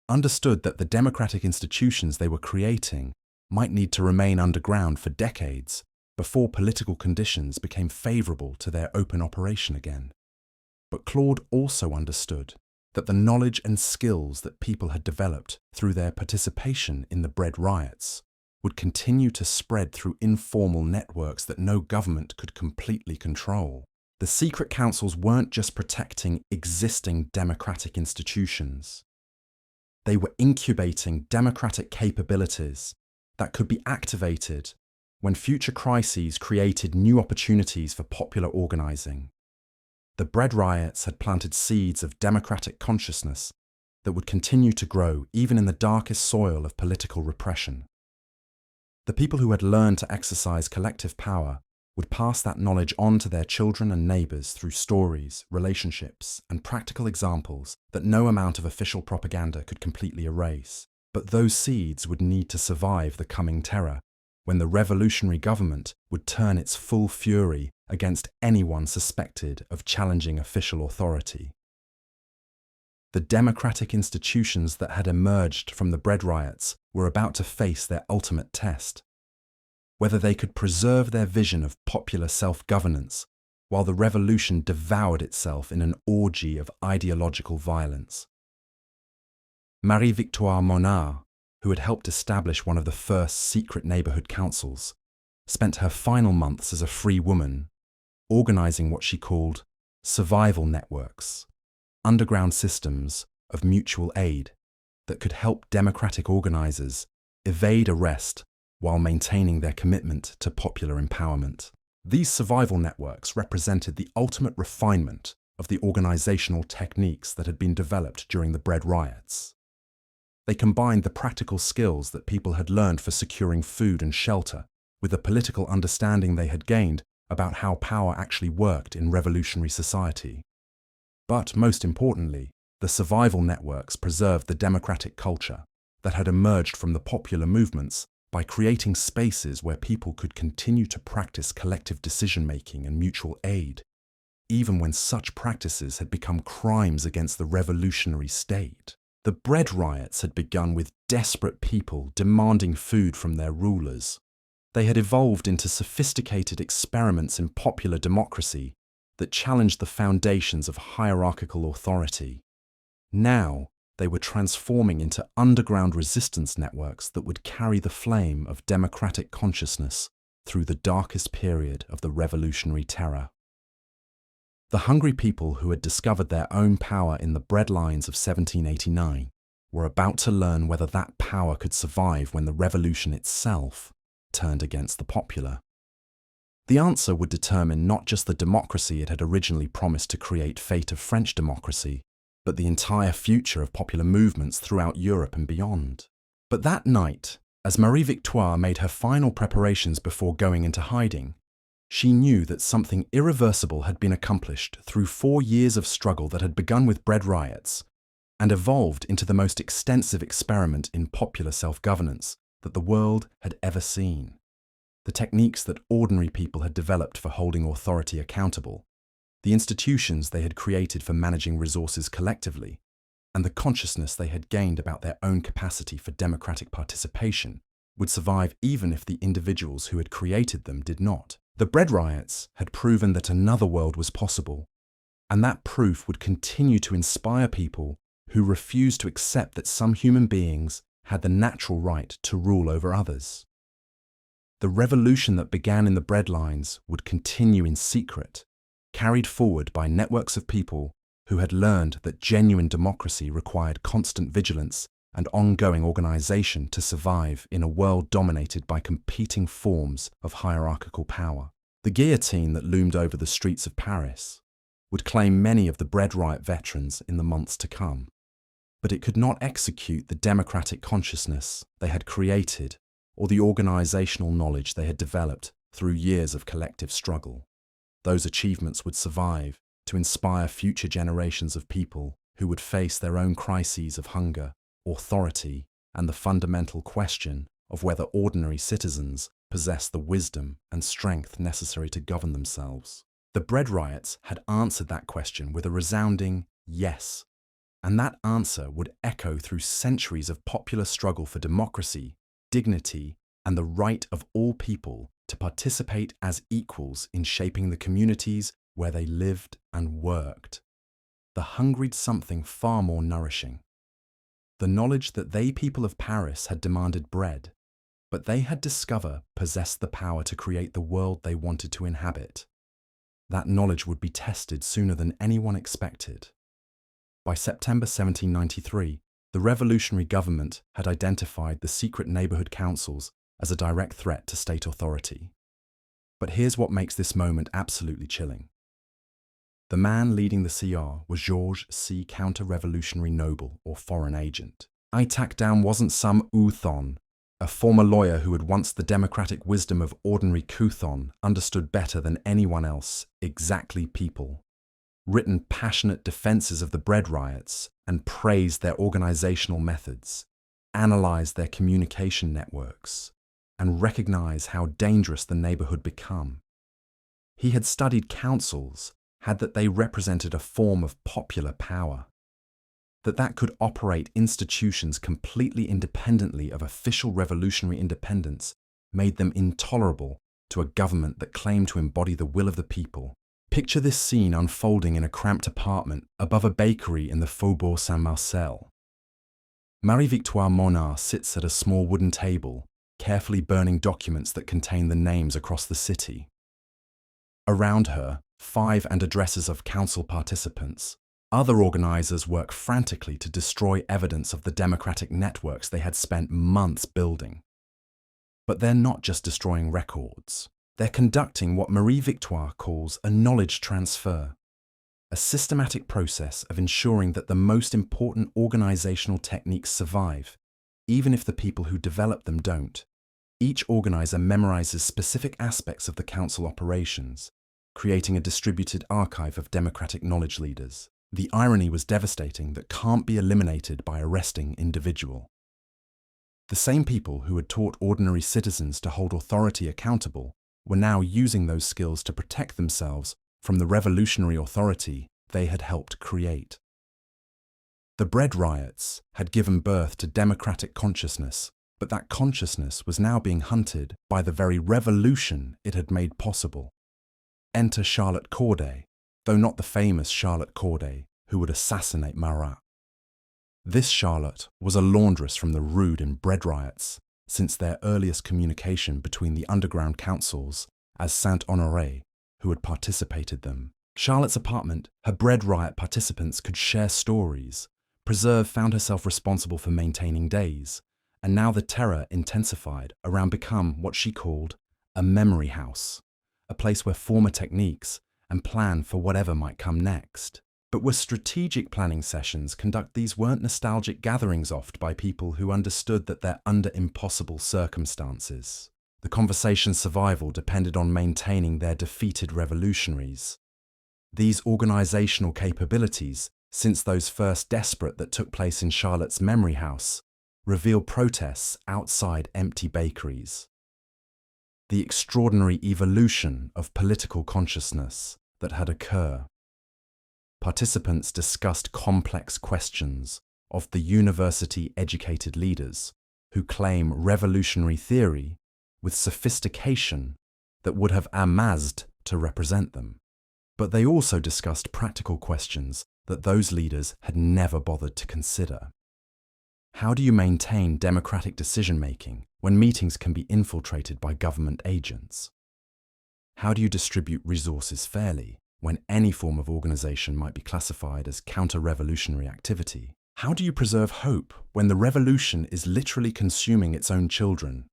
understood that the democratic institutions they were creating might need to remain underground for decades before political conditions became favorable to their open operation again. But Claude also understood that the knowledge and skills that people had developed through their participation in the bread riots would continue to spread through informal networks that no government could completely control. The secret councils weren't just protecting existing democratic institutions. They were incubating democratic capabilities that could be activated when future crises created new opportunities for popular organizing. The bread riots had planted seeds of democratic consciousness that would continue to grow even in the darkest soil of political repression. The people who had learned to exercise collective power would pass that knowledge on to their children and neighbors through stories, relationships, and practical examples that no amount of official propaganda could completely erase. But those seeds would need to survive the coming terror, when the revolutionary government would turn its full fury against anyone suspected of challenging official authority. The democratic institutions that had emerged from the bread riots were about to face their ultimate test: whether they could preserve their vision of popular self-governance while the revolution devoured itself in an orgy of ideological violence. Marie-Victoire Monard, who had helped establish one of the first secret neighborhood councils, spent her final months as a free woman organizing what she called survival networks, underground systems of mutual aid that could help democratic organizers evade arrest while maintaining their commitment to popular empowerment. These survival networks represented the ultimate refinement of the organizational techniques that had been developed during the bread riots. They combined the practical skills that people had learned for securing food and shelter with the political understanding they had gained about how power actually worked in revolutionary society. But most importantly, the survival networks preserved the democratic culture that had emerged from the popular movements by creating spaces where people could continue to practice collective decision-making and mutual aid, even when such practices had become crimes against the revolutionary state. The bread riots had begun with desperate people demanding food from their rulers. They had evolved into sophisticated experiments in popular democracy that challenged the foundations of hierarchical authority. Now, they were transforming into underground resistance networks that would carry the flame of democratic consciousness through the darkest period of the revolutionary terror. The hungry people who had discovered their own power in the breadlines of 1789 were about to learn whether that power could survive when the revolution itself turned against the popular. The answer would determine not just the democracy it had originally promised to create fate of French democracy, but the entire future of popular movements throughout Europe and beyond. But that night, as Marie Victoire made her final preparations before going into hiding, she knew that something irreversible had been accomplished through 4 years of struggle that had begun with bread riots and evolved into the most extensive experiment in popular self-governance that the world had ever seen. The techniques that ordinary people had developed for holding authority accountable, the institutions they had created for managing resources collectively, and the consciousness they had gained about their own capacity for democratic participation would survive even if the individuals who had created them did not. The bread riots had proven that another world was possible, and that proof would continue to inspire people who refused to accept that some human beings had the natural right to rule over others. The revolution that began in the breadlines would continue in secret, carried forward by networks of people who had learned that genuine democracy required constant vigilance and ongoing organization to survive in a world dominated by competing forms of hierarchical power. The guillotine that loomed over the streets of Paris would claim many of the bread riot veterans in the months to come, but it could not execute the democratic consciousness they had created or the organizational knowledge they had developed through years of collective struggle. Those achievements would survive to inspire future generations of people who would face their own crises of hunger, authority, and the fundamental question of whether ordinary citizens possess the wisdom and strength necessary to govern themselves. The bread riots had answered that question with a resounding yes, and that answer would echo through centuries of popular struggle for democracy, dignity, and the right of all people to participate as equals in shaping the communities where they lived and worked. The hungried something far more nourishing. The knowledge that they people of Paris had demanded bread, but they had discovered possessed the power to create the world they wanted to inhabit. That knowledge would be tested sooner than anyone expected. By September 1793, the revolutionary government had identified the secret neighborhood councils as a direct threat to state authority. But here's what makes this moment absolutely chilling. The man leading the CR was Georges C. counter-revolutionary noble or foreign agent. Itak Dam wasn't some Uthon, a former lawyer who had once the democratic wisdom of ordinary Couthon understood better than anyone else exactly people, written passionate defenses of the bread riots and praised their organizational methods, analyzed their communication networks, and recognized how dangerous the neighborhood become. He had studied councils, had that they represented a form of popular power, that could operate institutions completely independently of official revolutionary independence made them intolerable to a government that claimed to embody the will of the people. Picture this scene unfolding in a cramped apartment above a bakery in the Faubourg Saint-Marcel. Marie-Victoire Monard sits at a small wooden table, carefully burning documents that contain the names across the city. Around her, 5 addresses of council participants. Other organizers work frantically to destroy evidence of the democratic networks they had spent months building. But they're not just destroying records. They're conducting what Marie Victoire calls a knowledge transfer. a systematic process of ensuring that the most important organizational techniques survive, even if the people who develop them don't. Each organizer memorizes specific aspects of the council operations, creating a distributed archive of democratic knowledge leaders. The irony was devastating that can't be eliminated by arresting individual. The same people who had taught ordinary citizens to hold authority accountable were now using those skills to protect themselves from the revolutionary authority they had helped create. The bread riots had given birth to democratic consciousness, but that consciousness was now being hunted by the very revolution it had made possible. Enter Charlotte Corday, though not the famous Charlotte Corday who would assassinate Marat. This Charlotte was a laundress from the Rue in bread riots, since their earliest communication between the underground councils as Saint-Honoré, who had participated them. Charlotte's apartment, her bread riot participants could share stories. Preserve found herself responsible for maintaining days, and now the terror intensified around become what she called a memory house, a place where former techniques and plan for whatever might come next. But were strategic planning sessions conduct these weren't nostalgic gatherings oft by people who understood that they're under impossible circumstances. The conversation's survival depended on maintaining their defeated revolutionaries. These organizational capabilities, since those first desperate that took place in Charlotte's memory house, reveal protests outside empty bakeries. The extraordinary evolution of political consciousness that had occurred. Participants discussed complex questions of the university-educated leaders who claim revolutionary theory with sophistication that would have amazed to represent them. But they also discussed practical questions that those leaders had never bothered to consider. How do you maintain democratic decision-making when meetings can be infiltrated by government agents? How do you distribute resources fairly when any form of organization might be classified as counter-revolutionary activity? How do you preserve hope when the revolution is literally consuming its own children?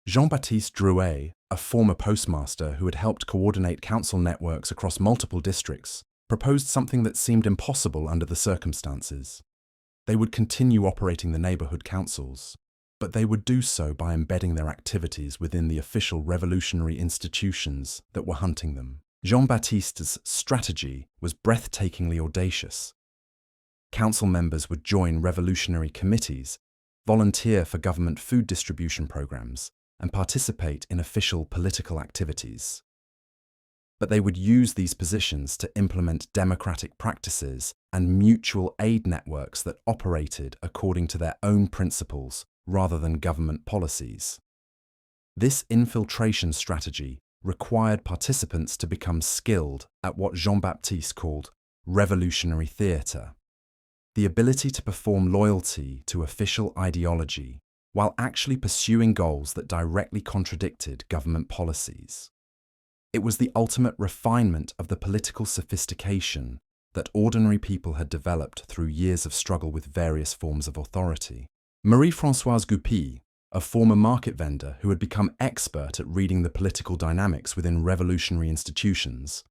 Jean-Baptiste Drouet, a former postmaster who had helped coordinate council networks across multiple districts, proposed something that seemed impossible under the circumstances. They would continue operating the neighborhood councils, but they would do so by embedding their activities within the official revolutionary institutions that were hunting them. Jean-Baptiste's strategy was breathtakingly audacious. Council members would join revolutionary committees, volunteer for government food distribution programs, and participate in official political activities. But they would use these positions to implement democratic practices and mutual aid networks that operated according to their own principles rather than government policies. This infiltration strategy required participants to become skilled at what Jean-Baptiste called revolutionary theatre, the ability to perform loyalty to official ideology while actually pursuing goals that directly contradicted government policies. It was the ultimate refinement of the political sophistication that ordinary people had developed through years of struggle with various forms of authority. Marie-Françoise Goupil, a former market vendor who had become expert at reading the political dynamics within revolutionary institutions,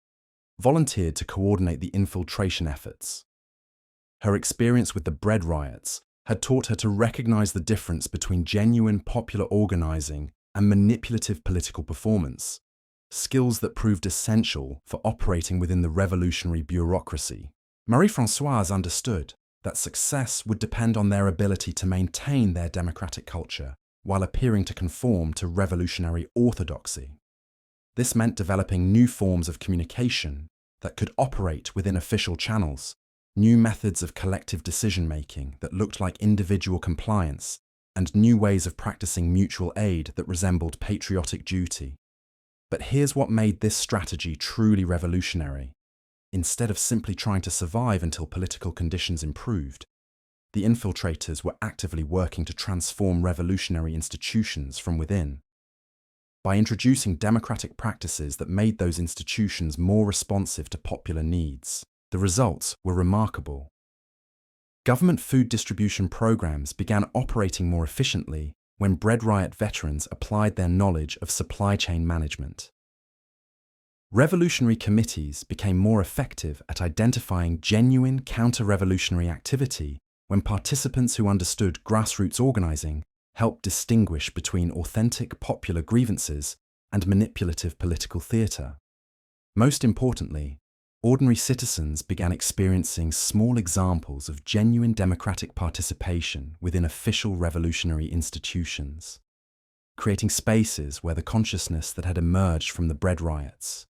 volunteered to coordinate the infiltration efforts. Her experience with the bread riots had taught her to recognize the difference between genuine popular organizing and manipulative political performance, skills that proved essential for operating within the revolutionary bureaucracy. Marie-Françoise understood that success would depend on their ability to maintain their democratic culture while appearing to conform to revolutionary orthodoxy. This meant developing new forms of communication that could operate within official channels, new methods of collective decision-making that looked like individual compliance, and new ways of practicing mutual aid that resembled patriotic duty. But here's what made this strategy truly revolutionary. Instead of simply trying to survive until political conditions improved, the infiltrators were actively working to transform revolutionary institutions from within. By introducing democratic practices that made those institutions more responsive to popular needs, the results were remarkable. Government food distribution programs began operating more efficiently when bread riot veterans applied their knowledge of supply chain management. Revolutionary committees became more effective at identifying genuine counter-revolutionary activity when participants who understood grassroots organizing helped distinguish between authentic popular grievances and manipulative political theatre. Most importantly, ordinary citizens began experiencing small examples of genuine democratic participation within official revolutionary institutions, creating spaces where the consciousness that had emerged from the bread riots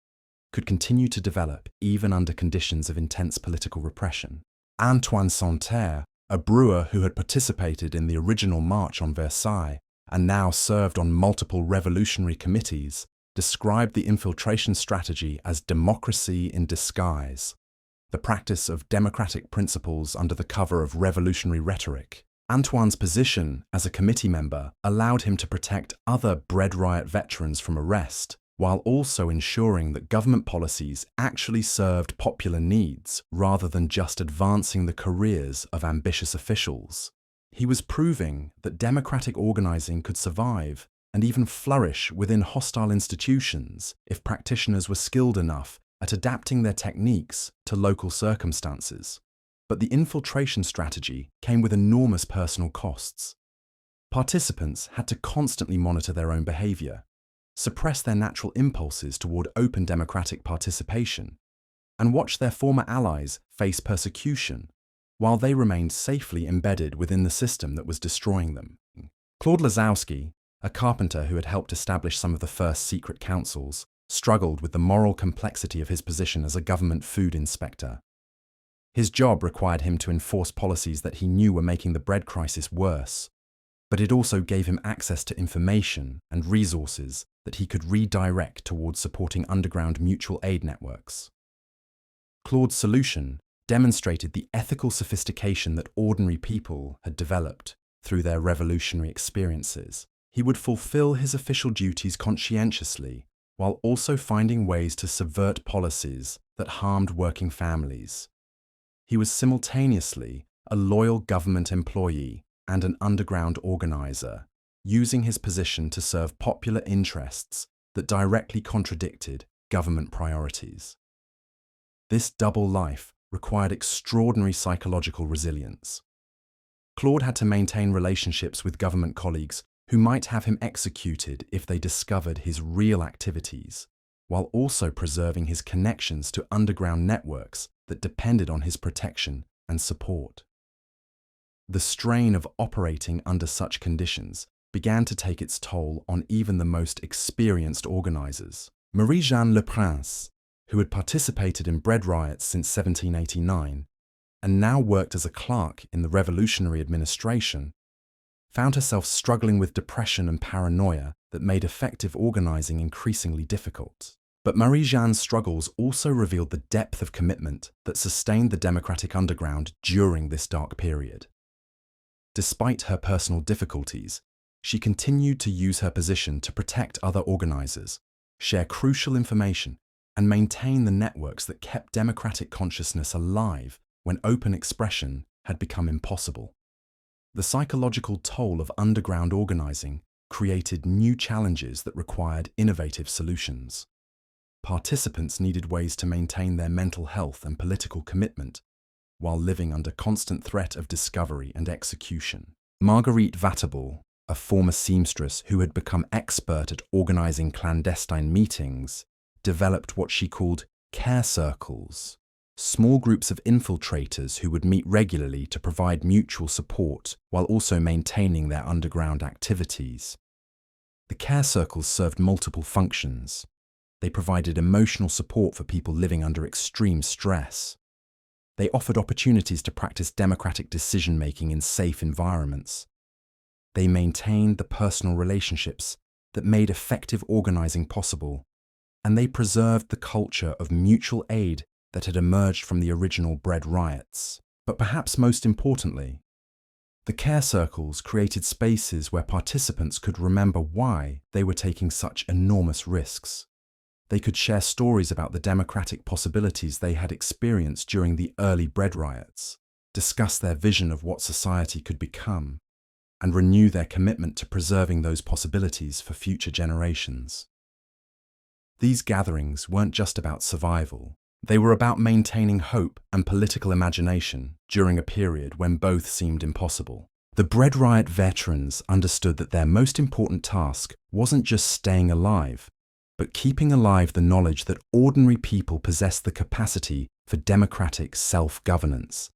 could continue to develop even under conditions of intense political repression. Antoine Santerre, a brewer who had participated in the original March on Versailles and now served on multiple revolutionary committees, described the infiltration strategy as democracy in disguise, the practice of democratic principles under the cover of revolutionary rhetoric. Antoine's position as a committee member allowed him to protect other bread riot veterans from arrest, while also ensuring that government policies actually served popular needs rather than just advancing the careers of ambitious officials. He was proving that democratic organizing could survive and even flourish within hostile institutions if practitioners were skilled enough at adapting their techniques to local circumstances. But the infiltration strategy came with enormous personal costs. Participants had to constantly monitor their own behavior, suppress their natural impulses toward open democratic participation, and watch their former allies face persecution while they remained safely embedded within the system that was destroying them. Claude Lazowski, a carpenter who had helped establish some of the first secret councils, struggled with the moral complexity of his position as a government food inspector. His job required him to enforce policies that he knew were making the bread crisis worse, but it also gave him access to information and resources that he could redirect towards supporting underground mutual aid networks. Claude's solution demonstrated the ethical sophistication that ordinary people had developed through their revolutionary experiences. He would fulfill his official duties conscientiously while also finding ways to subvert policies that harmed working families. He was simultaneously a loyal government employee and an underground organizer, using his position to serve popular interests that directly contradicted government priorities. This double life required extraordinary psychological resilience. Claude had to maintain relationships with government colleagues who might have him executed if they discovered his real activities, while also preserving his connections to underground networks that depended on his protection and support. The strain of operating under such conditions began to take its toll on even the most experienced organizers. Marie-Jeanne Le Prince, who had participated in bread riots since 1789 and now worked as a clerk in the revolutionary administration, found herself struggling with depression and paranoia that made effective organizing increasingly difficult. But Marie-Jeanne's struggles also revealed the depth of commitment that sustained the democratic underground during this dark period. Despite her personal difficulties, she continued to use her position to protect other organizers, share crucial information, and maintain the networks that kept democratic consciousness alive when open expression had become impossible. The psychological toll of underground organizing created new challenges that required innovative solutions. Participants needed ways to maintain their mental health and political commitment while living under constant threat of discovery and execution. Marguerite Vatable, a former seamstress who had become expert at organizing clandestine meetings, developed what she called care circles, small groups of infiltrators who would meet regularly to provide mutual support while also maintaining their underground activities. The care circles served multiple functions. They provided emotional support for people living under extreme stress. They offered opportunities to practice democratic decision-making in safe environments. They maintained the personal relationships that made effective organizing possible, and they preserved the culture of mutual aid that had emerged from the original bread riots. But perhaps most importantly, the care circles created spaces where participants could remember why they were taking such enormous risks. They could share stories about the democratic possibilities they had experienced during the early bread riots, discuss their vision of what society could become, and renew their commitment to preserving those possibilities for future generations. These gatherings weren't just about survival. They were about maintaining hope and political imagination during a period when both seemed impossible. The Bread Riot veterans understood that their most important task wasn't just staying alive, but keeping alive the knowledge that ordinary people possessed the capacity for democratic self-governance.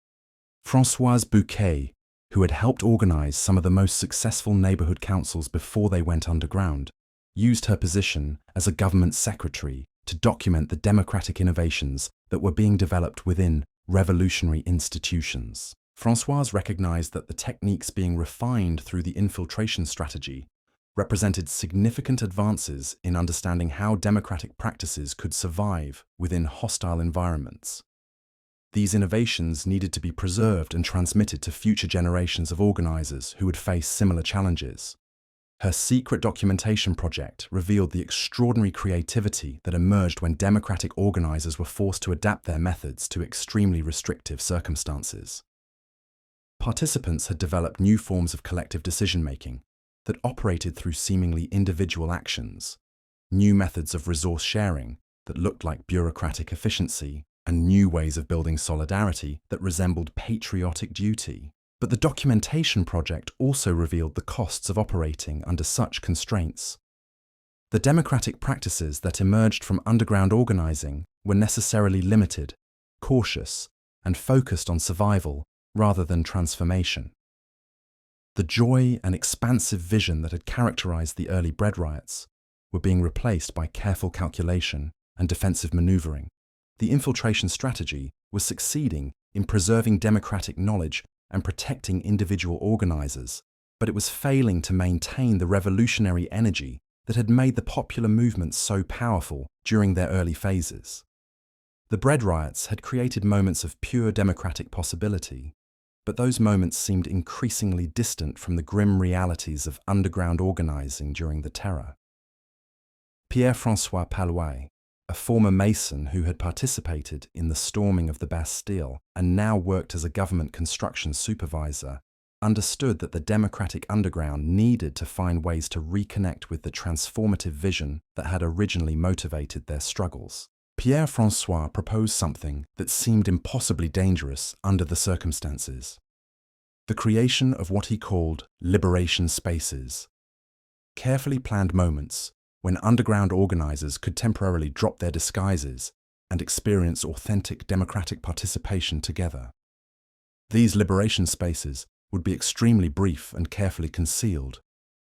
Françoise Bouquet, who had helped organize some of the most successful neighborhood councils before they went underground, used her position as a government secretary to document the democratic innovations that were being developed within revolutionary institutions. Françoise recognized that the techniques being refined through the infiltration strategy represented significant advances in understanding how democratic practices could survive within hostile environments. These innovations needed to be preserved and transmitted to future generations of organizers who would face similar challenges. Her secret documentation project revealed the extraordinary creativity that emerged when democratic organizers were forced to adapt their methods to extremely restrictive circumstances. Participants had developed new forms of collective decision-making that operated through seemingly individual actions, new methods of resource sharing that looked like bureaucratic efficiency, and new ways of building solidarity that resembled patriotic duty. But the documentation project also revealed the costs of operating under such constraints. The democratic practices that emerged from underground organizing were necessarily limited, cautious, and focused on survival rather than transformation. The joy and expansive vision that had characterized the early Bread Riots were being replaced by careful calculation and defensive maneuvering. The infiltration strategy was succeeding in preserving democratic knowledge and protecting individual organizers, but it was failing to maintain the revolutionary energy that had made the popular movement so powerful during their early phases. The Bread Riots had created moments of pure democratic possibility, but those moments seemed increasingly distant from the grim realities of underground organizing during the Terror. Pierre-François Palouet, a former Mason who had participated in the storming of the Bastille and now worked as a government construction supervisor, understood that the democratic underground needed to find ways to reconnect with the transformative vision that had originally motivated their struggles. Pierre-François proposed something that seemed impossibly dangerous under the circumstances: the creation of what he called liberation spaces, carefully planned moments when underground organizers could temporarily drop their disguises and experience authentic democratic participation together. These liberation spaces would be extremely brief and carefully concealed,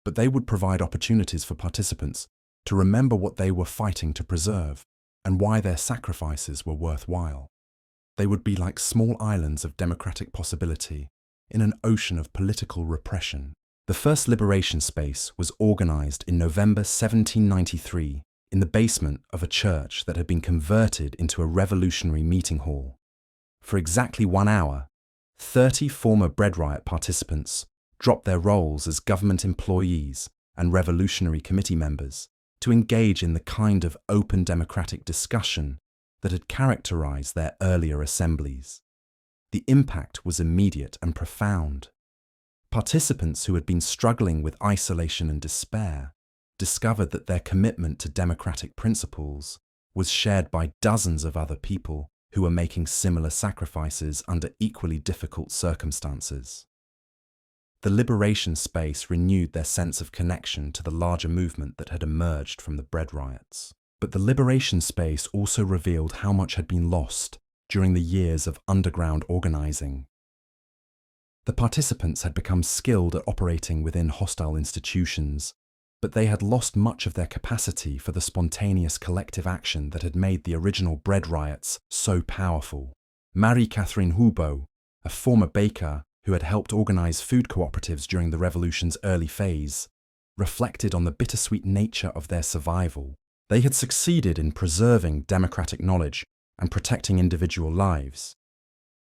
but they would provide opportunities for participants to remember what they were fighting to preserve and why their sacrifices were worthwhile. They would be like small islands of democratic possibility in an ocean of political repression. The first liberation space was organized in November 1793 in the basement of a church that had been converted into a revolutionary meeting hall. For exactly 1 hour, 30 former Bread Riot participants dropped their roles as government employees and revolutionary committee members to engage in the kind of open democratic discussion that had characterized their earlier assemblies. The impact was immediate and profound. Participants who had been struggling with isolation and despair discovered that their commitment to democratic principles was shared by dozens of other people who were making similar sacrifices under equally difficult circumstances. The liberation space renewed their sense of connection to the larger movement that had emerged from the Bread Riots. But the liberation space also revealed how much had been lost during the years of underground organizing. The participants had become skilled at operating within hostile institutions, but they had lost much of their capacity for the spontaneous collective action that had made the original Bread Riots so powerful. Marie-Catherine Houbeau, a former baker who had helped organize food cooperatives during the revolution's early phase, reflected on the bittersweet nature of their survival. They had succeeded in preserving democratic knowledge and protecting individual lives,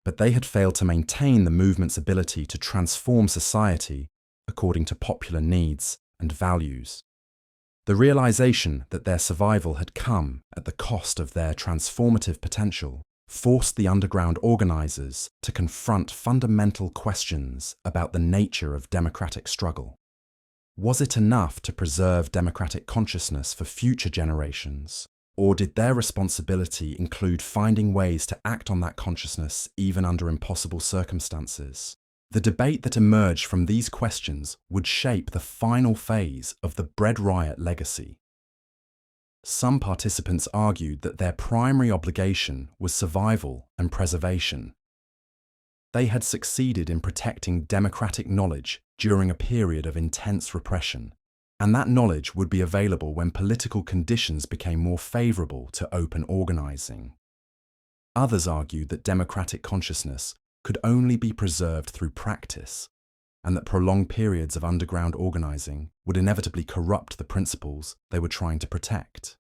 but they had failed to maintain the movement's ability to transform society according to popular needs and values. The realization that their survival had come at the cost of their transformative potential forced the underground organizers to confront fundamental questions about the nature of democratic struggle. Was it enough to preserve democratic consciousness for future generations? Or did their responsibility include finding ways to act on that consciousness even under impossible circumstances? The debate that emerged from these questions would shape the final phase of the bread riot legacy. Some participants argued that their primary obligation was survival and preservation. They had succeeded in protecting democratic knowledge during a period of intense repression, and that knowledge would be available when political conditions became more favorable to open organizing. Others argued that democratic consciousness could only be preserved through practice, and that prolonged periods of underground organizing would inevitably corrupt the principles they were trying to protect.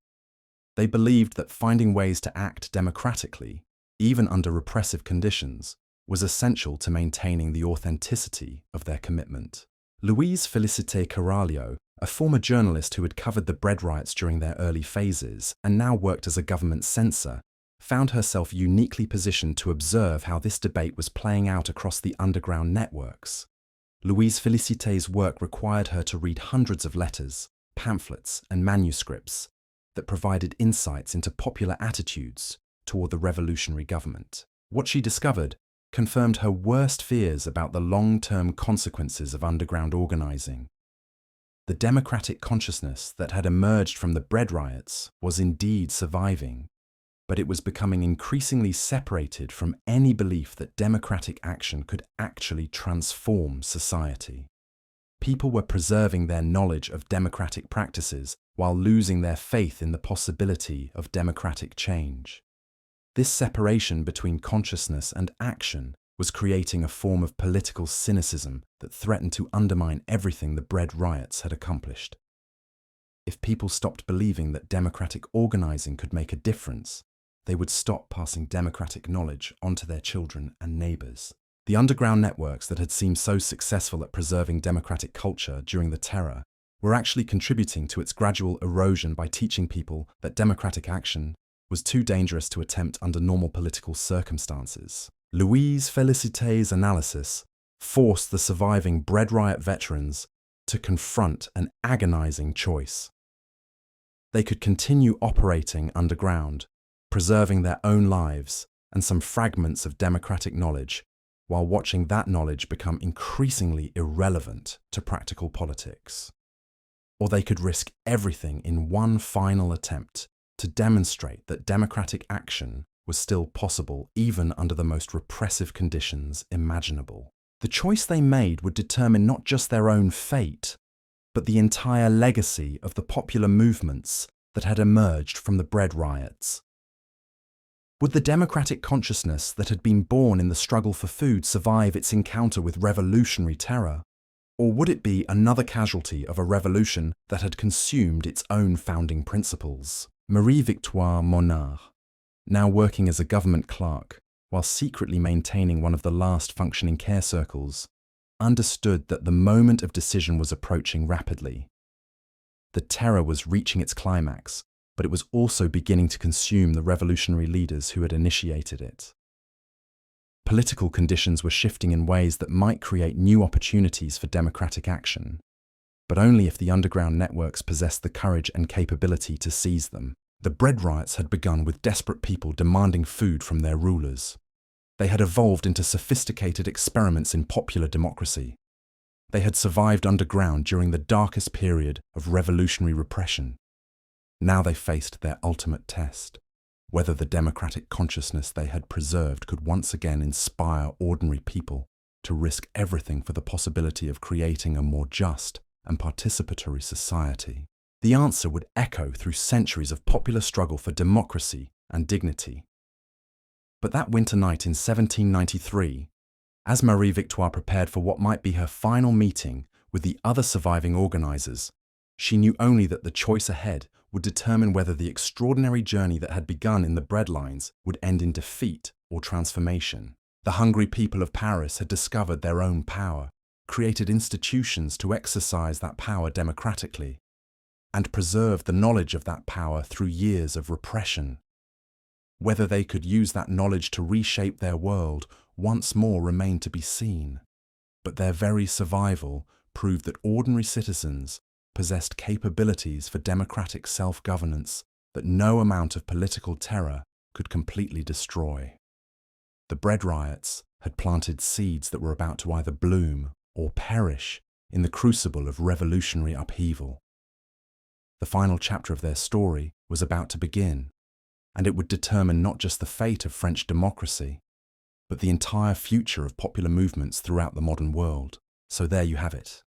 They believed that finding ways to act democratically, even under repressive conditions, was essential to maintaining the authenticity of their commitment. Louise Félicité Caralho, a former journalist who had covered the bread riots during their early phases and now worked as a government censor, found herself uniquely positioned to observe how this debate was playing out across the underground networks. Louise Félicité's work required her to read hundreds of letters, pamphlets, and manuscripts that provided insights into popular attitudes toward the revolutionary government. What she discovered confirmed her worst fears about the long-term consequences of underground organizing. The democratic consciousness that had emerged from the bread riots was indeed surviving, but it was becoming increasingly separated from any belief that democratic action could actually transform society. People were preserving their knowledge of democratic practices while losing their faith in the possibility of democratic change. This separation between consciousness and action was creating a form of political cynicism that threatened to undermine everything the bread riots had accomplished. If people stopped believing that democratic organizing could make a difference, they would stop passing democratic knowledge onto their children and neighbors. The underground networks that had seemed so successful at preserving democratic culture during the terror were actually contributing to its gradual erosion by teaching people that democratic action was too dangerous to attempt under normal political circumstances. Louise Félicité's analysis forced the surviving bread riot veterans to confront an agonizing choice. They could continue operating underground, preserving their own lives and some fragments of democratic knowledge, while watching that knowledge become increasingly irrelevant to practical politics. Or they could risk everything in one final attempt to demonstrate that democratic action was still possible even under the most repressive conditions imaginable. The choice they made would determine not just their own fate, but the entire legacy of the popular movements that had emerged from the bread riots. Would the democratic consciousness that had been born in the struggle for food survive its encounter with revolutionary terror? Or would it be another casualty of a revolution that had consumed its own founding principles? Marie-Victoire Monard, now working as a government clerk while secretly maintaining one of the last functioning care circles, understood that the moment of decision was approaching rapidly. The terror was reaching its climax, but it was also beginning to consume the revolutionary leaders who had initiated it. Political conditions were shifting in ways that might create new opportunities for democratic action, but only if the underground networks possessed the courage and capability to seize them. The bread riots had begun with desperate people demanding food from their rulers. They had evolved into sophisticated experiments in popular democracy. They had survived underground during the darkest period of revolutionary repression. Now they faced their ultimate test, whether the democratic consciousness they had preserved could once again inspire ordinary people to risk everything for the possibility of creating a more just and participatory society. The answer would echo through centuries of popular struggle for democracy and dignity. But that winter night in 1793, as Marie-Victoire prepared for what might be her final meeting with the other surviving organizers, she knew only that the choice ahead would determine whether the extraordinary journey that had begun in the bread lines would end in defeat or transformation. The hungry people of Paris had discovered their own power, created institutions to exercise that power democratically, and preserved the knowledge of that power through years of repression. Whether they could use that knowledge to reshape their world once more remained to be seen, but their very survival proved that ordinary citizens possessed capabilities for democratic self-governance that no amount of political terror could completely destroy. The bread riots had planted seeds that were about to either bloom or perish in the crucible of revolutionary upheaval. The final chapter of their story was about to begin, and it would determine not just the fate of French democracy, but the entire future of popular movements throughout the modern world. So there you have it.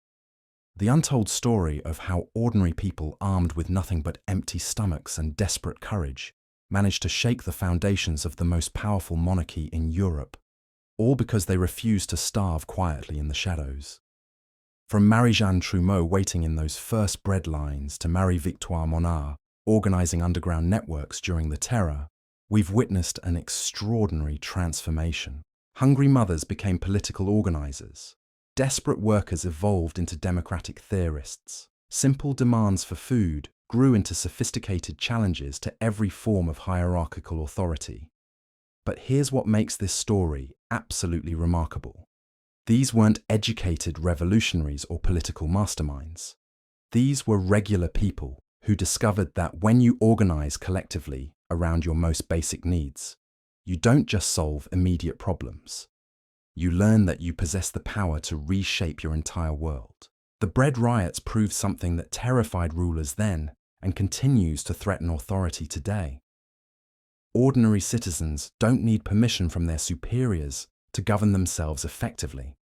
The untold story of how ordinary people armed with nothing but empty stomachs and desperate courage managed to shake the foundations of the most powerful monarchy in Europe, all because they refused to starve quietly in the shadows. From Marie-Jeanne Trumeau waiting in those first bread lines to Marie-Victoire Monard organizing underground networks during the Terror, we've witnessed an extraordinary transformation. Hungry mothers became political organizers. Desperate workers evolved into democratic theorists. Simple demands for food grew into sophisticated challenges to every form of hierarchical authority. But here's what makes this story absolutely remarkable. These weren't educated revolutionaries or political masterminds. These were regular people who discovered that when you organize collectively around your most basic needs, you don't just solve immediate problems. You learn that you possess the power to reshape your entire world. The bread riots proved something that terrified rulers then and continues to threaten authority today. Ordinary citizens don't need permission from their superiors to govern themselves effectively.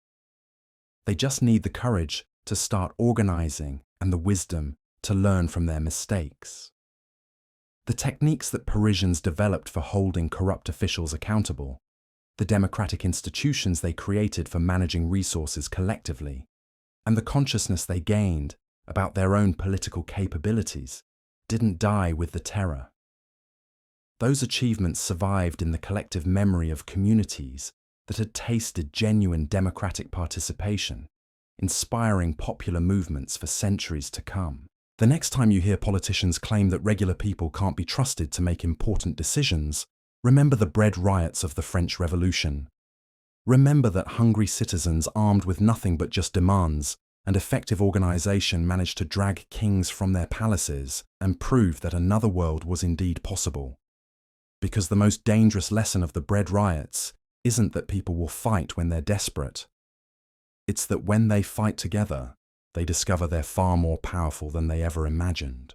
They just need the courage to start organizing and the wisdom to learn from their mistakes. The techniques that Parisians developed for holding corrupt officials accountable, the democratic institutions they created for managing resources collectively, and the consciousness they gained about their own political capabilities didn't die with the Terror. Those achievements survived in the collective memory of communities that had tasted genuine democratic participation, inspiring popular movements for centuries to come. The next time you hear politicians claim that regular people can't be trusted to make important decisions, remember the bread riots of the French Revolution. Remember that hungry citizens armed with nothing but just demands and effective organization managed to drag kings from their palaces and prove that another world was indeed possible. Because the most dangerous lesson of the bread riots isn't that people will fight when they're desperate. It's that when they fight together, they discover they're far more powerful than they ever imagined.